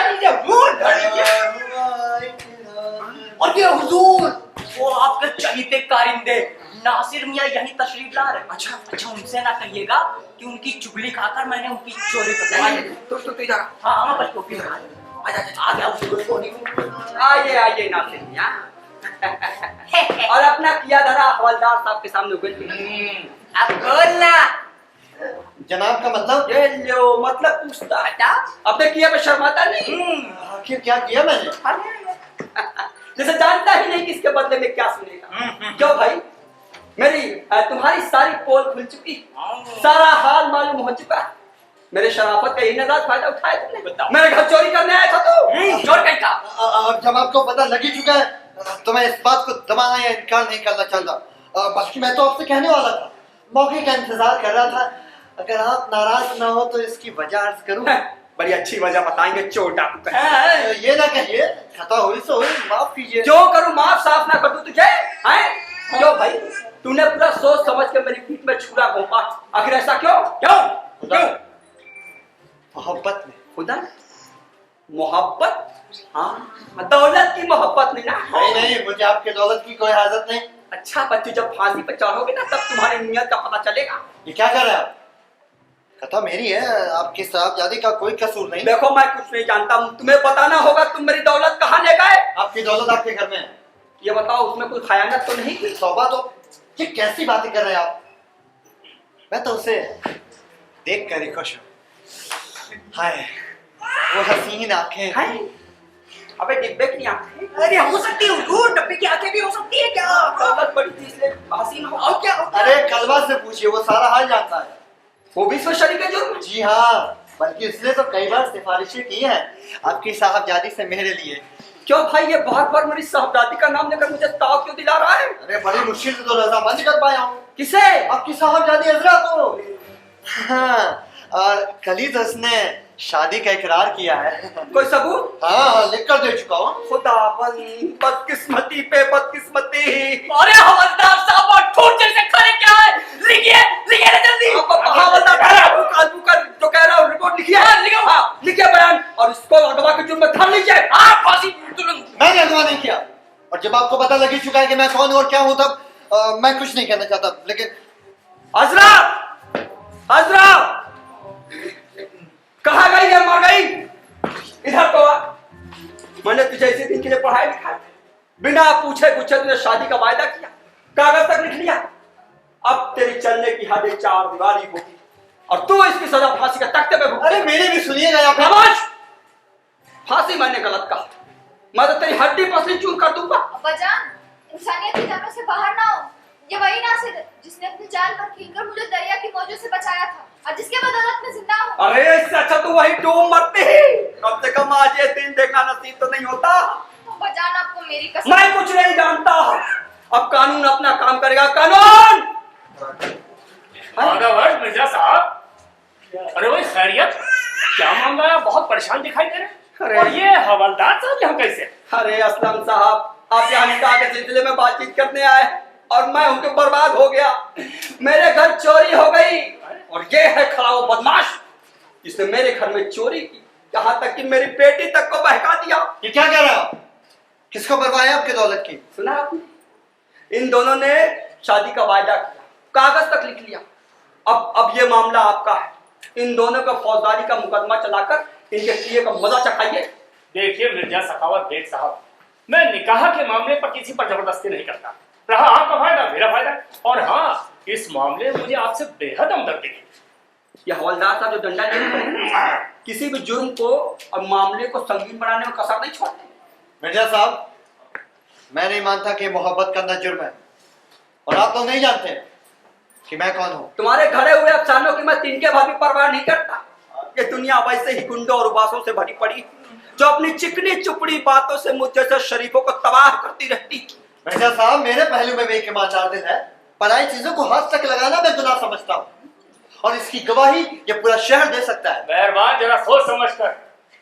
Speaker 4: और ये हुजूर, वो आपके चहीते कारिंदे नासिर मियाँ यही तशरीफ ला रहे। अच्छा अच्छा, उनसे ना कहिएगा कि उनकी चुगली खाकर मैंने उनकी चोरी पकड़ाई। तो इधर। हाँ बस टोपी लगा। आ गया उसको। आइए नासिर मियाँ। और अपना किया धरा हवलदार साहब के सामने बोलिए। अब बोलना।
Speaker 1: जनाब का मतलब?
Speaker 4: ये लो, मतलब पूछता है। अपने किया पे शर्माता नहीं?
Speaker 1: आखिर क्या किया मैंने?
Speaker 4: जैसे जानता ही नहीं कि इसके बदले में क्या सुनेगा। क्यों भाई, मेरी तुम्हारी सारी पोल खुल चुकी, सारा हाल मालूम हो चुका। मेरे शराफत का यही नजारा फायदा उठाया तुमने। मेरे घर चोरी करने आया था तू? चोर कहीं का?
Speaker 1: अब जब आपको पता लग ही चुका है तो मैं इस बात को दबाना या इनकार नहीं करना चाहता। बल्कि मैं तो आपसे कहने वाला था, मौके का इंतजार कर रहा था। अगर आप नाराज ना हो तो इसकी वजह अर्ज करूं।
Speaker 4: बड़ी अच्छी वजह बताएंगे चोर डाकू का।
Speaker 1: ये ना कहिए, खता हुई सो हुई, माफ कीजिए।
Speaker 4: जो करूं माफ, साफ ना कर दूं तुझे? हैं क्यों भाई, तूने पूरा सोच समझ के मेरी पीठ में छुरा घोंपा। आखिर ऐसा क्यों? मोहब्बत में। खुदा मोहब्बत? हाँ, दौलत की मोहब्बत में ना।
Speaker 1: नहीं, मुझे आपके दौलत की कोई हाजत नहीं।
Speaker 4: अच्छा बच्चू, जब फांसी पर चढ़ोगे ना तब तुम्हारी नियत का पता चलेगा।
Speaker 1: ये क्या कर रहे हैं आप? कथा मेरी है, आपकी साहबजादी का कोई कसूर नहीं।
Speaker 4: देखो मैं कुछ नहीं जानता, तुम्हें बताना होगा। तुम मेरी दौलत कहाँ ले गए?
Speaker 1: आपकी दौलत आपके घर में है।
Speaker 4: ये बताओ उसमें कोई खयानत तो नहीं की?
Speaker 1: तौबा, तो ये कैसी बातें कर रहे हैं आप? मैं तो उसे देख कर ही खुश हूँ। हाय वो हसीन आंखें।
Speaker 4: हाय, अबे डिब्बे की आंखें।
Speaker 6: अरे हो सकती है हुजूर, डब्बे की आंखें भी हो सकती है क्या?
Speaker 4: दौलत बड़ी थी इसलिए हसीन हो। और क्या?
Speaker 1: अरे कलवा से पूछिए, वो सारा हाल जानता है।
Speaker 4: वो भी इसमें शरीक है जुर्म?
Speaker 1: जी हाँ, बल्कि उसने तो कई बार सिफारिशें की हैं आपकी साहबजादी से मेरे लिए।
Speaker 4: क्यों भाई, ये बहुत बार मेरी साहबजादी का नाम लेकर मुझे ताव क्यों दिला रहा है?
Speaker 1: अरे बड़ी मुश्किल से तो रजामंद कर पाया हूँ।
Speaker 4: किसे?
Speaker 1: आपकी साहबजादी अजरा को। हाँ, और कल ही तो उसने शादी का इकरार किया है।
Speaker 4: कोई सबूत?
Speaker 1: हाँ, लिख कर दे चुका हूँ।
Speaker 4: खुदावन, बदकिस्मती पे बदकिस्मती।
Speaker 8: अरे हवलदार साहब, और ठोट जैसे खड़े क्या है? लिखिए लिखिए ना जल्दी।
Speaker 4: जो कह रहा हूँ रिपोर्ट लिखिए। हाँ, लिखिए बयान, और इसको अगवा के जुर्म में धर लीजिए।
Speaker 8: हाँ, फांसी तुरंत।
Speaker 1: मैंने अगवा नहीं किया, और जब आपको पता लग ही चुका है कि मैं कौन और क्या हूँ, तब मैं कुछ नहीं कहना चाहता। लेकिन
Speaker 4: अजरा, अजरा कहाँ गई है? मर गई? इधर तो आ। मैंने तुझे इसी दिन के लिए पढ़ाई लिखा, बिना पूछे पूछे तुझे शादी का वायदा किया, कागज तक लिख लिया। अब तेरी चलने की हद 4 दीवारी होगी, और तू इसकी सजा फांसी का तख्ते पे भुगतेगा।
Speaker 1: अरे मेरे भी सुनिएगा या फिर
Speaker 4: खामोश! फांसी मैंने गलत कहा, मैं तो तेरी हड्डी पसली चूर कर दूंगा।
Speaker 2: अब्बाजान, इंसानियत की जमीन से बाहर ना हो। ये वही नासिर है जिसने अपनी जान पर खेलकर मुझे दरिया की मौजों से बचाया था, और जिसके बदौलत मैं जिंदा हूँ।
Speaker 4: अरे इससे अच्छा तो वही डूब मरती ही। कम से कम आज ये दिन देखना नसीब तो नहीं होता।
Speaker 2: अब्बाजान, आपको मेरी कसम।
Speaker 4: मैं कुछ नहीं जानता, अब कानून अपना काम करेगा। कानून!
Speaker 8: आदावर मिर्जा साहब, अरे वही खैरियत, क्या मामला है? बहुत परेशान दिखाई दे रहे हैं।
Speaker 4: अरे
Speaker 8: और ये हवलदार साहब यहाँ कैसे?
Speaker 4: अरे असलम साहब, आप यहाँ निकाह के सिलसिले में बातचीत करने आए, और मैं उनके बर्बाद हो गया। मेरे घर चोरी हो गई, और ये है खड़ा वो बदमाश जिसने मेरे घर में चोरी की, यहाँ तक कि मेरी बेटी तक को बहका दिया।
Speaker 1: ये क्या कह रहे हो? किसको परवाह है आपकी दौलत की?
Speaker 4: सुना आपने? इन दोनों ने शादी का वायदा किया, कागज तक लिख लिया। अब ये मामला आपका है। इन दोनों का फौजदारी का मुकदमा चलाकर इनके किए का मजा चखाइए।
Speaker 8: देखिए मिर्जा सखावत बेग साहब, मैं निकाह के मामले पर किसी पर जबरदस्ती नहीं करता। रहा आपका फायदा मेरा फायदा, और हाँ, इस मामले में मुझे आपसे बेहद हमदर्दी है।
Speaker 4: ये हवलदार साहब जो डंडा लेने पर किसी भी जुर्म को और मामले को संगीन बनाने में कसर नहीं छोड़ते।
Speaker 1: मिर्जा साहब, मैं नहीं मानता कि मोहब्बत करना जुर्म है, और आप लोग नहीं जानते कि मैं कौन हूँ।
Speaker 4: तुम्हारे घड़े हुए अफसानों की मैं तिनके भाभी परवाह नहीं करता। ये दुनिया वैसे ही गुंडों और उबासों से भरी पड़ी, जो अपनी चिकनी चुपड़ी बातों से मुझ जैसे शरीफों को तबाह करती रहती।
Speaker 1: मिर्जा साहब, मेरे पहलू में भी एक ईमानदार दिल है। पराई चीजों को हाथ तक लगाना मैं गुनाह समझता हूँ, और इसकी गवाही ये पूरा शहर दे सकता है।
Speaker 8: मेहरबान, जरा सोच समझ कर।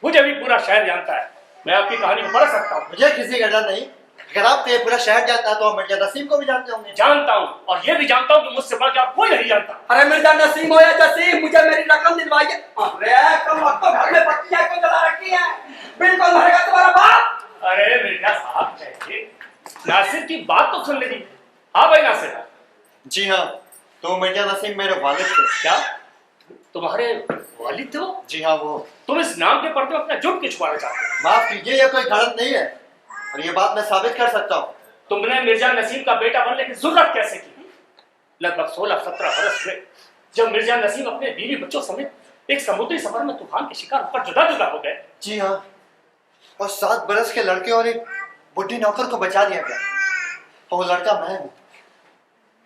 Speaker 8: मुझे भी पूरा शहर जानता है, मैं आपकी कहानी को पढ़ सकता हूँ।
Speaker 1: मुझे किसी का डर नहीं। अगर आपको ये पूरा शहर जानता है तो हम मिर्जा नसीम को भी जानते होंगे।
Speaker 8: जानता हूँ, और ये भी जानता हूँ कि मुझसे बढ़ के आप कोई नहीं जानता।
Speaker 4: अरे मिर्जा नसीम हो या जसीम, मुझे मेरी रकम दिलवाइए। अरे कम वक्त तो घर में बच्चियां क्यों जला रखी है? बिल कौन भरेगा? तुम्हारा बाप।
Speaker 8: अरे मिर्जा साहब, कहिए, नासिर की बात तो सुन लीजिए। हाँ भाई नासिर।
Speaker 1: जी हाँ, तो मिर्जा नसीम मेरे वालिद थे।
Speaker 8: क्या तुम्हारे वालिद थे वो?
Speaker 1: जी हाँ, वो।
Speaker 8: तुम इस नाम के पर्दे में अपना जुर्म क्यों छुपाना चाहते हो?
Speaker 1: माफ कीजिए, ये कोई गलत नहीं है, और ये बात मैं साबित कर सकता हूँ।
Speaker 8: तुमने मिर्जा नसीम का बेटा बनने की जरूरत कैसे की? लगभग 16-17 वर्ष हुए जब मिर्जा नसीम अपने बीवी बच्चों समेत एक समुद्री सफर में तूफान के शिकार होकर जुदा जुदा हो गए।
Speaker 1: जी हाँ, और 7 बरस के लड़के और एक बुढ़ी नौकर को बचा दिया गया, और वो लड़का मैं हूँ।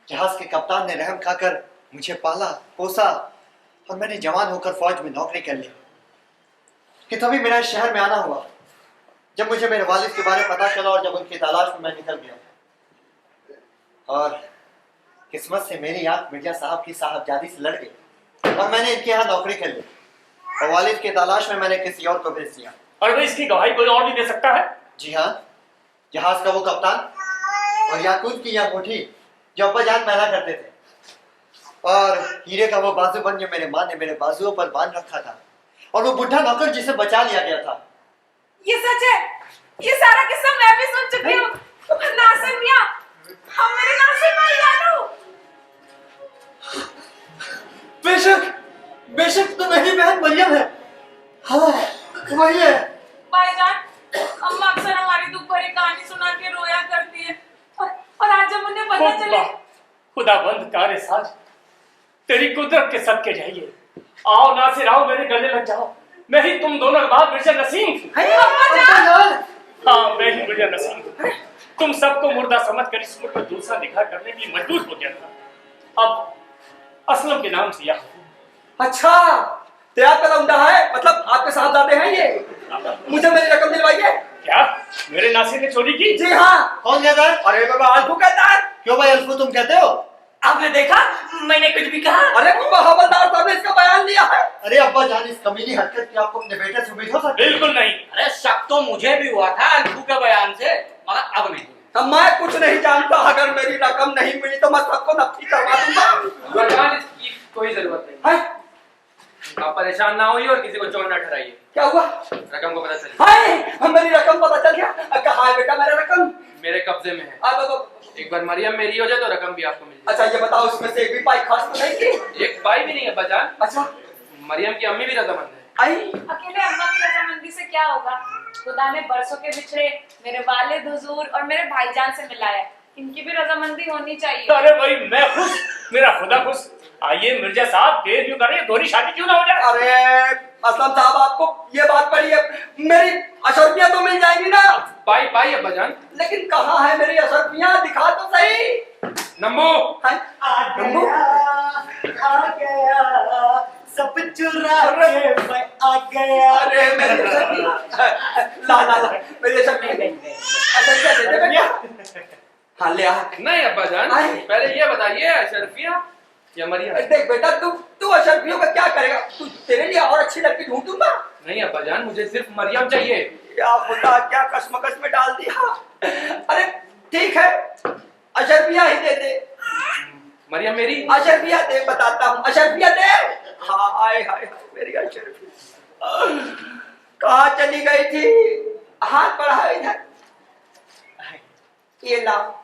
Speaker 1: जहाज के कप्तान ने रहम खाकर मुझे पाला पोसा, और मैंने जवान होकर फौज में नौकरी कर ली। कि तभी मेरा इस शहर में आना हुआ, जब मुझे मेरे वालिद के बारे में पता चला, और जब उनकी तलाश में मैं निकल गया। और किस्मत से मेरी आंख मिर्जा साहब की साहबजादी से लड़ गई, और मैंने इनके यहाँ नौकरी कर ली, और वालिद की तलाश में मैंने किसी और को भेज दिया।
Speaker 8: और भाई इसकी गवाही कोई और भी दे सकता है?
Speaker 1: जी हाँ, जहाज का वो कप्तान, और याकूत की अंगूठी जो अब्बाजान पहना करते थे, और हीरे का वो बाजूबंद जो मेरे माँ ने मेरे बाजुओं पर बांध रखा था, और वो बुढ़ा नौकर जिसे बचा लिया गया था।
Speaker 6: ये सच है, ये सारा किस्सा मैं भी सुन चुकी हूँ। नासिर मियां, हम मेरे नासिर भाई जानू।
Speaker 1: बेशक वही है।
Speaker 9: भाईजान, अम्मा अक्सर हमारी दुख भरी कहानी सुना के रोया करती है और आज जब उन्हें पता चले।
Speaker 8: खुदाबंद कार्य साज, तेरी कुदरत के सदके जाइए। आओ नासिर आओ, मेरे गले लग जाओ। मैं ही तुम दोनों के बाद मिर्जा नसीम हूँ। हाँ, मैं ही मिर्जा नसीम हूँ। तुम सबको मुर्दा समझकर इस मुल्क पर दूसरा निकाह करने के लिए मजबूर हो गया था। अब असलम के नाम से यह
Speaker 4: अच्छा, तेरा कलमदा है, मतलब आपके साहबजादे हैं ये। मुझे मेरी रकम दिलवाइए।
Speaker 8: क्या मेरे नासिर ने चोरी की?
Speaker 4: जी हाँ।
Speaker 1: कौन कहता है?
Speaker 4: अरे बाबा अल्फू कहता है।
Speaker 1: क्यों भाई अल्फू तुम कहते हो?
Speaker 8: आपने देखा मैंने कुछ भी कहा?
Speaker 4: अरे बाबा हवलदार साहब ने इसका बयान लिया है।
Speaker 1: अरे अब्बा जान, इस कमीनी हरकत की आपको अपने बेटे से उम्मीद हो सकती है?
Speaker 8: बिल्कुल नहीं।
Speaker 10: अरे शक तो मुझे भी हुआ था अल्फू के बयान से, मगर अब नहीं।
Speaker 4: मैं कुछ नहीं जानता। अगर मेरी रकम नहीं मिली तो मैं सबको नफी करवा दूंगा।
Speaker 3: भगवान, इसकी कोई जरूरत नहीं।
Speaker 4: है?
Speaker 3: आप परेशान ना होइए और किसी को चोर ना ठहराइए।
Speaker 4: क्या हुआ?
Speaker 3: रकम को पता चल
Speaker 4: हाय, मेरी रकम पता चल गया। कहाँ है बेटा मेरा रकम?
Speaker 3: मेरे कब्जे में है।
Speaker 4: अब
Speaker 3: एक बार मरियम मेरी हो जाए तो रकम भी आपको मिल जाए।
Speaker 4: अच्छा ये बताओ, उसमें से एक भी पाई खर्च तो नहीं की?
Speaker 3: एक भाई भी नहीं है बजान।
Speaker 4: अच्छा,
Speaker 3: मरियम की अम्मी भी रजामंद है।
Speaker 4: आई
Speaker 9: अकेले अम्मा की रजामंदी से क्या होगा? खुदा ने बरसों के बिछड़े मेरे वालिद हुजूर और मेरे भाईजान से मिलाया। इनकी भी रजामंदी होनी चाहिए।
Speaker 8: अरे भाई मैं खुश, मेरा खुदा खुश। आइए मिर्जा साहब, देर क्यों कर रहे हैं? दोहरी शादी क्यों ना हो जाए?
Speaker 4: अरे असलम साहब, आपको ये बात पड़ी है, मेरी अशरफियां तो मिल जाएंगी ना?
Speaker 3: पाई पाई अब्बा जान।
Speaker 4: लेकिन कहाँ है मेरी अशरफियां? दिखा तो सही।
Speaker 3: नम्बू,
Speaker 4: नम्बू?
Speaker 1: आ गया सब चुरा के मैं आ गया।
Speaker 4: अरे मेरी अशरफियां, ला ला ला मेरी अशरफियां। अच्छा क्या देते भैया? हाँ ले आ।
Speaker 3: नहीं अब्बा जान,
Speaker 4: आए।
Speaker 3: पहले ये बताइए अशरफिया या मरियम?
Speaker 4: देख बेटा, तू अशरफियों का क्या करेगा? तू तेरे लिए और अच्छी लड़की ढूंढूंगा।
Speaker 3: नहीं अब्बा जान, मुझे सिर्फ मरियम चाहिए।
Speaker 4: क्या खुदा, क्या कश्मकश में डाल दिया। अरे ठीक है, अशरफिया ही दे दे।
Speaker 3: मरियम मेरी।
Speaker 4: अशरफिया दे, बताता हूँ। अशरफिया दे। हाँ, हाय हाय मेरी अशरफिया कहाँ चली गई थी? हाथ बढ़ा इधर, ये लाओ।